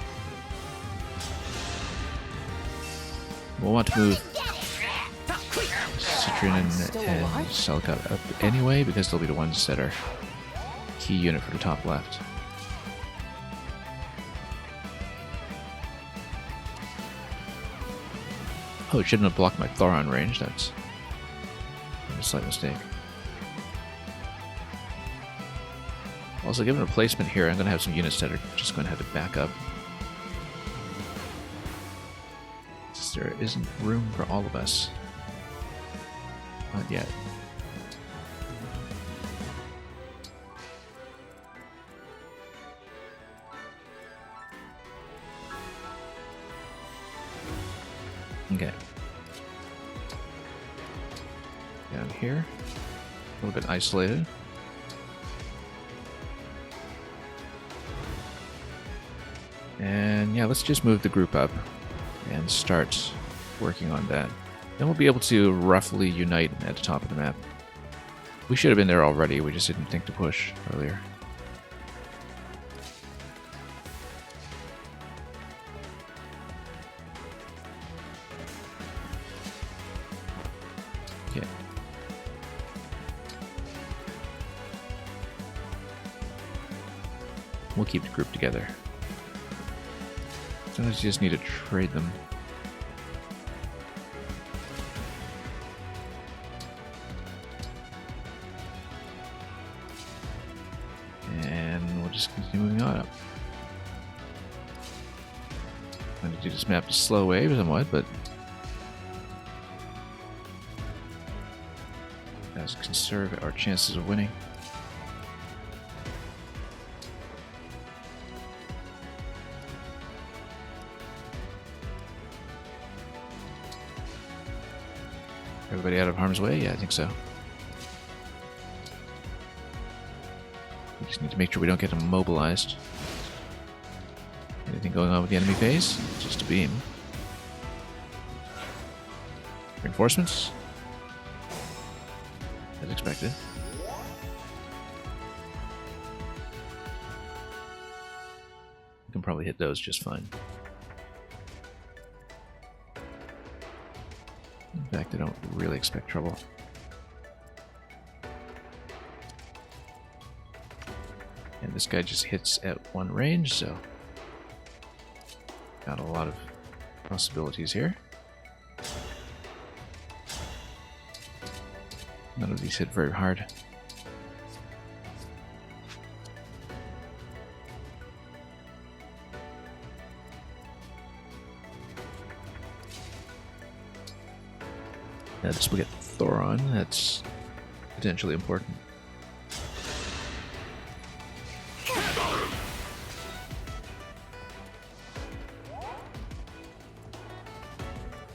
We'll want to move Citron and Selka up anyway, because they'll be the ones that are key unit for the top left. Oh, it shouldn't have blocked my Thoron range. That's a slight mistake. Also, given a placement here, I'm going to have some units that are just going to have to back up. Since there isn't room for all of us. Not yet. Okay. Down here. A little bit isolated. And yeah, let's just move the group up and start working on that. Then we'll be able to roughly unite at the top of the map. We should have been there already, we just didn't think to push earlier. Okay. We'll keep the group together. Sometimes you just need to trade them. And we'll just continue moving on up. I'm going to do this map a slow way somewhat, but let's conserve our chances of winning. Everybody out of harm's way? Yeah, I think so. We just need to make sure we don't get immobilized. Anything going on with the enemy phase? Just a beam. Reinforcements? As expected. We can probably hit those just fine. In fact, I don't really expect trouble. And this guy just hits at one range, so got a lot of possibilities here. None of these hit very hard. Now this will get Thoron, that's potentially important.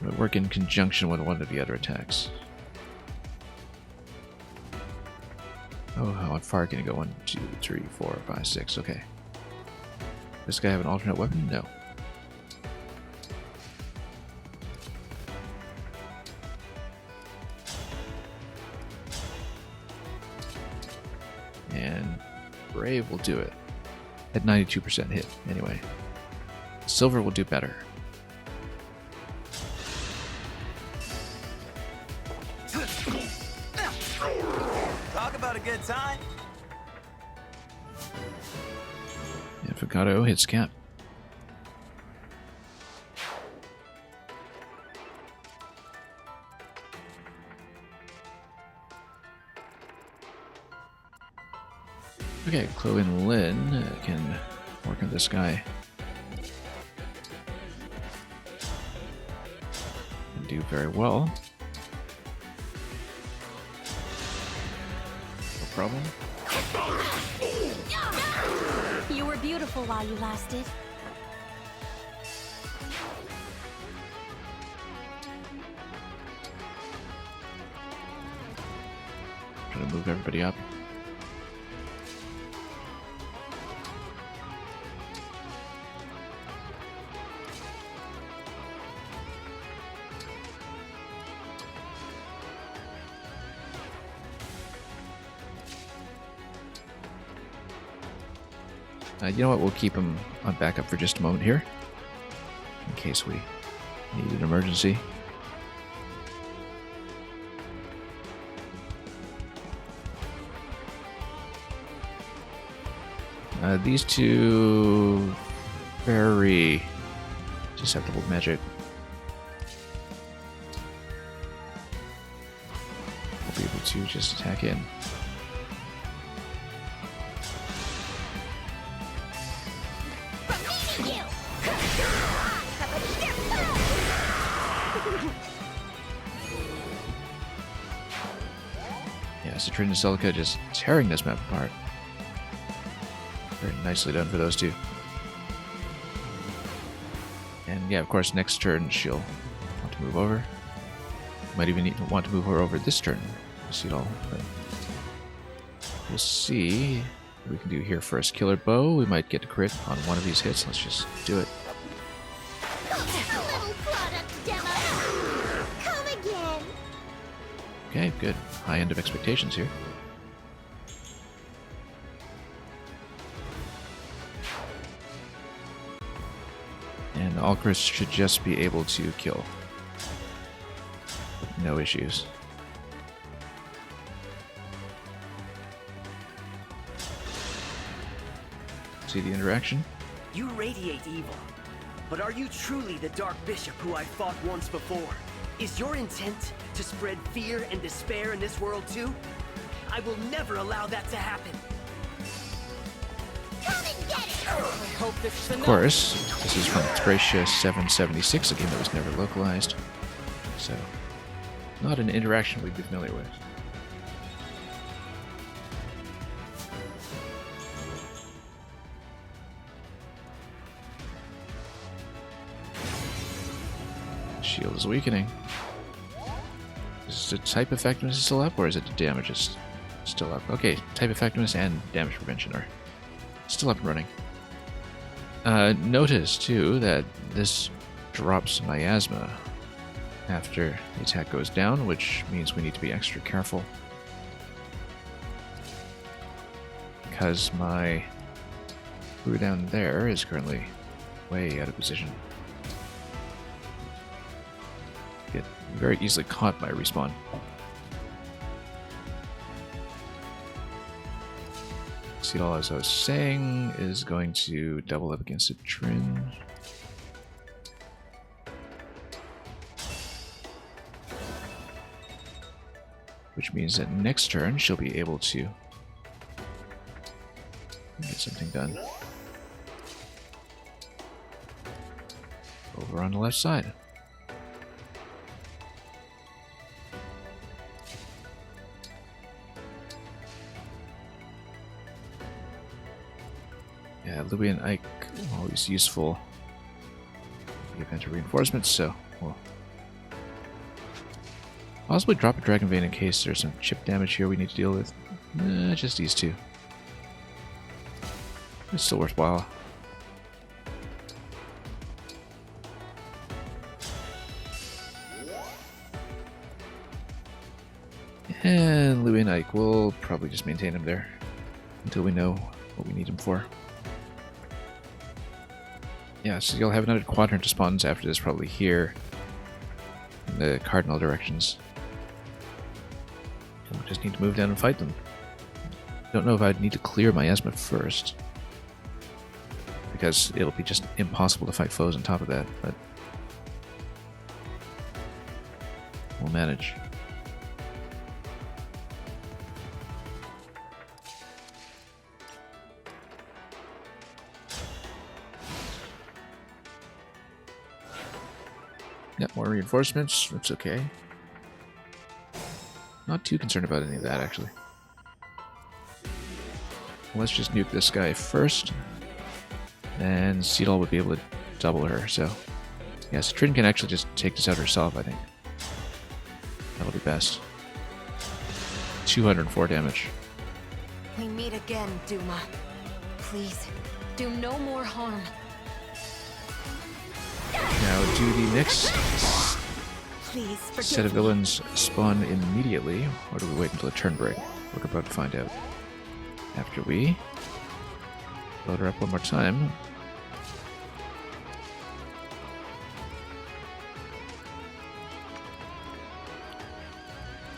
But work in conjunction with one of the other attacks. Oh, how far can it go? 1, 2, 3, 4, 5, 6, okay. Does this guy have an alternate weapon? No. And Brave will do it. At 92% hit, anyway. Silver will do better. Talk about a good time. And Figaro hits cap. Okay, Chloe and Lynn can work on this guy. And do very well. No problem. You were beautiful while you lasted. Trying to move everybody up. You know what? We'll keep him on backup for just a moment here, in case we need an emergency. These two very susceptible to magic. We'll be able to just attack in. Yeah, Citrine and Celica just tearing this map apart. Very nicely done for those two. And yeah, of course, next turn she'll want to move over. Might even want to move her over this turn. We'll see it all. But we'll see what we can do here first. Killer Bow, we might get a crit on one of these hits. Let's just do it. Okay, good. High end of expectations here. And Alcris should just be able to kill. No issues. See the interaction? You radiate evil, but are you truly the Dark Bishop who I fought once before? Is your intent to spread fear and despair in this world too? I will never allow that to happen. Come and get it! I hope this is Of course, this is from Thracia 776, a game that was never localized. So, not an interaction we'd be familiar with. Shield is weakening. Is the type effectiveness still up, or is it the damage is still up? Okay, type effectiveness and damage prevention are still up and running. Notice, too, that this drops miasma after the attack goes down, which means we need to be extra careful. Because my crew down there is currently way out of position. Get very easily caught by respawn. Seedall, as I was saying, is going to double up against a Trin. Which means that next turn she'll be able to get something done. Over on the left side. Yeah, Louis and Ike, always useful in the event of reinforcements, so we'll possibly drop a Dragon Vein in case there's some chip damage here we need to deal with. Just these two. It's still worthwhile. And Louis and Ike, will probably just maintain him there until we know what we need him for. Yeah, so you'll have another quadrant of spawns after this, probably here in the cardinal directions. And we just need to move down and fight them. Don't know if I'd need to clear miasma first, because it'll be just impossible to fight foes on top of that, but we'll manage. Yeah, more reinforcements. That's okay. Not too concerned about any of that, actually. Let's just nuke this guy first. And Seedall would be able to double her, so... Yeah, so Trin can actually just take this out herself, I think. That'll be best. 204 damage. We meet again, Duma. Please, do no more harm. Now do the next Please set of villains spawn immediately, or do we wait until a turn break? We're about to find out. After we load her up one more time.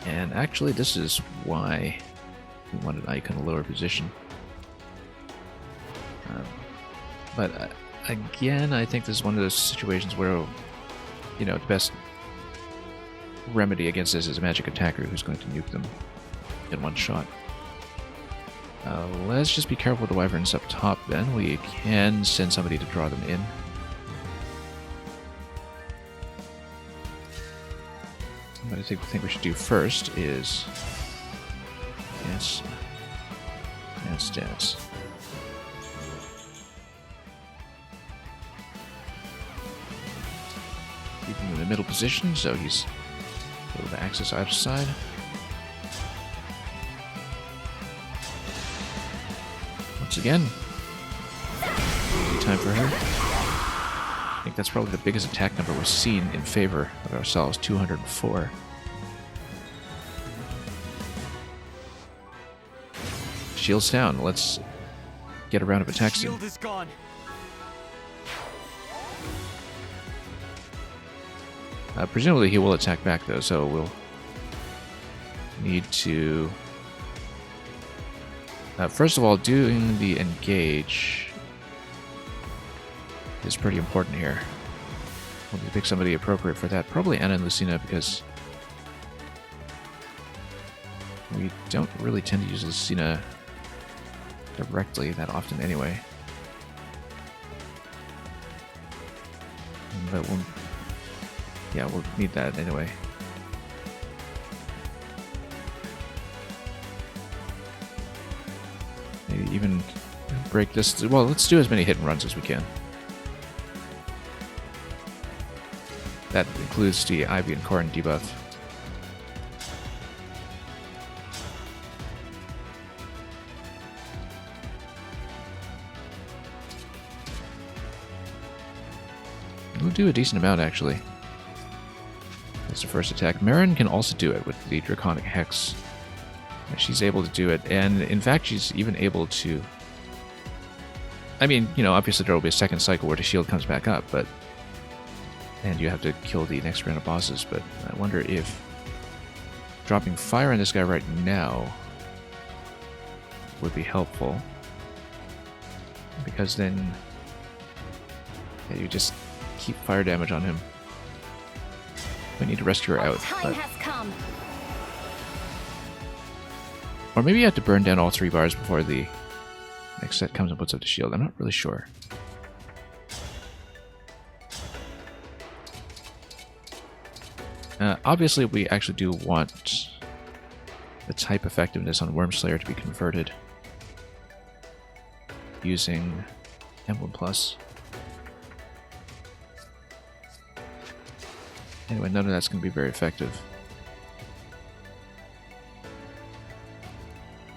And actually, this is why we want an icon in a lower position. But again, I think this is one of those situations where, you know, the best remedy against this is a magic attacker who's going to nuke them in one shot. Let's just be careful with the wyverns up top then. We can send somebody to draw them in. What I think we should do first is... Yes. Yes. Keep him in the middle position, so he's able to access either side. Once again, time for her. I think that's probably the biggest attack number we've seen in favor of ourselves, 204. Shield's down. Let's get a round of attacks. Shield is gone. Presumably he will attack back though, so we'll need to... first of all, doing the engage is pretty important here. We'll need to pick somebody appropriate for that. Probably Anna and Lucina, because we don't really tend to use Lucina directly that often anyway. But we'll need that anyway. Maybe even break this. Well, let's do as many hit and runs as we can. That includes the Ivy and Corrin debuff. We'll do a decent amount, actually. That's the first attack. Marin can also do it with the Draconic Hex. She's able to do it, and in fact, she's even able to... I mean, you know, obviously there will be a second cycle where the shield comes back up, but... And you have to kill the next round of bosses, but I wonder if dropping fire on this guy right now would be helpful. Because then you just keep fire damage on him. We need to rescue her out. Time has come. Or maybe you have to burn down all 3 bars before the next set comes and puts up the shield. I'm not really sure. Obviously, we actually do want the type effectiveness on Wormslayer to be converted using Emblem Plus. Anyway, none of that's going to be very effective.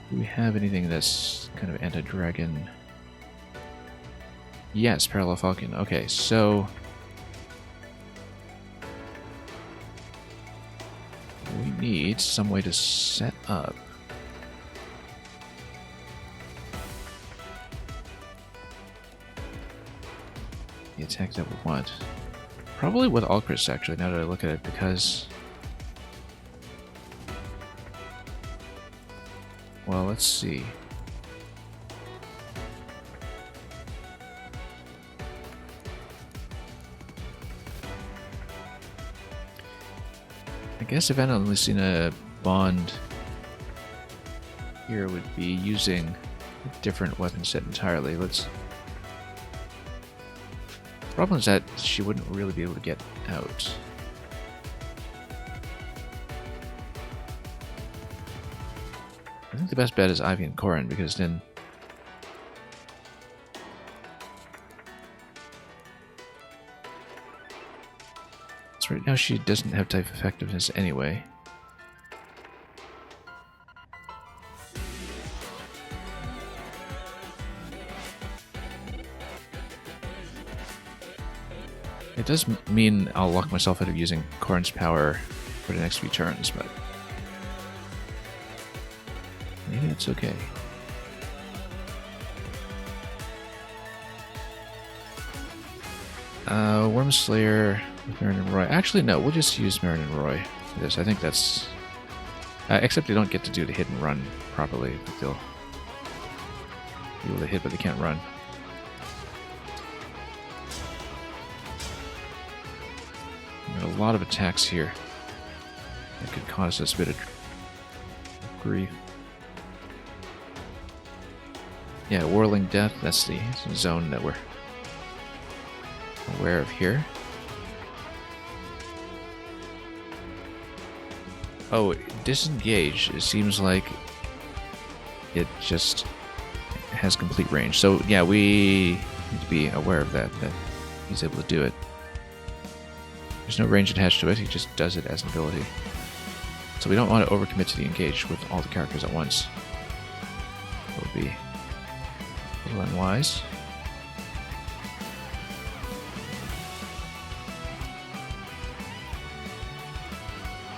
Do we have anything that's kind of anti-dragon? Yes, Parallel Falcon. Okay, so... we need some way to set up the attack that we want. Probably with Alcris, actually, now that I look at it, because... well, let's see. I guess if Anna and Lucina bond here would be using a different weapon set entirely. Let's... problem is that she wouldn't really be able to get out. I think the best bet is Ivy and Corrin, because then... so right now she doesn't have type effectiveness anyway. It does mean I'll lock myself out of using Corrin's power for the next few turns, but maybe it's okay. Wormslayer with Marin and Roy. Actually, no, we'll just use Marin and Roy for this. I think that's... except they don't get to do the hit and run properly. But they'll be able to hit, but they can't run. Got a lot of attacks here. That could cause us a bit of grief. Yeah, Whirling Death, that's the zone that we're aware of here. Oh, Disengage. It seems like it just has complete range. So, yeah, we need to be aware of that he's able to do it. There's no range attached to it, he just does it as an ability. So we don't want to overcommit to the engage with all the characters at once. It would be a little unwise.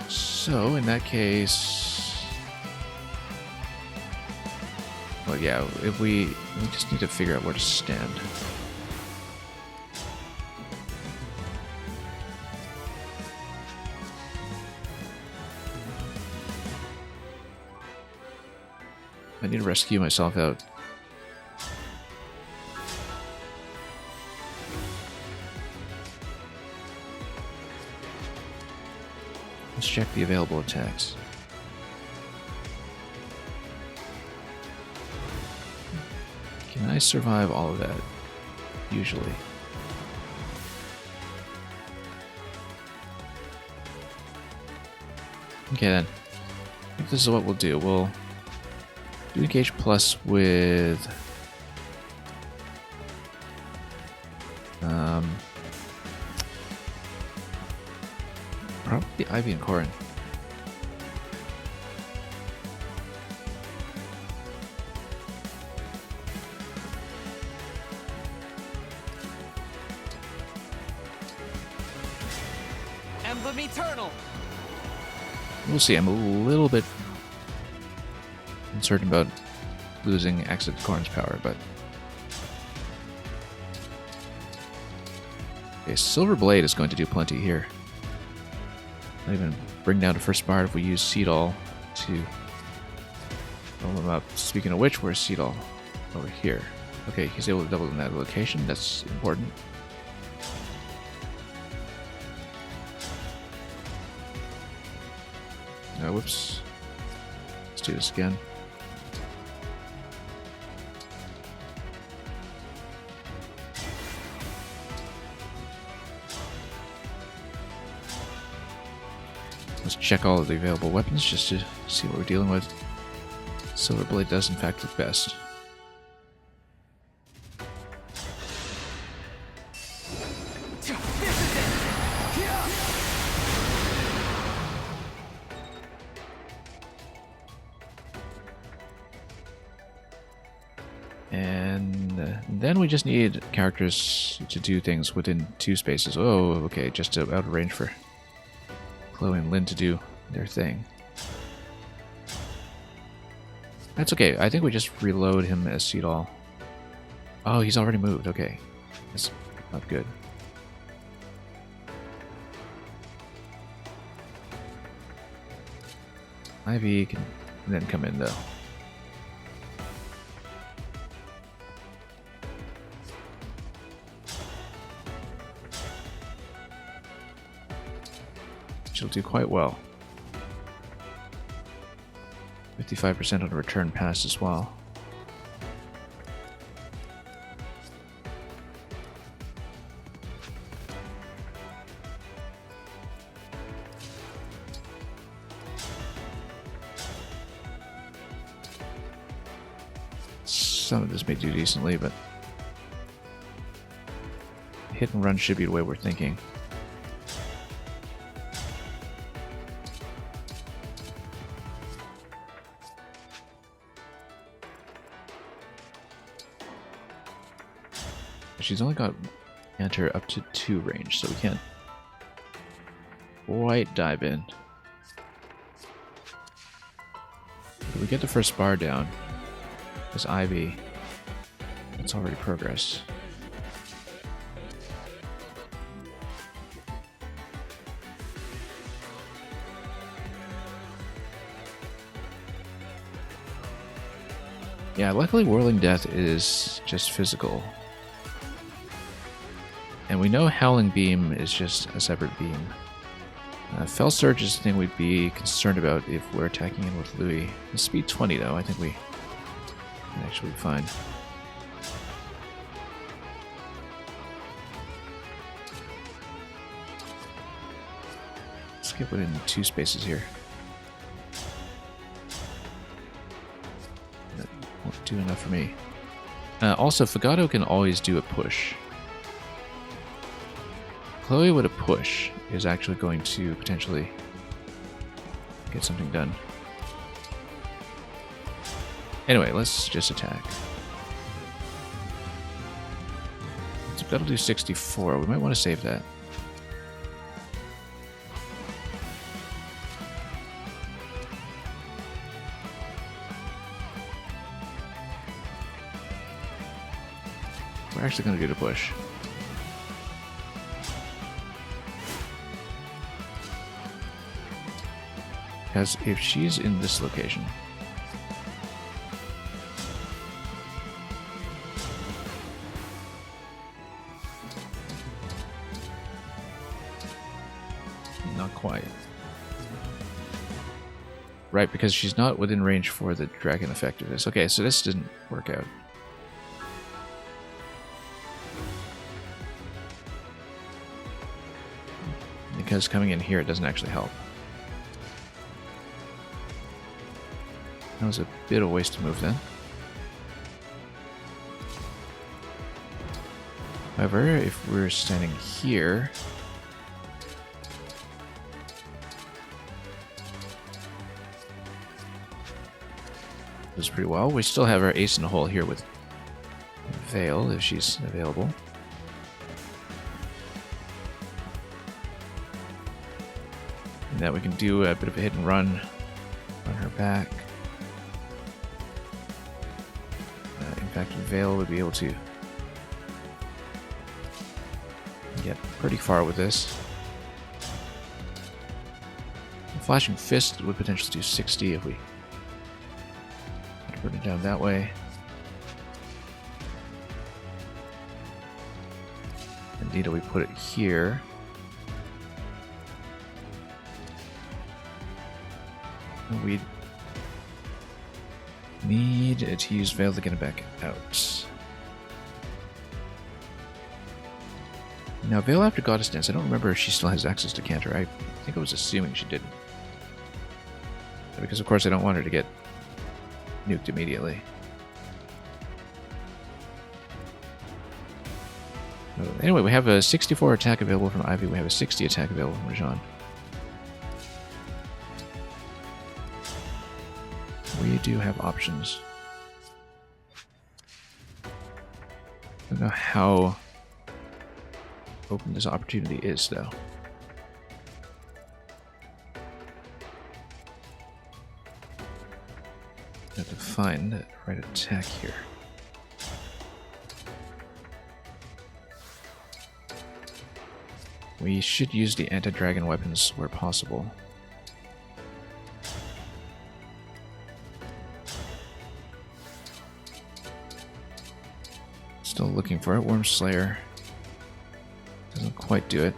So, in that case... Well, yeah, if we just need to figure out where to stand. I need to rescue myself out. Let's check the available attacks. Can I survive all of that? Usually. Okay then. I think this is what we'll do. We'll do Engage Plus with probably Ivy and Corrin. Emblem Eternal. We'll see. I'm a little bit uncertain about losing access to Corrin's power, but okay, Silver Blade is going to do plenty here. Not even bring down to first Bard if we use Seedall to roll him up. Speaking of which, where's Seedall? Over here. Okay, he's able to double in that location. That's important. Oh, whoops. Let's do this again. Let's check all of the available weapons just to see what we're dealing with. Silver Blade does in fact look best. And then we just need characters to do things within 2 spaces. Oh, okay, just out of range for Chloe and Lynn to do their thing. That's okay. I think we just reload him as Seedall. Oh, he's already moved. Okay. That's not good. Ivy can then come in, though. She'll do quite well. 55% on a return pass as well. Some of this may do decently, but hit and run should be the way we're thinking. She's only got enter up to 2 range, so we can't quite dive in. If we get the first bar down, this Ivy, it's already progress. Yeah, luckily Whirling Death is just physical. And we know Howling Beam is just a separate beam. Fell Surge is the thing we'd be concerned about if we're attacking in with Louis. The speed 20 though, I think we can actually be fine. Let's get within 2 spaces here. That won't do enough for me. Also, Fagato can always do a push. Chloe with a push is actually going to potentially get something done. Anyway, let's just attack. So that'll do 64. We might want to save that. We're actually going to do the push. Because if she's in this location, not quite. Right, because she's not within range for the dragon effectiveness. Okay, so this didn't work out. Because coming in here, it doesn't actually help. That was a bit of a wasted move then. However, if we're standing here, does pretty well. We still have our ace in the hole here with Veil if she's available. And that we can do a bit of a hit and run on her back. In fact, Veil would be able to get pretty far with this. Flashing Fist would potentially do 60 if we put it down that way. Indeed, we put it here. We need to use Veil to get it back out. Now, Veil after Goddess Dance, I don't remember if she still has access to Canter. I think I was assuming she didn't. Because, of course, I don't want her to get nuked immediately. Anyway, we have a 64 attack available from Ivy. We have a 60 attack available from Rajan. We do have options. I don't know how open this opportunity is, though. I have to find the right attack here. We should use the anti-dragon weapons where possible. Still looking for it. Wormslayer doesn't quite do it.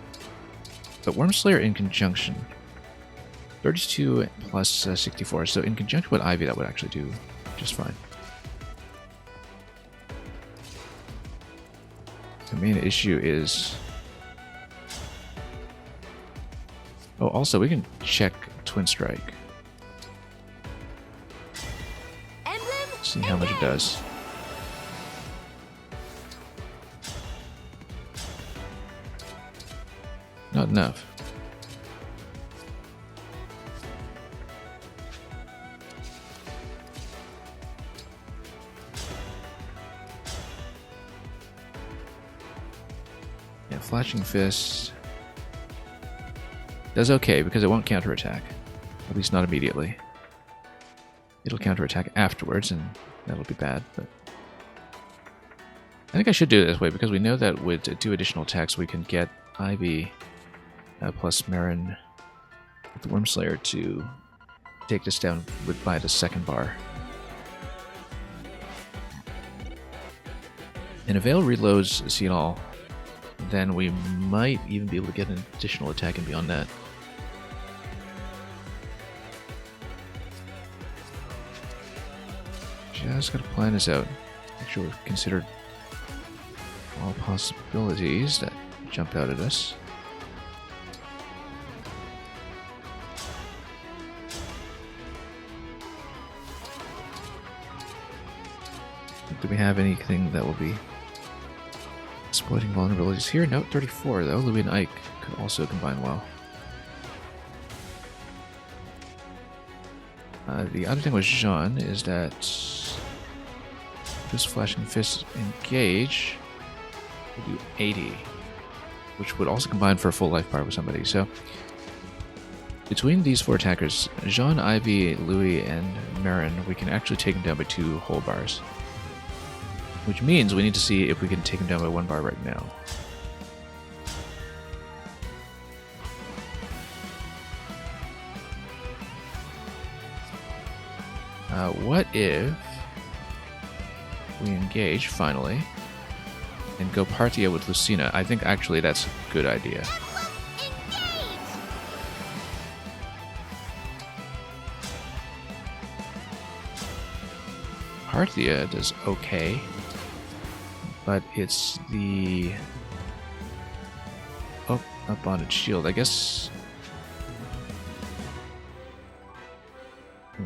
But Wormslayer in conjunction. 32 plus 64. So in conjunction with Ivy, that would actually do just fine. The main issue is... Oh, also, we can check Twin Strike. Emblem, see how much it does. Not enough. Yeah, Flashing Fist does okay because it won't counterattack. At least not immediately. It'll counterattack afterwards, and that'll be bad, but... I think I should do it this way because we know that with 2 additional attacks we can get Ivy plus Marin with the Wormslayer to take this down by the second bar. And if Veil reloads See It All, then we might even be able to get an additional attack and beyond that. Just gotta plan this out. Make sure we've considered all possibilities that jump out at us. Do we have anything that will be exploiting vulnerabilities here? Note 34 though. Louis and Ike could also combine well. The other thing with Jean is that this Flashing Fist engage will do 80, which would also combine for a full life bar with somebody. So between these 4 attackers, Jean, Ivy, Louis, and Marin, we can actually take them down by 2 whole bars. Which means we need to see if we can take them down by 1 bar right now. What if we engage finally and go Parthia with Lucina? I think actually that's a good idea. Parthia does okay, but it's the up on its shield. I guess.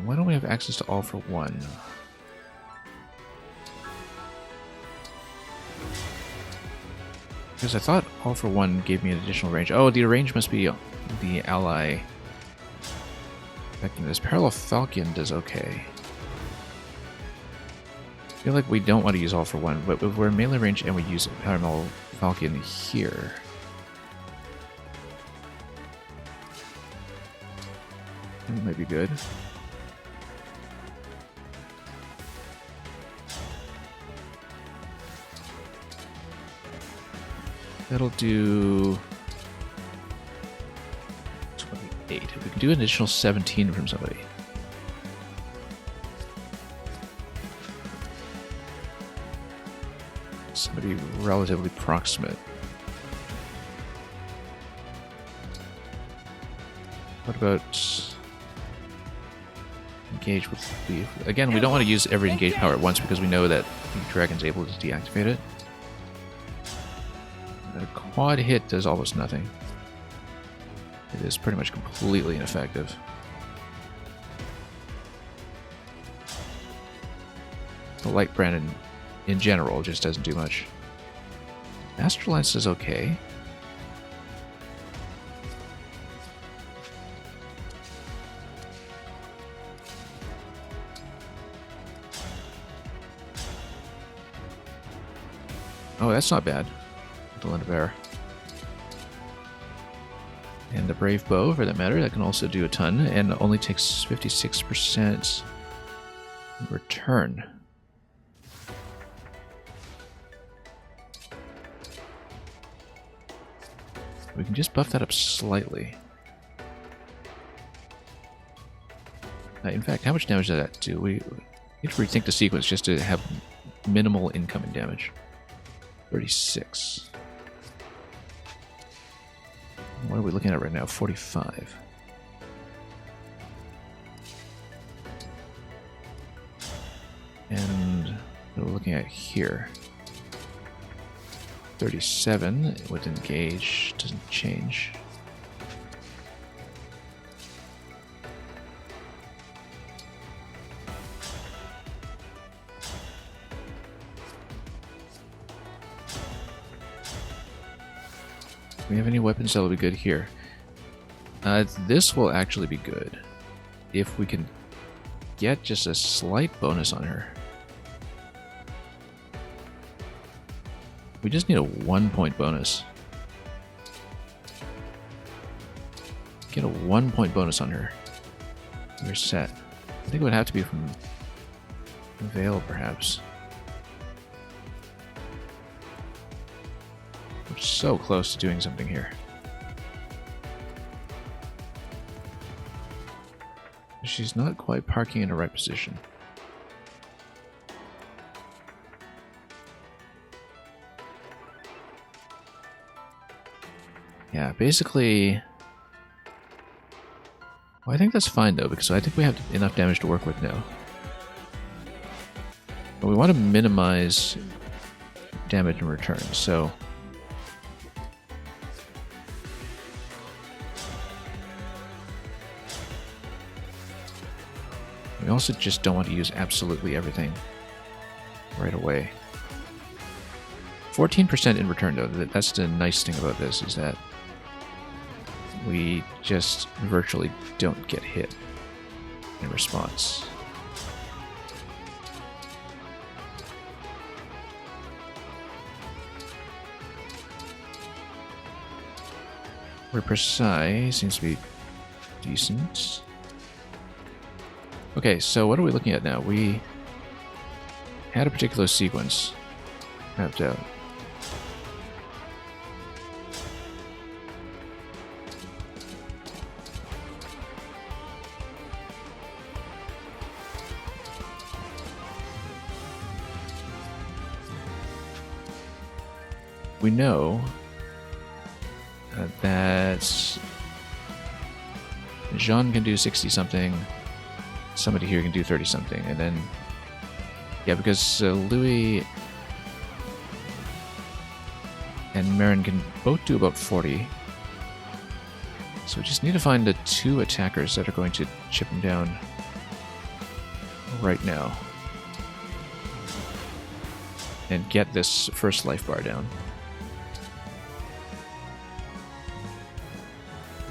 Why don't we have access to All for One? Because I thought All for One gave me an additional range. Oh, the range must be the ally affecting this. Parallel Falcon does okay. I feel like we don't want to use All for One, but if we're in melee range and we use Parallel Falcon here, that might be good. That'll do 28. If we can do an additional 17 from somebody. Somebody relatively proximate. What about engage with the... Again, we don't want to use every engage power at once because we know that the dragon's able to deactivate it. A quad hit does almost nothing. It is pretty much completely ineffective. The light brand in general just doesn't do much. Master Lance is okay. Oh, that's not bad. Bear. And the Brave Bow, for that matter, that can also do a ton, and only takes 56% in return. We can just buff that up slightly. In fact, how much damage does that do? We need to rethink the sequence just to have minimal incoming damage. 36. What are we looking at right now? 45. And what we're looking at here. 37 with engage doesn't change. Do we have any weapons that will be good here? This will actually be good if we can get just a slight bonus on her. We just need a 1-point bonus. Get a 1-point bonus on her. We're set. I think it would have to be from Veil, perhaps. We're so close to doing something here. She's not quite parking in the right position. Yeah, basically... Well, I think that's fine, though, because I think we have enough damage to work with now. But we want to minimize damage in return, so... We also just don't want to use absolutely everything right away. 14% in return, though. That's the nice thing about this, is that we just virtually don't get hit in response. Reprecise seems to be decent. Okay, so what are we looking at now? We had a particular sequence mapped out. We know that Jean can do 60-something, somebody here can do 30-something, and then... Yeah, because Louis and Marin can both do about 40. So we just need to find the 2 attackers that are going to chip him down right now. And get this first life bar down.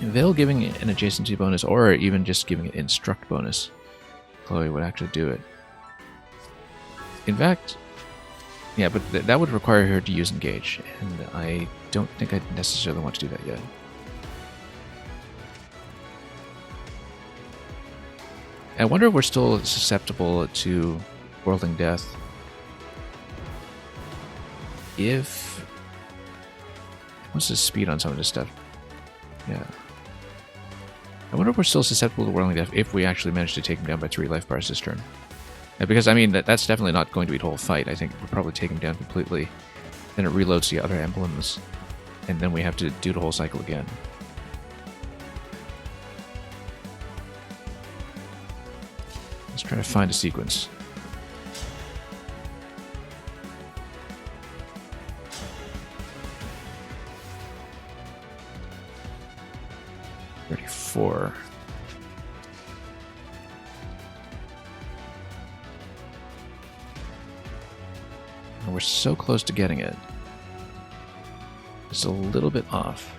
Veil giving an adjacency bonus, or even just giving it instruct bonus, Chloe would actually do it. In fact, yeah, but that would require her to use engage, and I don't think I necessarily want to do that yet. I wonder if we're still susceptible to Worldling Death. If... What's the speed on some of this stuff? Yeah. I wonder if we're still susceptible to Whirling Death if we actually manage to take him down by 3 life bars this turn. Because, I mean, that's definitely not going to be the whole fight. I think we'll probably take him down completely. Then it reloads the other emblems. And then we have to do the whole cycle again. Let's try to find a sequence. And we're so close to getting it. It's a little bit off.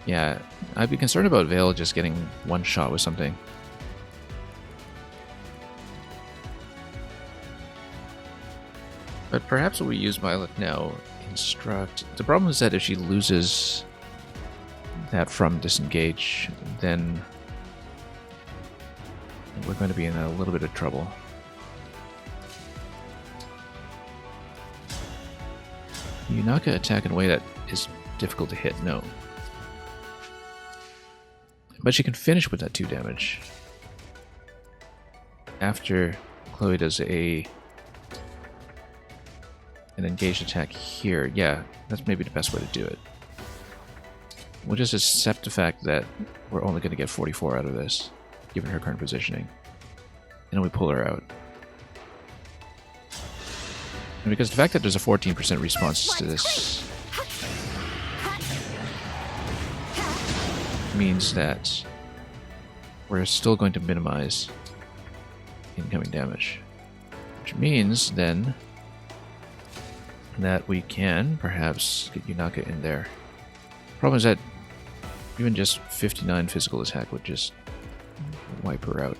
Yeah, I'd be concerned about Veil just getting one shot with something. But perhaps what we use Violet now, instruct. The problem is that if she loses that from disengage, then we're going to be in a little bit of trouble. Yunaka attack in a way that is difficult to hit, no. But she can finish with that 2 damage. After Chloe does an engaged attack here. Yeah, that's maybe the best way to do it. We'll just accept the fact that we're only going to get 44 out of this, given her current positioning. And then we pull her out. And because the fact that there's a 14% response to this means that we're still going to minimize incoming damage. Which means, then, that we can perhaps get Yunaka in there. Problem is that even just 59 physical attack would just wipe her out.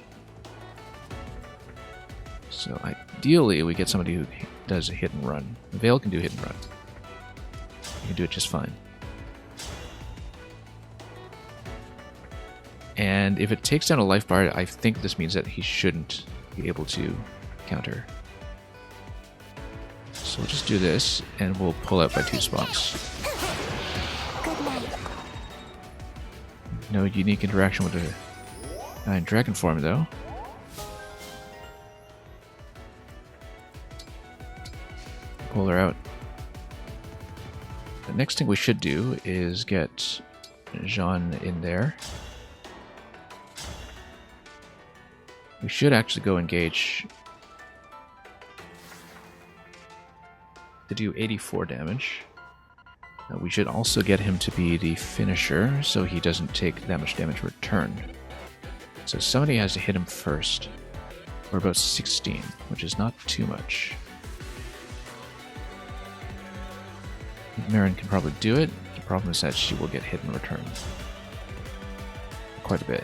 So ideally we get somebody who does a hit and run. Veil can do hit and run. You can do it just fine. And if it takes down a life bar, I think this means that he shouldn't be able to counter. So we'll just do this, and we'll pull out by 2 spots. No unique interaction with the dragon form, though. pull her out. The next thing we should do is get Jean in there. We should actually go engage to do 84 damage. We should also get him to be the finisher so he doesn't take that much damage returned. So somebody has to hit him first. We're about 16, which is not too much. Marin can probably do it. The problem is that she will get hit in return. Quite a bit.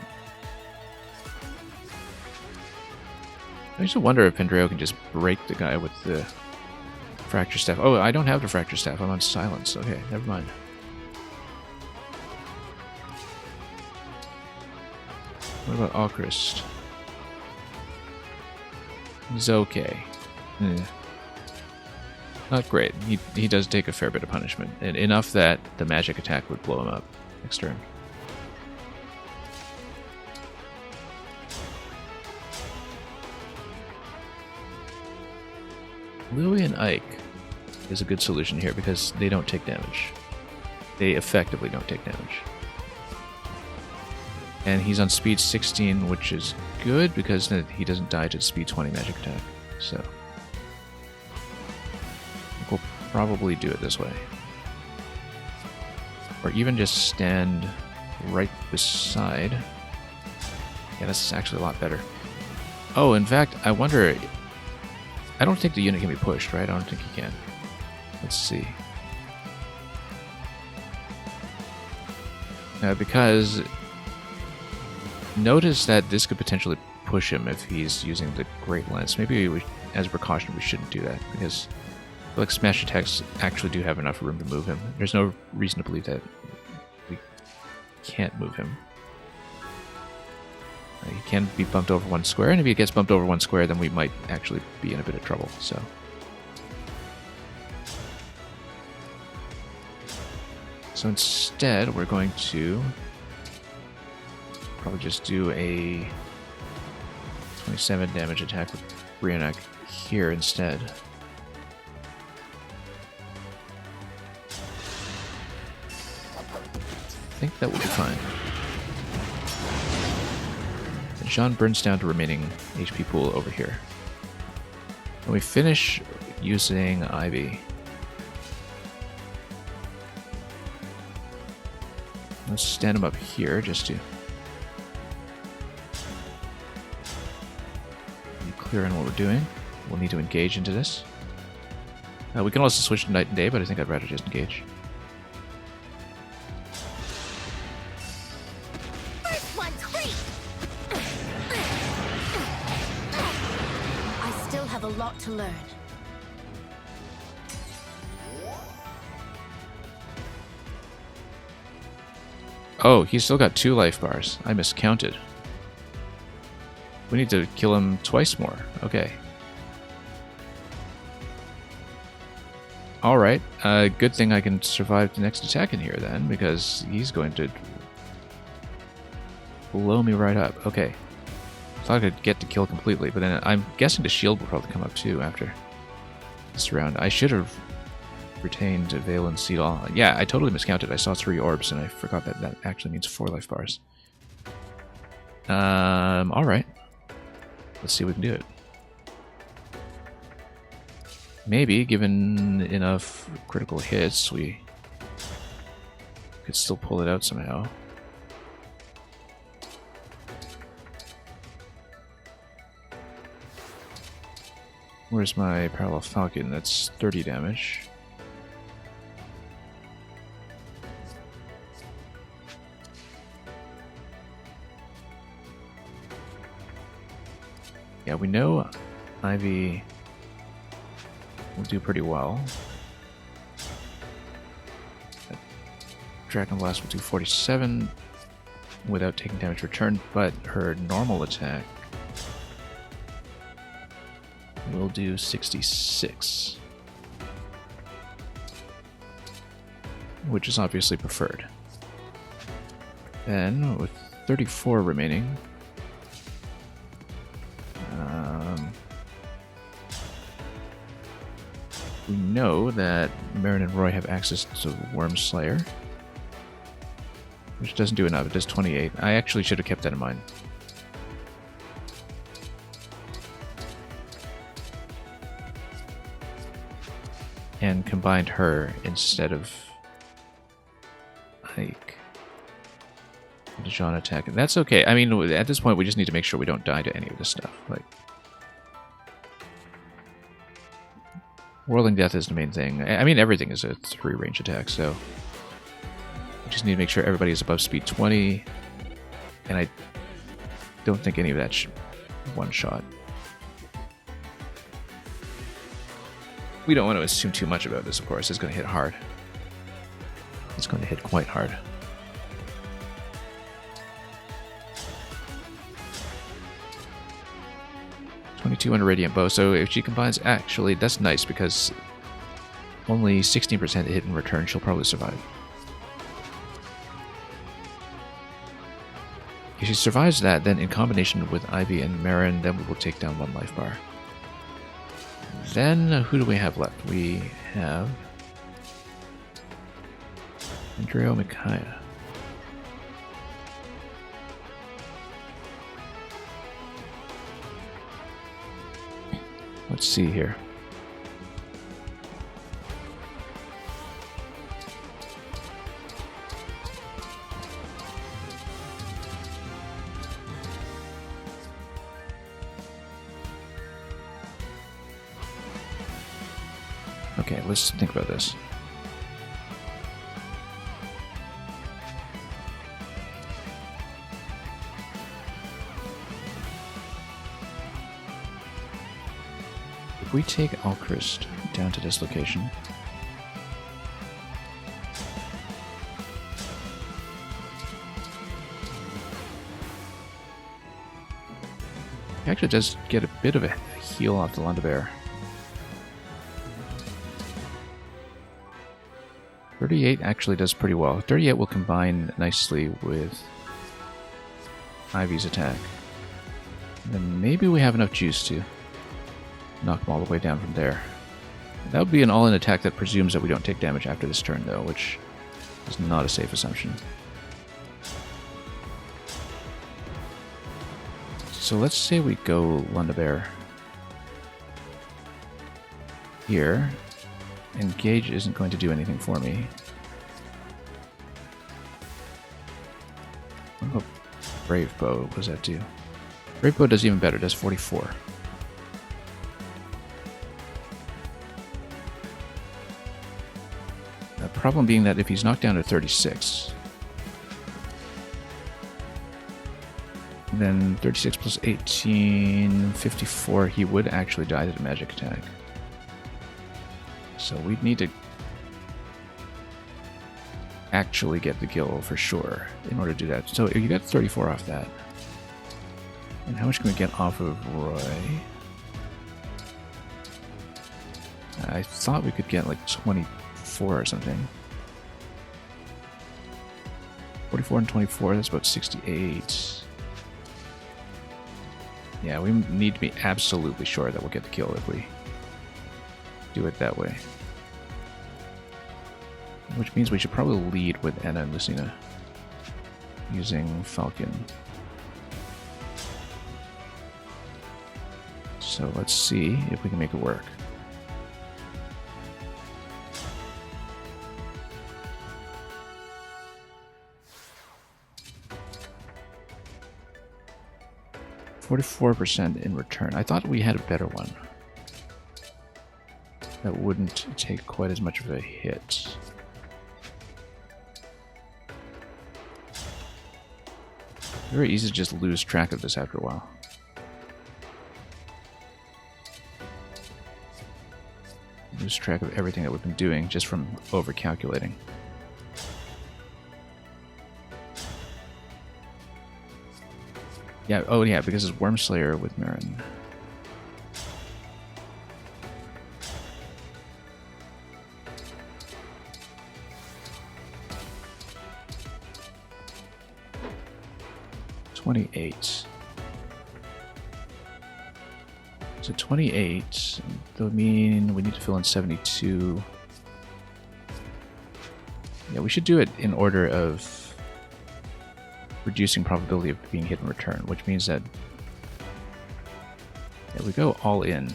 I used to wonder if Pendreo can just break the guy with the fracture staff. Oh, I don't have the fracture staff. I'm on silence. Okay, never mind. What about Alchrist? He's okay. Not great. He does take a fair bit of punishment. And enough that the magic attack would blow him up next turn. Louie and Ike is a good solution here because they don't take damage. They effectively don't take damage. And he's on speed 16, which is good because then he doesn't die to the speed 20 magic attack. So we'll probably do it this way. Or even just stand right beside. Yeah, that's actually a lot better. Oh, in fact, I wonder... I don't think the unit can be pushed, right? I don't think he can. Let's see. Because... notice that this could potentially push him if he's using the Great Lance. Maybe we, as a precaution, we shouldn't do that, because I feel like smash attacks actually do have enough room to move him. There's no reason to believe that we can't move him. He can be bumped over one square, and if he gets bumped over one square, then we might actually be in a bit of trouble. So instead, we're going to probably just do a 27 damage attack with Brionac here instead. I think that will be fine. And Jean burns down to remaining HP pool over here. And we finish using Ivy. Let's stand him up here just to clear in what we're doing. We'll need to engage into this. We can also switch to night and day, but I think I'd rather just engage. First one's free! I still have a lot to learn. Oh, he's still got 2 life bars. I miscounted. We need to kill him twice more. Okay. Alright. Good thing I can survive the next attack in here then, because he's going to blow me right up. Okay. I thought I could get the kill completely, but then I'm guessing the shield will probably come up too after this round. I should have retained Veil and Seed All. Yeah, I totally miscounted. I saw 3 orbs and I forgot that that actually means 4 life bars. Alright. Let's see if we can do it. Maybe, given enough critical hits, we could still pull it out somehow. Where's my Parallel Falcon? That's 30 damage. Yeah, we know Ivy will do pretty well. Dragon Blast will do 47 without taking damage returned, but her normal attack will do 66. Which is obviously preferred. Then, with 34 remaining, we know that Marin and Roy have access to Worm Slayer, which doesn't do enough. It does 28. I actually should have kept that in mind. And combined her instead of Ike. Dijon attack. And that's okay. I mean, at this point, we just need to make sure we don't die to any of this stuff. Like, Whirling Death is the main thing. I mean, everything is a 3 range attack, so we just need to make sure everybody is above speed 20. And I don't think any of that one shot. We don't want to assume too much about this, of course. It's going to hit hard. It's going to hit quite hard. $22 on a Radiant Bow, so if she combines... Actually, that's nice, because only 16% hit in return, she'll probably survive. If she survives that, then in combination with Ivy and Marin, then we will take down 1 life bar. Then, who do we have left? We have... Andreo Micaiah. Let's see here. Okay, let's think about this. If we take Alchrist down to this location, he actually does get a bit of a heal off the Lundabear. 38 actually does pretty well. 38 will combine nicely with Ivy's attack. And then maybe we have enough juice to knock them all the way down from there. That would be an all-in attack that presumes that we don't take damage after this turn, though, which is not a safe assumption. So let's say we go Lundabear here. Engage isn't going to do anything for me. What about Brave Bow? What does that do? Brave Bow does even better, it does 44. The problem being that if he's knocked down to 36, then 36 plus 18, 54, he would actually die to the magic attack. So we'd need to actually get the kill for sure in order to do that. So you got 34 off that. And how much can we get off of Roy? I thought we could get like 24 or something. 44 and 24, that's about 68. Yeah, we need to be absolutely sure that we'll get the kill if we do it that way. Which means we should probably lead with Anna and Lucina using Falcon. So let's see if we can make it work. %44 in return. I thought we had a better one that wouldn't take quite as much of a hit. Very easy to just lose track of this after a while. Lose track of everything that we've been doing just from over-calculating. Yeah, oh yeah, because it's Worm Slayer with Marin. $28. So 28, that would mean we need to fill in 72. Yeah, we should do it in order of reducing probability of being hit and return, which means that if we go all in,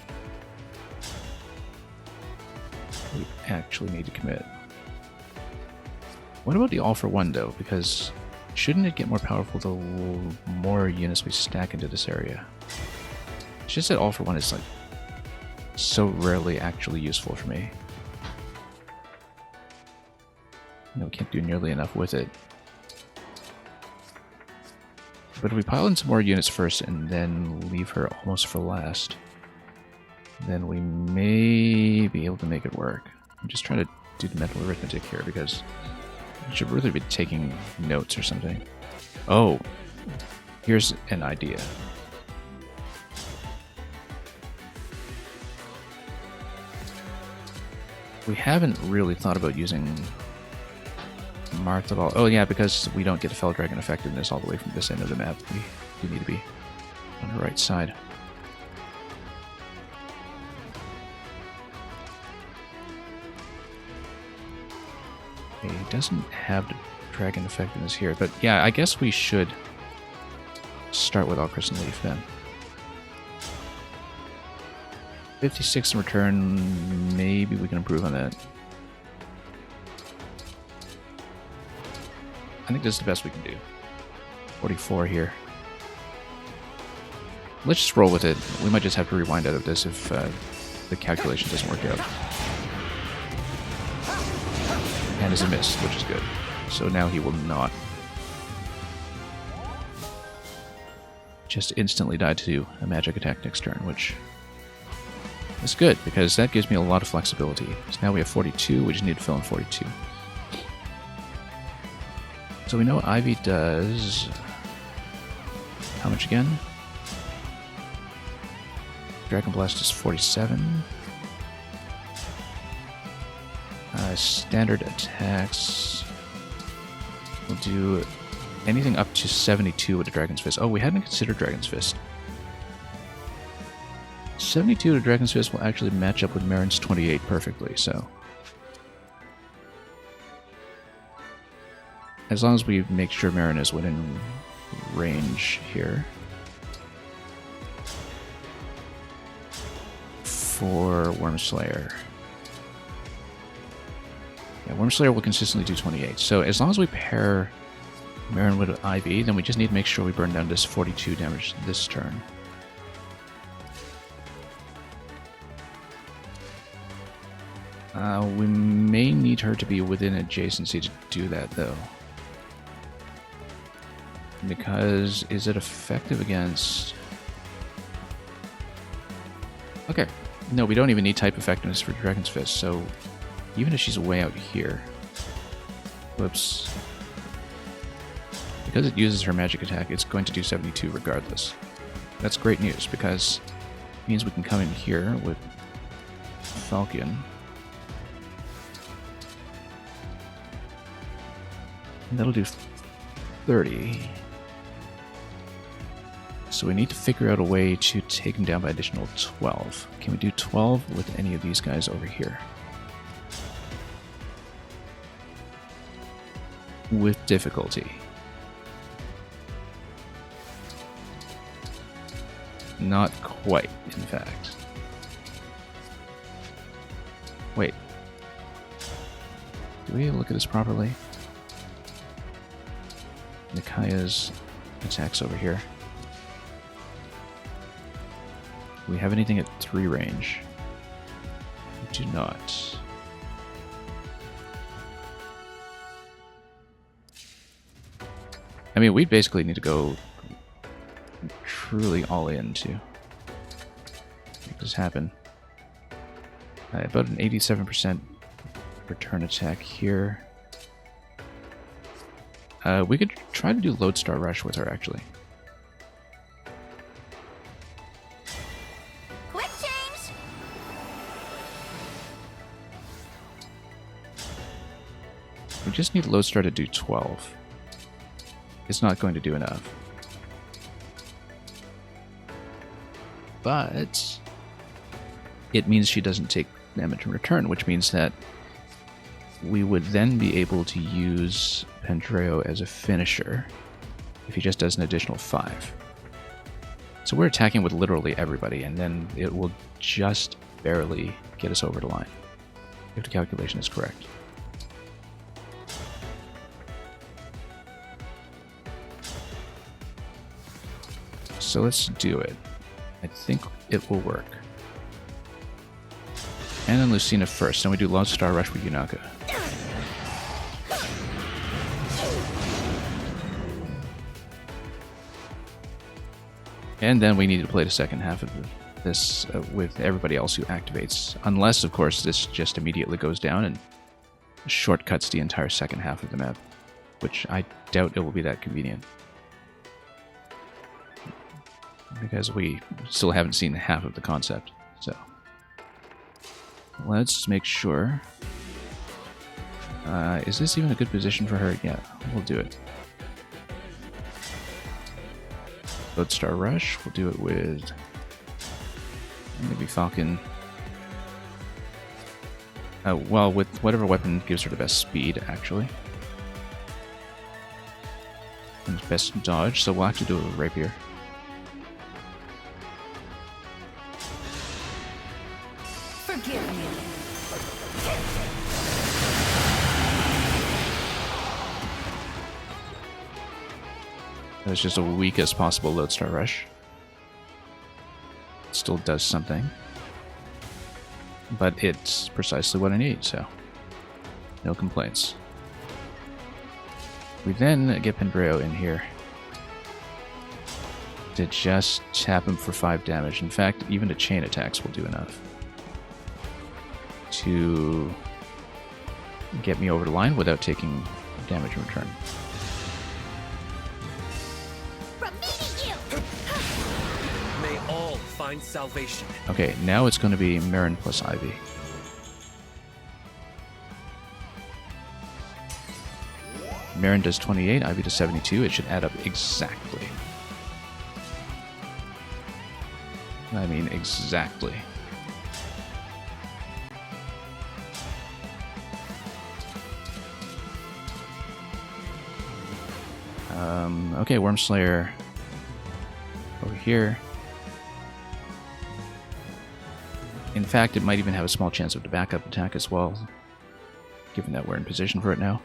we actually need to commit. What about the all for one though? Because shouldn't it get more powerful the more units we stack into this area? It's just that all for one is like so rarely actually useful for me. You know, we can't do nearly enough with it. But if we pile in some more units first and then leave her almost for last, then we may be able to make it work. I'm just trying to do the mental arithmetic here because I should really be taking notes or something. Oh, here's an idea. We haven't really thought about using Marth at all. Oh yeah, because we don't get Fell Dragon effectiveness all the way from this end of the map. We do need to be on the right side. Okay, he doesn't have the dragon effectiveness here, but yeah, I guess we should start with All Crescent Leaf then. 56 in return, maybe we can improve on that. I think this is the best we can do. 44 here. Let's just roll with it. We might just have to rewind out of this if the calculation doesn't work out. And is a miss, which is good. So now he will not just instantly die to a magic attack next turn, which is good because that gives me a lot of flexibility. So now we have 42, we just need to fill in 42. So we know Ivy does how much again? Dragon Blast is 47. Standard attacks will do anything up to 72 with the Dragon's Fist. Oh, we hadn't considered Dragon's Fist. 72 to Dragon's Fist will actually match up with Marin's 28 perfectly, so as long as we make sure Marin is within range here. For Wormslayer. Yeah, Wormslayer will consistently do 28. So as long as we pair Marin with IV, then we just need to make sure we burn down this 42 damage this turn. We may need her to be within adjacency to do that, though. Because, is it effective against... Okay. No, we don't even need type effectiveness for Dragon's Fist, so even if she's way out here... Whoops. Because it uses her magic attack, it's going to do 72 regardless. That's great news, because it means we can come in here with Falcon. And that'll do 30. So we need to figure out a way to take him down by additional 12. Can we do 12 with any of these guys over here? With difficulty. Not quite, in fact. Wait. Do we look at this properly? Nikaya's attacks over here. Do we have anything at 3 range? We do not. I mean, we basically need to go truly all in to make this happen. About an 87% return attack here. We could try to do Lodestar Rush with her, actually. Quick change! We just need Lodestar to do 12. It's not going to do enough. But it means she doesn't take damage in return, which means that we would then be able to use Pendreo as a finisher if he just does an additional 5. So we're attacking with literally everybody, and then it will just barely get us over the line, if the calculation is correct. So let's do it. I think it will work. And then Lucina first, then we do Lodestar Rush with Yunaka. And then we need to play the second half of this with everybody else who activates. Unless, of course, this just immediately goes down and shortcuts the entire second half of the map. Which I doubt it will be that convenient. Because we still haven't seen half of the concept. So let's make sure. Is this even a good position for her? Yeah, we'll do it. Lodestar Rush, we'll do it with maybe Falcon. Well, with whatever weapon gives her the best speed, actually. And best dodge, so we'll have to do it with Rapier. Forgive me. That was just the weakest possible Lodestar Rush. It still does something. But it's precisely what I need, so no complaints. We then get Pendreo in here to just tap him for 5 damage. In fact, even the chain attacks will do enough to get me over the line without taking damage in return. May all find salvation. Okay, now it's going to be Marin plus Ivy. Marin does 28, Ivy does 72. It should add up exactly. I mean, exactly. Okay, Wormslayer over here. In fact, it might even have a small chance of the backup attack as well, given that we're in position for it now.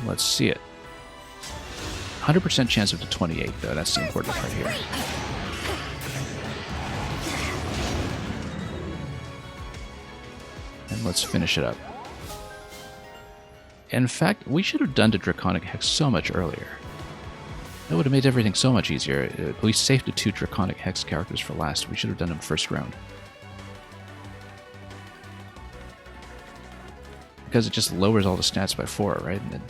Let's see it. 100% chance of the 28, though. That's the important part here. And let's finish it up. In fact, we should have done the Draconic Hex so much earlier. That would have made everything so much easier. We saved the 2 Draconic Hex characters for last. We should have done them first round. Because it just lowers all the stats by 4, right? And then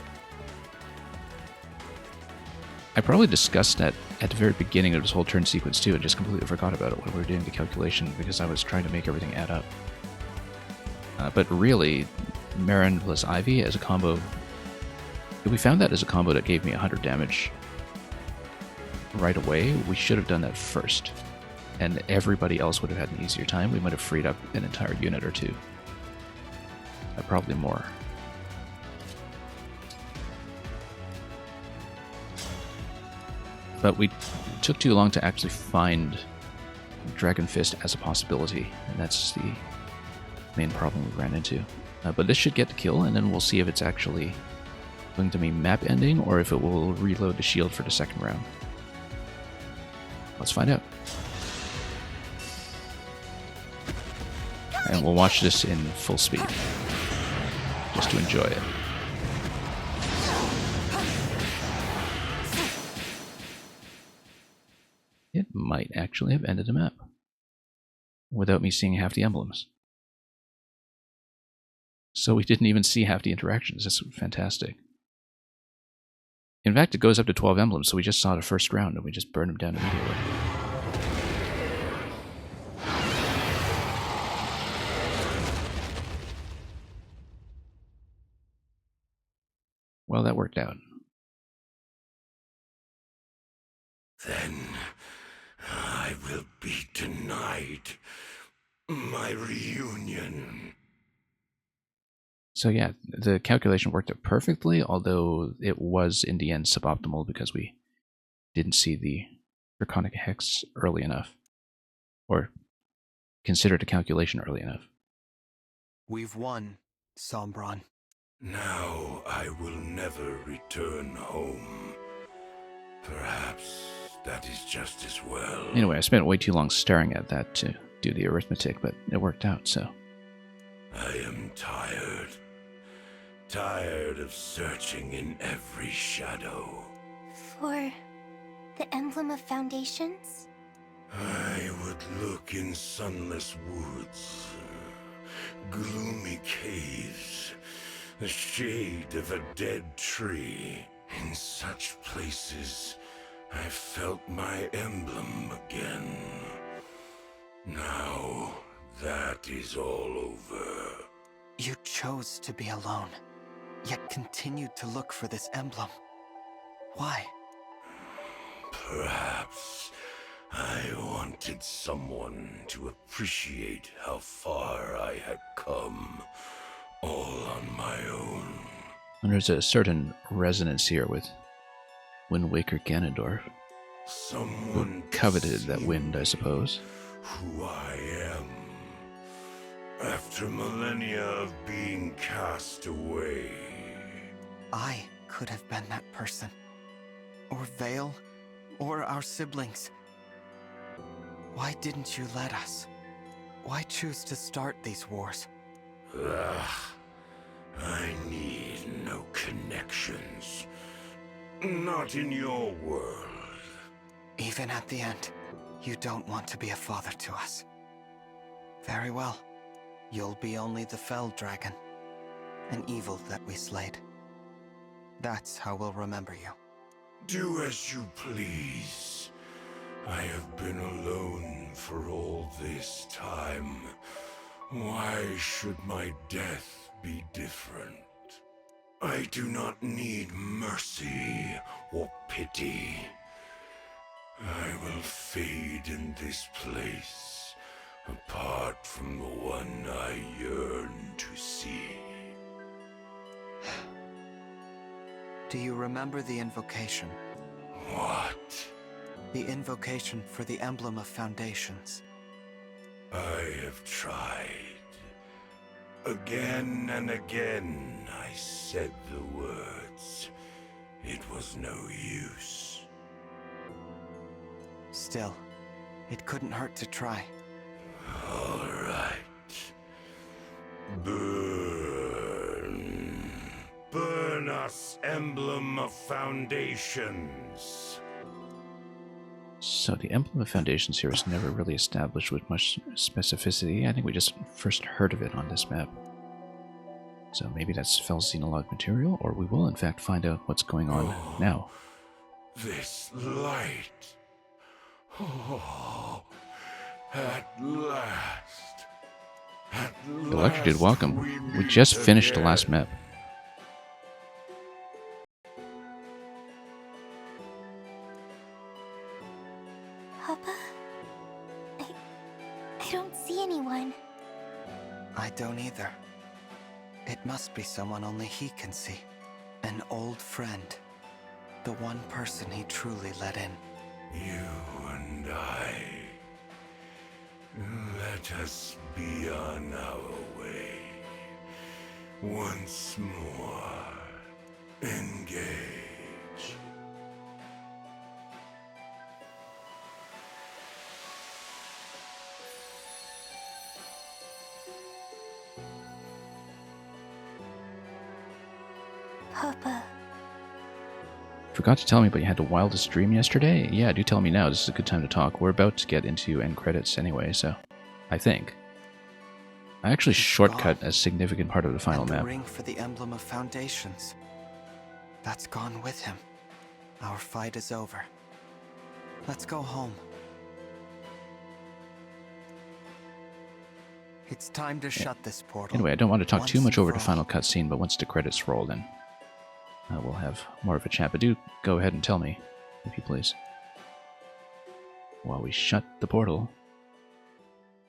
I probably discussed that at the very beginning of this whole turn sequence too, and just completely forgot about it when we were doing the calculation because I was trying to make everything add up. But really, Marin plus Ivy as a combo, we found that as a combo that gave me 100 damage right away. We should have done that first, and everybody else would have had an easier time. We might have freed up an entire unit or 2. Probably more. But we took too long to actually find Dragon Fist as a possibility, and that's the main problem we ran into. But this should get the kill, and then we'll see if it's actually going to be map ending or if it will reload the shield for the second round. Let's find out. And we'll watch this in full speed, just to enjoy it. It might actually have ended the map without me seeing half the emblems. So we didn't even see half the interactions. That's fantastic. In fact, it goes up to 12 emblems, so we just saw the first round and we just burned them down immediately. Well, that worked out. Then I will be denied My reunion. So yeah, the calculation worked out perfectly, although it was in the end suboptimal because we didn't see the Draconic Hex early enough. Or considered a calculation early enough. We've won, Sombron. Now I will never return home. Perhaps that is just as well. Anyway, I spent way too long staring at that to do the arithmetic, but it worked out, so. I am tired. Tired of searching in every shadow. For the Emblem of Foundations? I would look in sunless woods, gloomy caves, the shade of a dead tree. In such places, I felt my emblem again. Now, that is all over. You chose to be alone, yet continued to look for this emblem. Why? Perhaps I wanted someone to appreciate how far I had come, all on my own. And there's a certain resonance here with Wind Waker Ganondorf. Someone who coveted that wind, I suppose. Who I am. After millennia of being cast away. I could have been that person. Or Vale, or our siblings. Why didn't you let us? Why choose to start these wars? I need no connections. Not in your world. Even at the end, you don't want to be a father to us. Very well. You'll be only the fell dragon. An evil that we slayed. That's how we'll remember you. Do as you please. I have been alone for all this time. Why should my death be different? I do not need mercy or pity. I will fade in this place, apart from the one I yearn to see. Do you remember the invocation? What? The invocation for the Emblem of Foundations. I have tried. Again and again I said the words. It was no use. Still, it couldn't hurt to try. All right. Burn. Burn us, Emblem of Foundations. So the Emblem of Foundations here is never really established with much specificity. I think we just first heard of it on this map. So maybe that's Fell Xenologue material, or we will in fact find out what's going on now. This light. Oh, at last. At last. Electrocuted, welcome. We just finished the last map. Papa? I don't see anyone. I don't either. It must be someone only he can see. An old friend. The one person he truly let in. You and I. Let us be on our way. Once more. Engage. Papa. Forgot to tell me, but you had the wildest dream yesterday? Yeah, do tell me now. This is a good time to talk. We're about to get into end credits anyway, so I think. I actually shortcut a significant part of the final and the map. ring for the Emblem of Foundations. That's gone with him. Our fight is over. Let's go home. It's time to shut this portal. Anyway, I don't want to talk too much over the Once and final cutscene, but once the credits roll, then we'll have more of a chat. But do go ahead and tell me, if you please. While we shut the portal,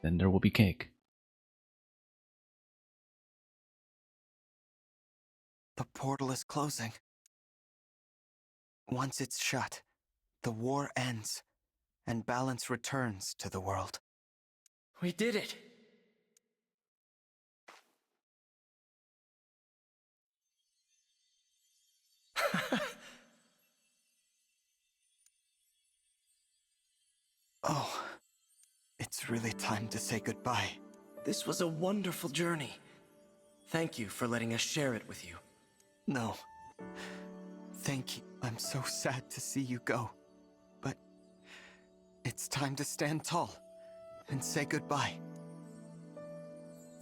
then there will be cake. The portal is closing. Once it's shut, the war ends, and balance returns to the world. We did it! Oh, it's really time to say goodbye. This was a wonderful journey. Thank you for letting us share it with you. No. Thank you. I'm so sad to see you go. But it's time to stand tall and say goodbye.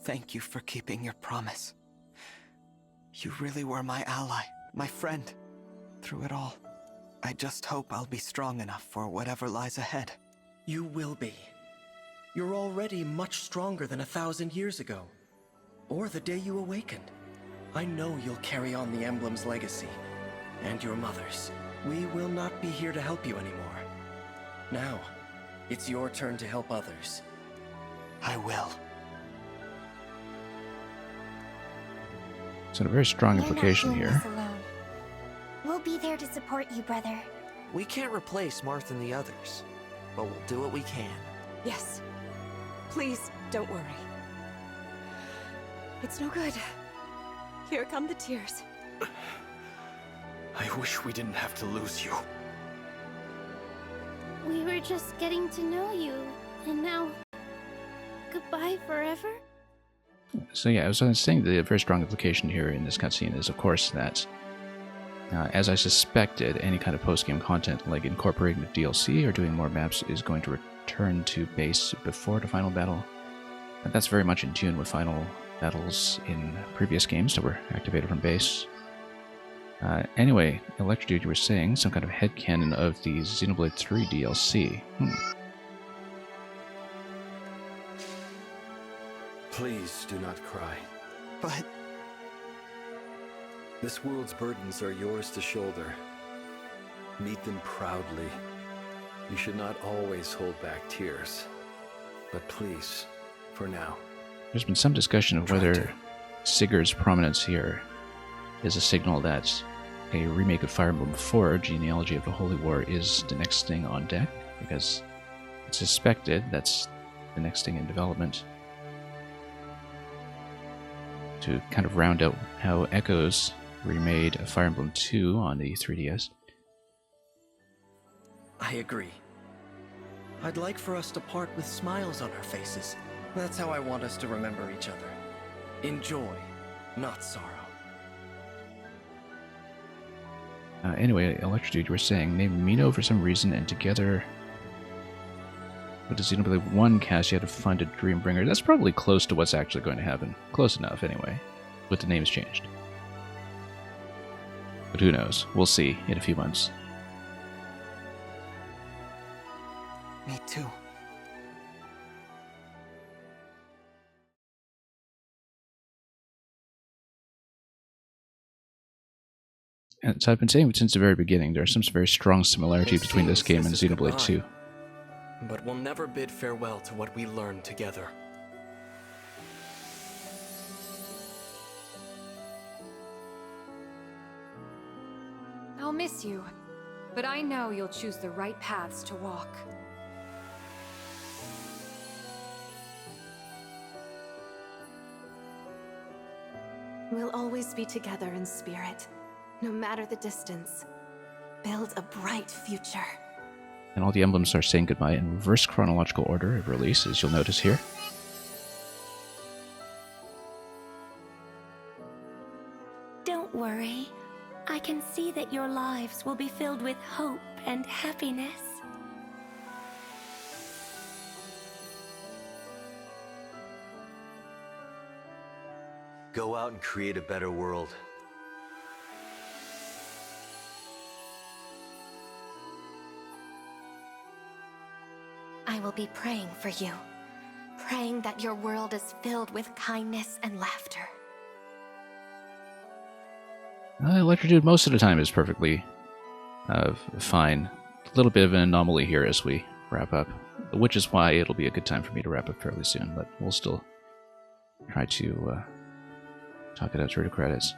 Thank you for keeping your promise. You really were my ally, my friend, through it all. I just hope I'll be strong enough for whatever lies ahead. You will be. You're already much stronger than 1,000 years ago. Or the day you awakened. I know you'll carry on the Emblem's legacy. And your mother's. We will not be here to help you anymore. Now, it's your turn to help others. I will. So a very strong implication You're here. not doing this alone. We'll be there to support you, brother. We can't replace Marth and the others, but we'll do what we can. Yes. Please, don't worry. It's no good. Here come the tears. I wish we didn't have to lose you. We were just getting to know you, and now... goodbye forever? So yeah, as I was saying, the very strong implication here in this cutscene is, of course, that as I suspected, any kind of post-game content, like incorporating the DLC or doing more maps, is going to return to base before the final battle. And that's very much in tune with final battles in previous games that were activated from base. Anyway, Electrodude, you were saying some kind of headcanon of the Xenoblade 3 DLC. Please do not cry. But... this world's burdens are yours to shoulder. Meet them proudly. You should not always hold back tears. But please, for now. There's been some discussion of whether Sigurd's prominence here is a signal that a remake of Fire Emblem 4, Genealogy of the Holy War, is the next thing on deck, because it's suspected that's the next thing in development. To kind of round out how Echoes remade a Fire Emblem 2 on the 3DS. I agree. I'd like for us to part with smiles on our faces. That's how I want us to remember each other. In joy, not sorrow. Anyway, Electrodude, you were saying they meet for some reason, and together with the Xenoblade 1 cast, you had to find a Dreambringer. That's probably close to what's actually going to happen. Close enough, anyway. But the name's changed. But who knows? We'll see in a few months. Me too. And so I've been saying since the very beginning, there's some very strong similarity between this game and Xenoblade 2. But we'll never bid farewell to what we learned together. I'll miss you, but I know you'll choose the right paths to walk. We'll always be together in spirit, no matter the distance. Build a bright future. And all the emblems are saying goodbye in reverse chronological order of release, as you'll notice here. Don't worry. I can see that your lives will be filled with hope and happiness. Go out and create a better world. I will be praying for you. Praying that your world is filled with kindness and laughter. Electrodude most of the time is perfectly fine. A little bit of an anomaly here as we wrap up, which is why it'll be a good time for me to wrap up fairly soon, but we'll still try to talk it out through the credits.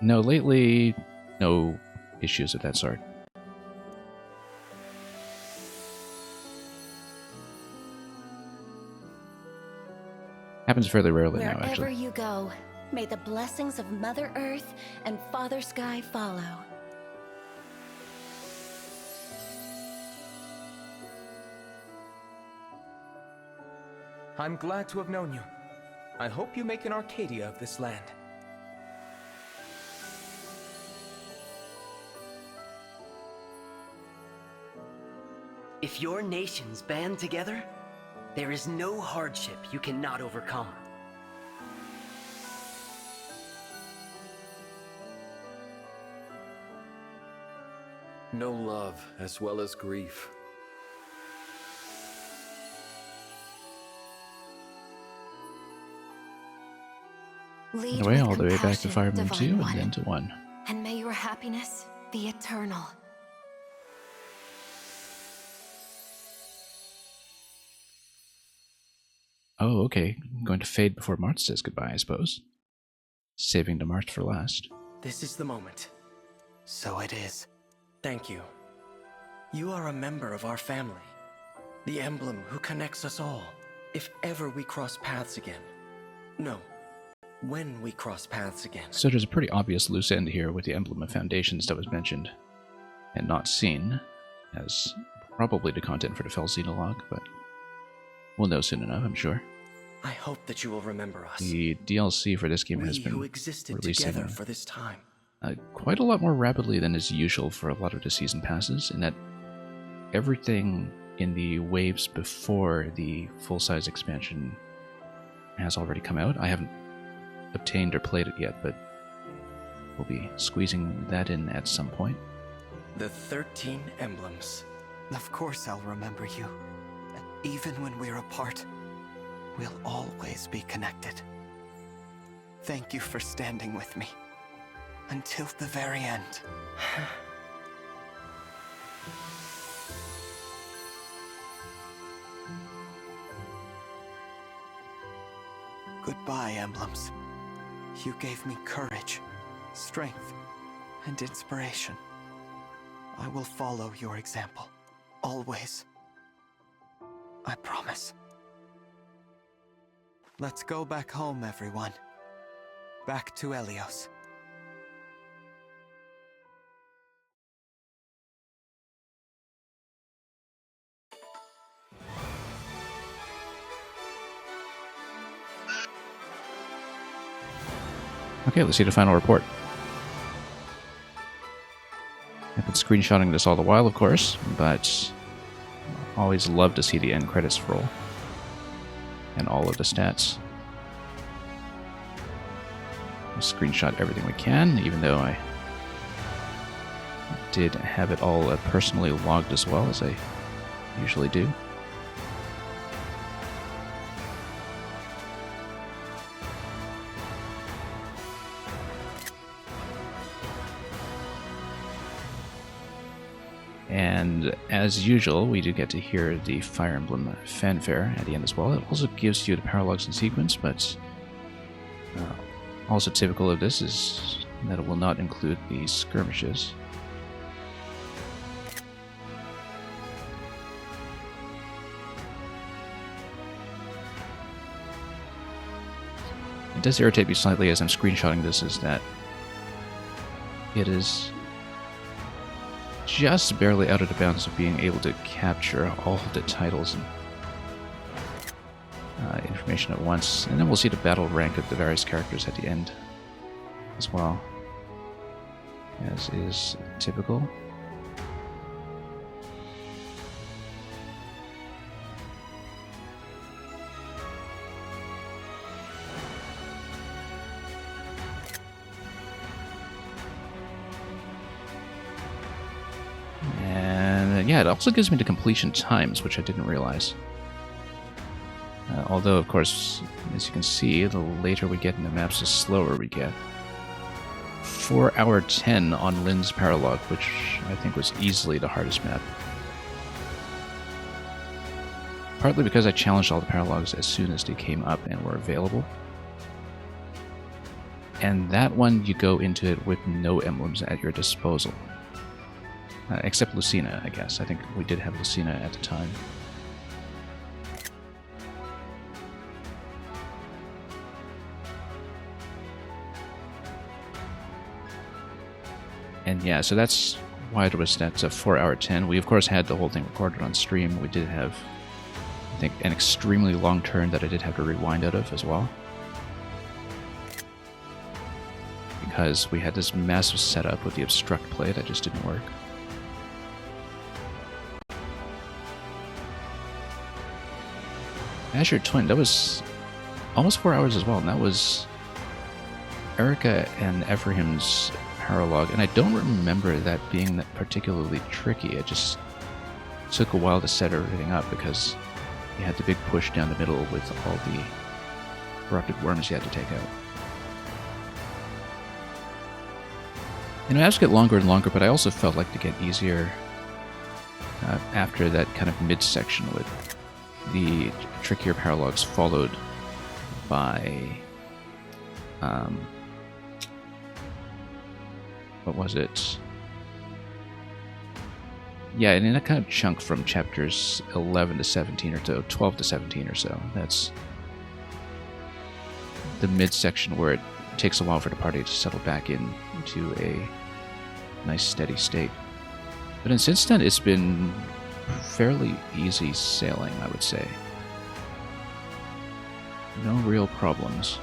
No, lately, no issues of that sort. Happens fairly rarely now, Wherever actually. you go, may the blessings of Mother Earth and Father Sky follow. I'm glad to have known you. I hope you make an Arcadia of this land. If your nations band together, there is no hardship you cannot overcome. No love as well as grief. Lead Anyway, with all the way back to compassion, Fire Emblem 2 Divine and One, then to 1. and may your happiness be eternal. Oh, okay. I'm going to fade before Mart says goodbye, I suppose. Saving the Mart for last. This is the moment. So it is. Thank you. You are a member of our family. The emblem who connects us all. If ever we cross paths again. No. When we cross paths again. So there's a pretty obvious loose end here with the Emblem of Foundations that was mentioned and not seen as probably the content for the Fel Xenologue, but we'll know soon enough, I'm sure. I hope that you will remember us. The DLC for this game has been who existed releasing together for this time. Quite a lot more rapidly than is usual for a lot of the season passes, in that everything in the waves before the full-size expansion has already come out. I haven't obtained or played it yet, but we'll be squeezing that in at some point. The 13 emblems. Of course I'll remember you. Even when we're apart, we'll always be connected. Thank you for standing with me. Until the very end. Goodbye, emblems. You gave me courage, strength, and inspiration. I will follow your example. Always. I promise. Let's go back home, everyone. Back to Helios. Okay, let's see the final report. I've been screenshotting this all the while, of course, but always love to see the end credits roll. And all of the stats. We'll screenshot everything we can, even though I did have it all personally logged as well, as I usually do. And as usual, we do get to hear the Fire Emblem fanfare at the end as well. It also gives you the paralogs in sequence, but also typical of this is that it will not include the skirmishes. It does irritate me slightly as I'm screenshotting this, is that it is just barely out of the bounds of being able to capture all of the titles and information at once. And then we'll see the battle rank of the various characters at the end as well, as is typical. Yeah, it also gives me the completion times, which I didn't realize. Although, of course, as you can see, the later we get in the maps, the slower we get. 4 hour 10 on Lynn's Paralog, which I think was easily the hardest map. Partly because I challenged all the paralogs as soon as they came up and were available. And that one, you go into it with no emblems at your disposal. Except Lucina, I guess. I think we did have Lucina at the time. And yeah, so that's why it was that's a 4-hour 10. We of course had the whole thing recorded on stream. We did have, I think, an extremely long turn that I did have to rewind out of as well. Because we had this massive setup with the obstruct play that just didn't work. Azure Twin, that was almost 4 hours as well, and that was Erica and Ephraim's paralog, and I don't remember that being that particularly tricky. It just took a while to set everything up because you had the big push down the middle with all the corrupted worms you had to take out. And maps get longer and longer, but I also felt like to get easier after that kind of mid-section with the trickier paralogs followed by what was it? Yeah, and in a kind of chunk from chapters 11 to 17 or so, 12 to 17 or so. That's the midsection where it takes a while for the party to settle back into a nice steady state. But since then, it's been fairly easy sailing, I would say. No real problems.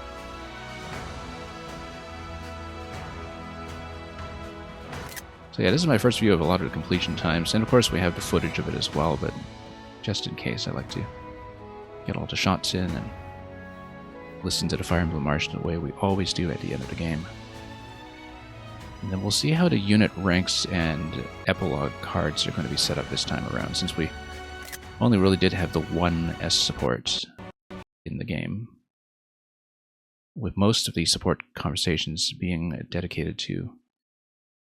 So yeah, this is my first view of a lot of the completion times, and of course we have the footage of it as well, but just in case, I like to get all the shots in and listen to the Fire Emblem March the way we always do at the end of the game. And then we'll see how the unit ranks and epilogue cards are going to be set up this time around, since we only really did have the one S support in the game, with most of the support conversations being dedicated to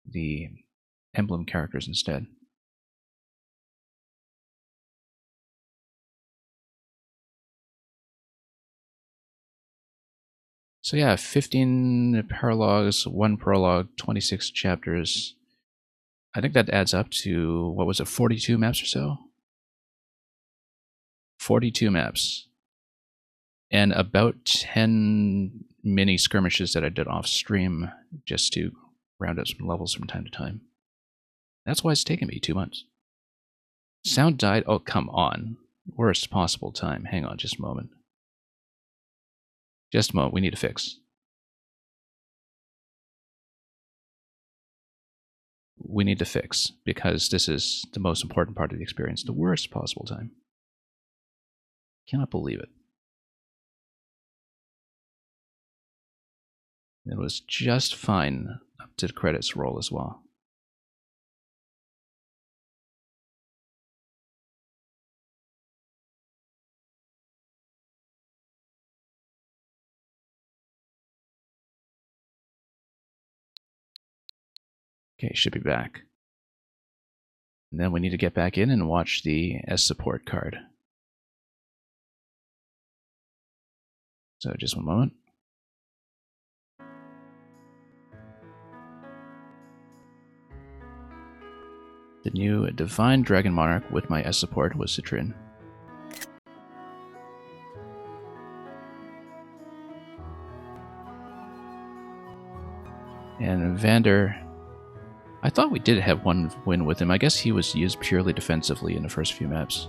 the Emblem characters instead. So yeah, 15 paralogs, 1 prologue, 26 chapters. I think that adds up to, what was it, 42 maps or so? 42 maps. And about 10 mini skirmishes that I did off stream just to round up some levels from time to time. That's why it's taken me 2 months. Sound died? Oh, come on. Worst possible time. Hang on just a moment. Just a moment, we need to fix. We need to fix, because this is the most important part of the experience. The worst possible time. Cannot believe it. It was just fine up to the credits roll as well. Okay, should be back. And then we need to get back in and watch the S support card. So just one moment. The new Divine Dragon Monarch with my S support was Citrin. And Vander, I thought we did have one win with him. I guess he was used purely defensively in the first few maps.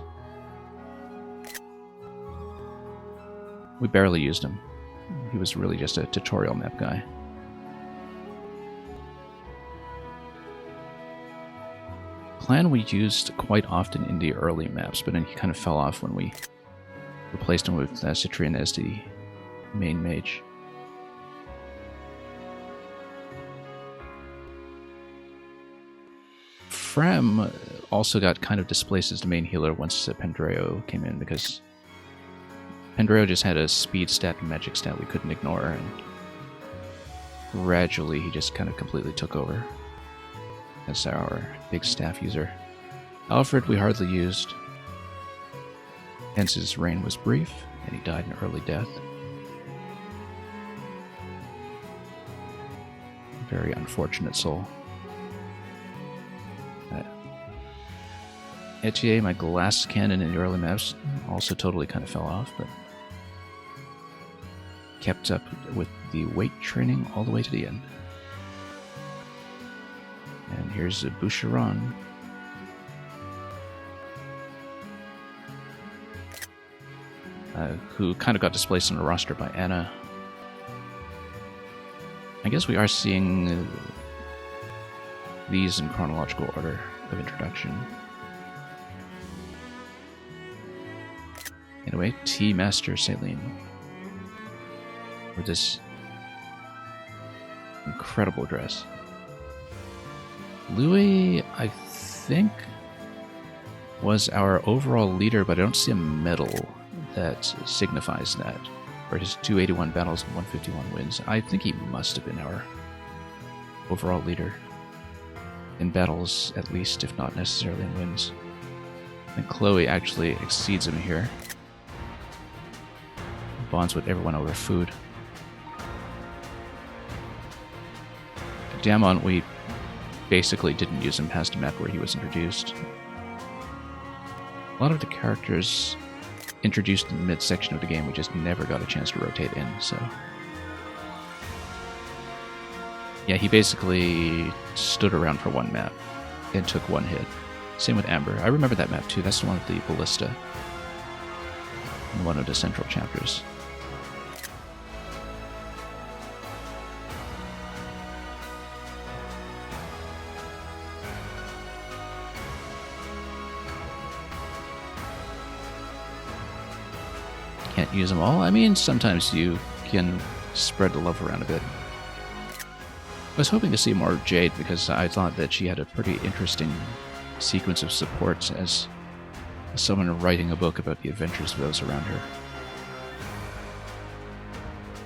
We barely used him. He was really just a tutorial map guy. Clan we used quite often in the early maps, but then he kind of fell off when we replaced him with Citrin as the main mage. Frem also got kind of displaced as the main healer once Pendreo came in, because Pendreo just had a speed stat and magic stat we couldn't ignore, and gradually he just kind of completely took over as our big staff user. Alfred we hardly used, hence his reign was brief, and he died an early death. Very unfortunate soul. Etier, my glass cannon in the early maps, also totally kind of fell off, but kept up with the weight training all the way to the end. And here's Boucheron. Who kind of got displaced on the roster by Anna. I guess we are seeing these in chronological order of introduction. Anyway, Tea-Master Saline. With this incredible dress. Louis, I think, was our overall leader, but I don't see a medal that signifies that. For his 281 battles and 151 wins. I think he must have been our overall leader. In battles, at least, if not necessarily in wins. And Chloe actually exceeds him here. Bonds with everyone over food. Damon, we basically didn't use him past a map where he was introduced. A lot of the characters introduced in the midsection of the game we just never got a chance to rotate in, so... Yeah, he basically stood around for one map and took one hit. Same with Amber. I remember that map too. That's the one with the ballista in one of the central chapters. Can't use them all. I mean, sometimes you can spread the love around a bit. I was hoping to see more of Jade because I thought that she had a pretty interesting sequence of supports as someone writing a book about the adventures of those around her.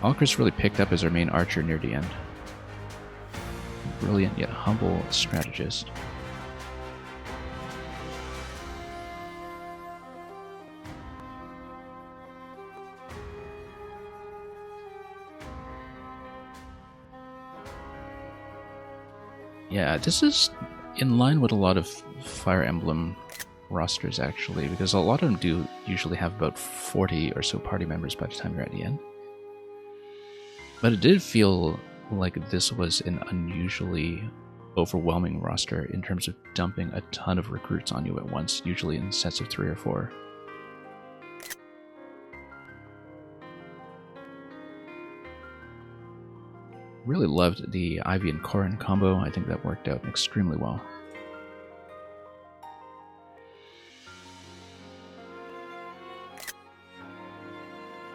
Alcris really picked up as our main archer near the end. Brilliant yet humble strategist. Yeah, this is in line with a lot of Fire Emblem rosters, actually, because a lot of them do usually have about 40 or so party members by the time you're at the end. But it did feel like this was an unusually overwhelming roster in terms of dumping a ton of recruits on you at once, usually in sets of 3 or 4. Really loved the Ivy and Corrin combo. I think that worked out extremely well.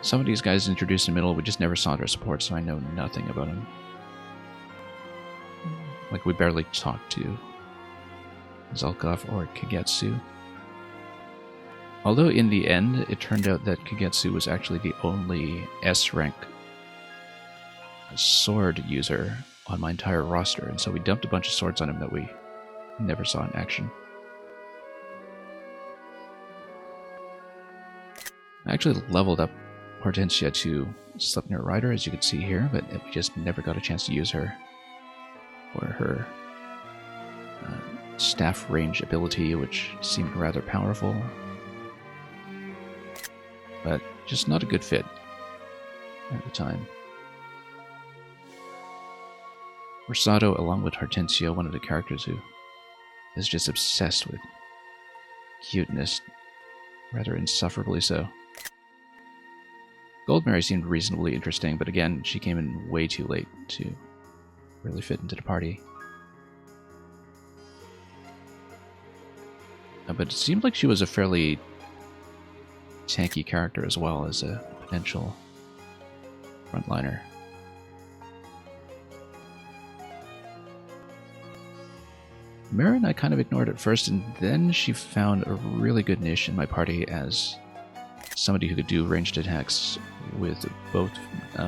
Some of these guys introduced in the middle, we just never saw their support, so I know nothing about them. Like, we barely talked to Zelkov or Kagetsu. Although in the end, it turned out that Kagetsu was actually the only S-rank sword user on my entire roster, and so we dumped a bunch of swords on him that we never saw in action. I actually leveled up Hortensia to Sleipnir Rider, as you can see here, but we just never got a chance to use her for her staff range ability, which seemed rather powerful, but just not a good fit at the time. Rosado, along with Hortensio, one of the characters who is just obsessed with cuteness, rather insufferably so. Goldmary seemed reasonably interesting, but again, she came in way too late to really fit into the party. But it seemed like she was a fairly tanky character as well as a potential frontliner. Marin I kind of ignored at first, and then she found a really good niche in my party as somebody who could do ranged attacks with both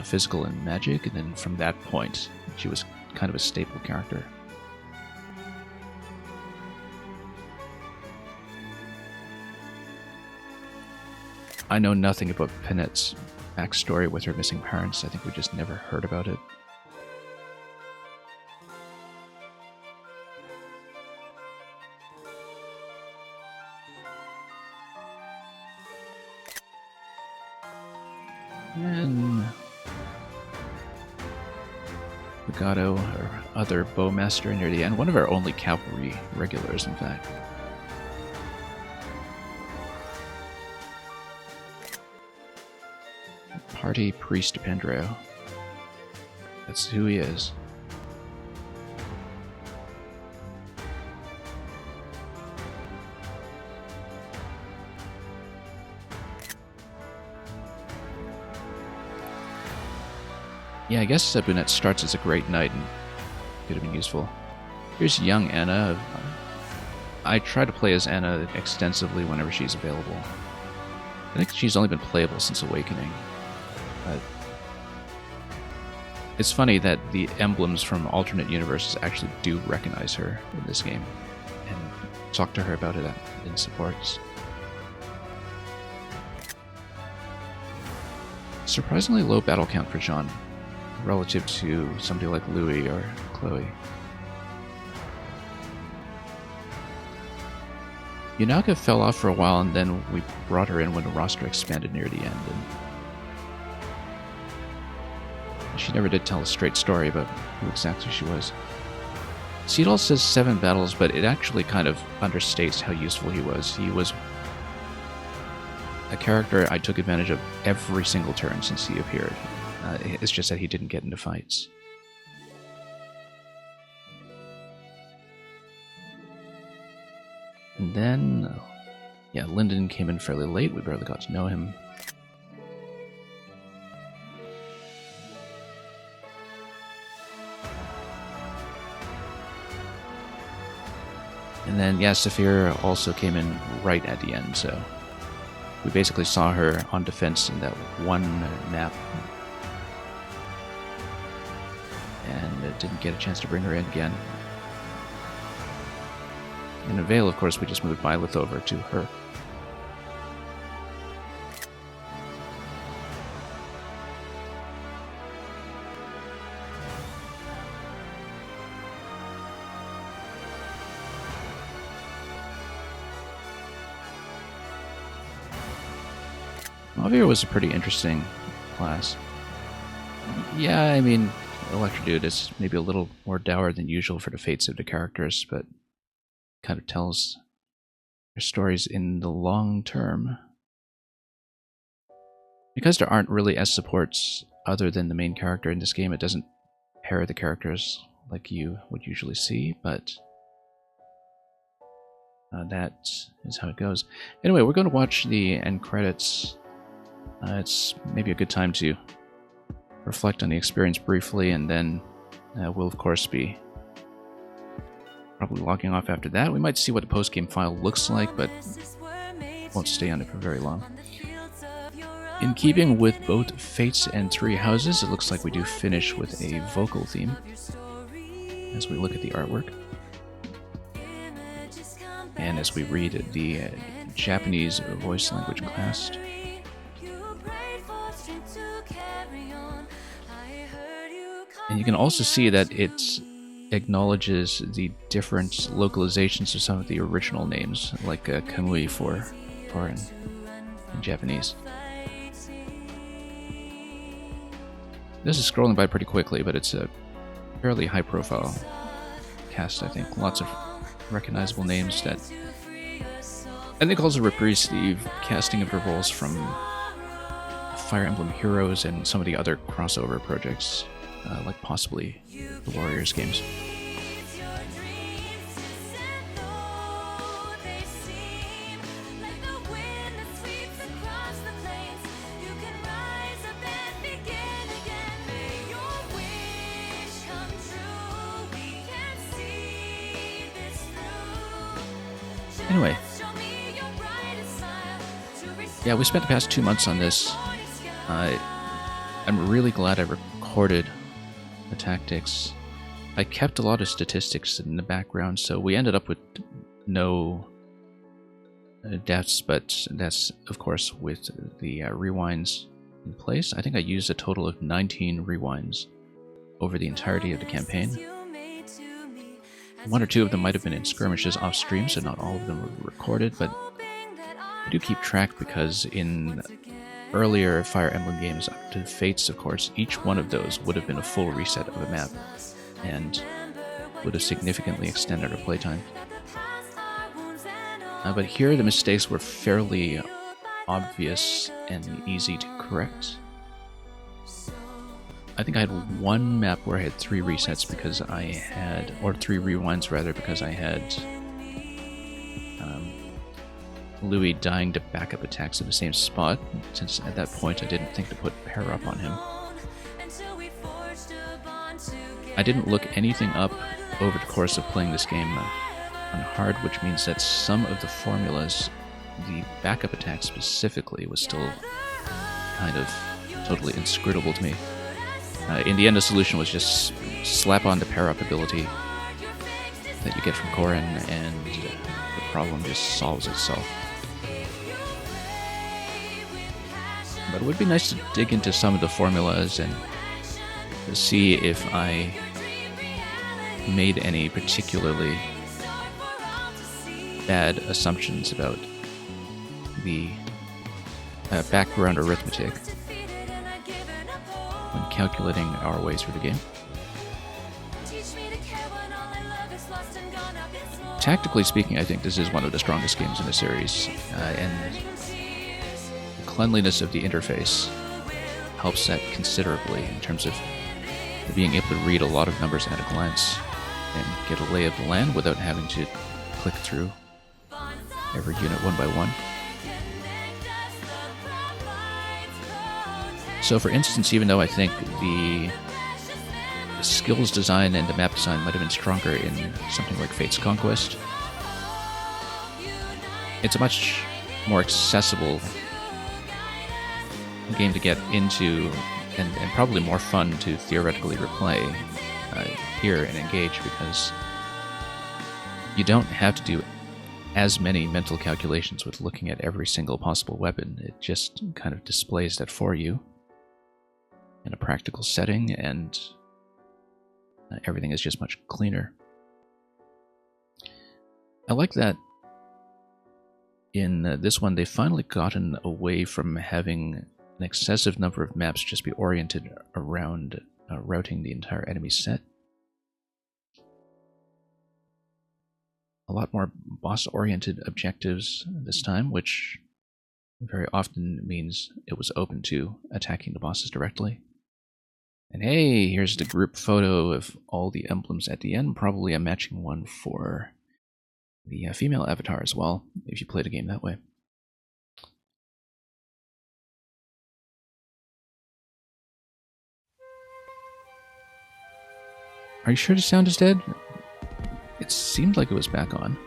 physical and magic, and then from that point, she was kind of a staple character. I know nothing about Pinette's backstory with her missing parents. I think we just never heard about it. Legato, our other bowmaster near the end. One of our only cavalry regulars, in fact. Party Priest Pendreo. That's who he is. Yeah, I guess Bunette starts as a great knight and could have been useful. Here's young Anna. I try to play as Anna extensively whenever she's available. I think she's only been playable since Awakening. It's funny that the emblems from alternate universes actually do recognize her in this game and talk to her about it in supports. Surprisingly low battle count for Jean relative to somebody like Louis or Chloe. Yunaka fell off for a while, and then we brought her in when the roster expanded near the end. And she never did tell a straight story about who exactly she was. Seedall says 7 battles, but it actually kind of understates how useful he was. He was a character I took advantage of every single turn since he appeared. It's just that he didn't get into fights. And then, yeah, Lyndon came in fairly late. We barely got to know him. And then, yeah, Saphir also came in right at the end, so we basically saw her on defense in that one map. And didn't get a chance to bring her in again. In Vale, of course, we just moved Byleth over to her. Mavir was a pretty interesting class. Yeah, I mean, Electrodude is maybe a little more dour than usual for the fates of the characters, but kind of tells their stories in the long term. Because there aren't really S supports other than the main character in this game, it doesn't pair the characters like you would usually see, but that is how it goes. Anyway, we're going to watch the end credits. It's maybe a good time to reflect on the experience briefly, and then we'll of course be probably logging off after that. We might see what the post-game file looks like, but won't stay on it for very long. In keeping with both Fates and Three Houses, it looks like we do finish with a vocal theme as we look at the artwork. And as we read the Japanese voice language cast. And you can also see that it acknowledges the different localizations of some of the original names, like Kamui for in Japanese. This is scrolling by pretty quickly, but it's a fairly high-profile cast, I think. Lots of recognizable names that I think also reprise the casting of the roles from Fire Emblem Heroes and some of the other crossover projects. Like possibly the Warriors games. Anyway. Yeah, we spent the past 2 months on this. I'm really glad I recorded the tactics. I kept a lot of statistics in the background, so we ended up with no deaths, but that's of course with the rewinds in place. I think I used a total of 19 rewinds over the entirety of the campaign. 1 or 2 of them might have been in skirmishes off stream, so not all of them were recorded, but I do keep track because in earlier Fire Emblem games up to Fates, of course, each one of those would have been a full reset of a map and would have significantly extended our playtime. But here the mistakes were fairly obvious and easy to correct. I think I had one map where I had 3 resets because I had, or 3 rewinds rather, because I had Louis dying to backup attacks in the same spot, since at that point I didn't think to put pair up on him. I didn't look anything up over the course of playing this game on hard, which means that some of the formulas, the backup attack specifically, was still kind of totally inscrutable to me. In the end, the solution was just slap on the pair-up ability that you get from Corrin, and the problem just solves itself. But it would be nice to dig into some of the formulas and see if I made any particularly bad assumptions about the background arithmetic when calculating our way through the game. Tactically speaking, I think this is one of the strongest games in the series, and the cleanliness of the interface helps that considerably in terms of being able to read a lot of numbers at a glance and get a lay of the land without having to click through every unit one by one. So for instance, even though I think the skills design and the map design might have been stronger in something like Fate's Conquest, it's a much more accessible game to get into, and probably more fun to theoretically replay here and engage, because you don't have to do as many mental calculations with looking at every single possible weapon. It just kind of displays that for you in a practical setting, and everything is just much cleaner. I like that in this one they've finally gotten away from having an excessive number of maps just be oriented around routing the entire enemy set. A lot more boss-oriented objectives this time, which very often means it was open to attacking the bosses directly. And hey, here's the group photo of all the emblems at the end, probably a matching one for the female avatar as well, if you play the game that way. Are you sure the sound is dead? It seemed like it was back on.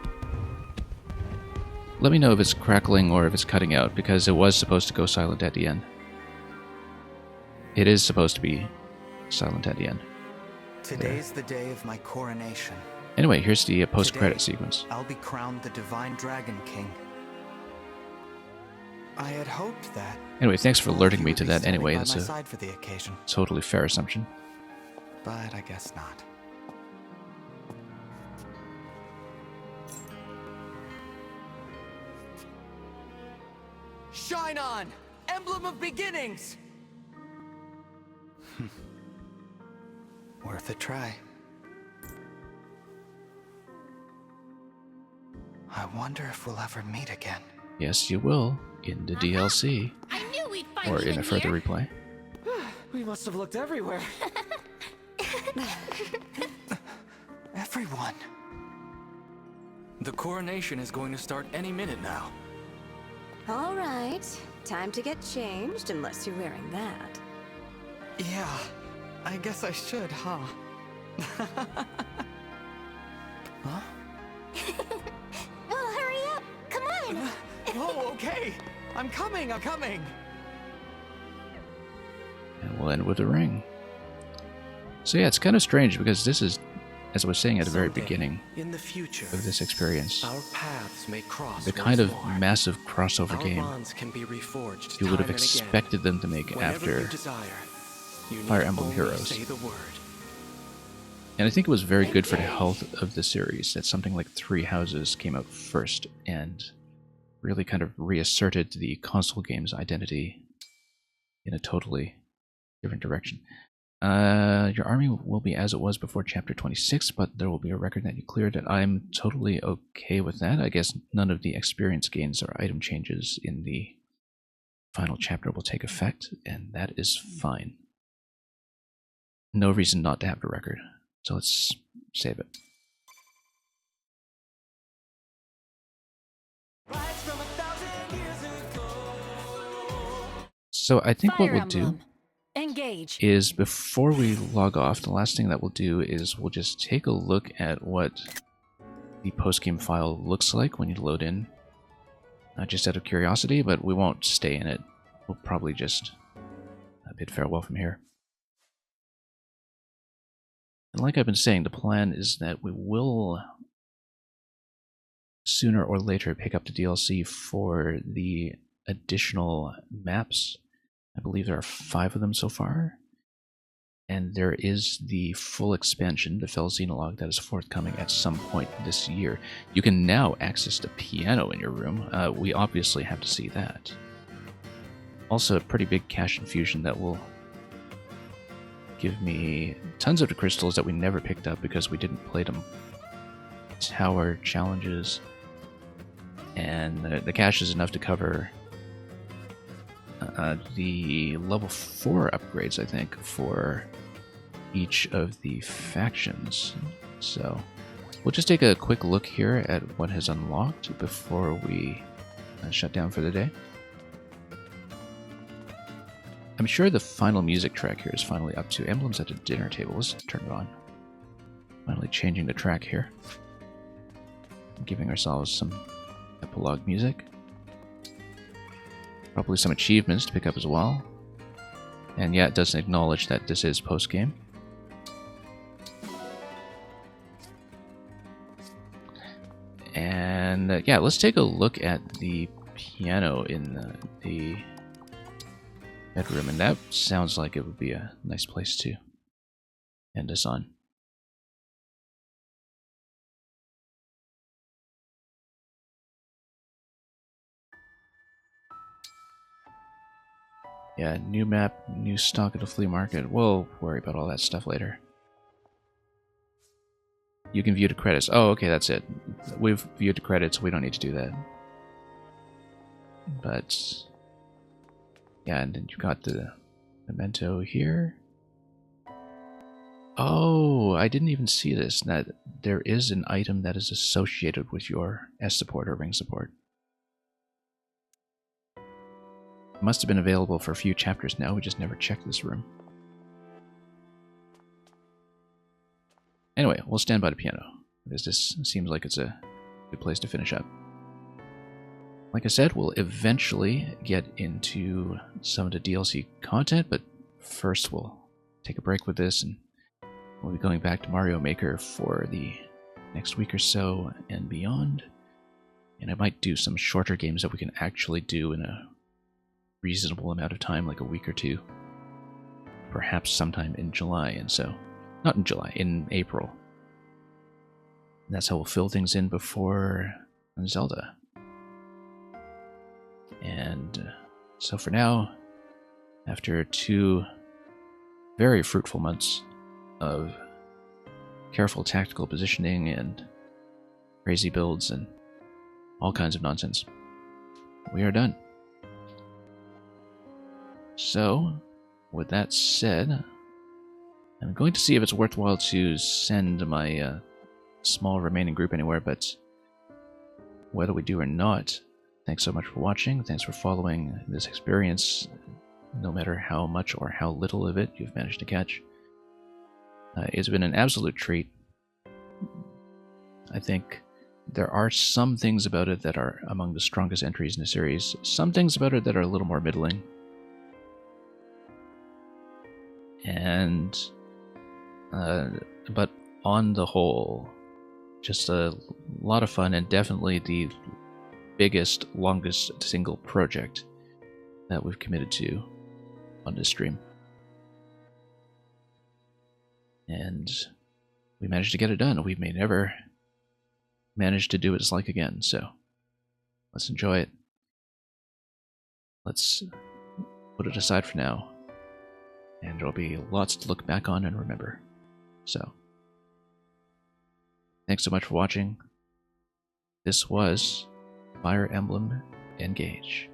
Let me know if it's crackling or if it's cutting out, because it was supposed to go silent at the end. It is supposed to be silent at the end. Today's the day of my coronation. Anyway, here's the post-credit sequence. I'll be crowned the Divine Dragon King. I had hoped that... Anyway, thanks for alerting me to that anyway. That's That's a for the occasion. Totally fair assumption. But I guess not. Shine on! Emblem of Beginnings! Worth a try. I wonder if we'll ever meet again. Yes, you will, in the DLC. I knew we'd find or you in a further here. replay. We must have looked everywhere. Everyone. The coronation is going to start any minute now. All right, time to get changed, unless you're wearing that. Yeah, I guess I should, huh? Huh? Well, hurry up! Come on! Oh, okay. I'm coming. And we'll end with a ring. So yeah, it's kind of strange because this is, as I was saying at the very beginning in the future, of this experience, our paths may cross the kind of once more. massive crossover Our game bonds can be reforged you would have time and again. expected them to make Whenever after you desire, you need Fire Emblem only Heroes. say the word. And I think it was very good for the health of the series that something like Three Houses came out first and really kind of reasserted the console game's identity in a totally different direction. Your army will be as it was before Chapter 26, but there will be a record that you cleared, and I'm totally okay with that. I guess none of the experience gains or item changes in the final chapter will take effect, and that is fine. No reason not to have the record, so let's save it. So I think what we'll do is, before we log off, the last thing that we'll do is we'll just take a look at what the postgame file looks like when you load in. Not just out of curiosity, but we won't stay in it. We'll probably just bid farewell from here. And like I've been saying, the plan is that we will sooner or later pick up the DLC for the additional maps. I believe there are 5 of them so far. And there is the full expansion, the Fel Xenologue, that is forthcoming at some point this year. You can now access the piano in your room. We obviously have to see that. Also, a pretty big cash infusion that will give me tons of the crystals that we never picked up because we didn't play them. Tower challenges. And the cash is enough to cover the level 4 upgrades, I think, for each of the factions. So we'll just take a quick look here at what has unlocked before we shut down for the day. I'm sure the final music track here is finally up to Emblem's at the dinner table. Let's turn it on. Finally changing the track here. Giving ourselves some epilogue music. Probably some achievements to pick up as well. And yeah, it doesn't acknowledge that this is post-game. And yeah, let's take a look at the piano in the bedroom. And that sounds like it would be a nice place to end us on. Yeah, new map, new stock at the flea market. We'll worry about all that stuff later. You can view the credits. Oh, okay, that's it. We've viewed the credits, we don't need to do that. But yeah, and then you've got the memento here. Oh, I didn't even see this. That there is an item that is associated with your S support or ring support. Must have been available for a few chapters now, we just never checked this room. Anyway, we'll stand by the piano, because this seems like it's a good place to finish up. Like I said, we'll eventually get into some of the DLC content, but first we'll take a break with this, and we'll be going back to Mario Maker for the next week or so and beyond. And I might do some shorter games that we can actually do in a reasonable amount of time, like a week or two. Perhaps sometime in July, and so... Not in July, in April. And that's how we'll fill things in before Zelda. And so for now, after 2 very fruitful months of careful tactical positioning and crazy builds and all kinds of nonsense, we are done. So, with that said, I'm going to see if it's worthwhile to send my small remaining group anywhere, but whether we do or not, thanks so much for watching, thanks for following this experience, no matter how much or how little of it you've managed to catch. It's been an absolute treat. I think there are some things about it that are among the strongest entries in the series, some things about it that are a little more middling. And but on the whole, just a lot of fun, and definitely the biggest, longest single project that we've committed to on this stream. And we managed to get it done. We may never manage to do what it's like again, so let's enjoy it. Let's put it aside for now. And there'll be lots to look back on and remember. So, thanks so much for watching. This was Fire Emblem Engage.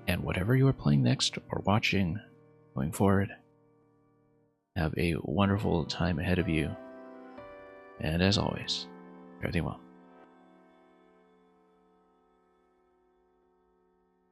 And whatever you are playing next or watching going forward, have a wonderful time ahead of you. And as always, everything well.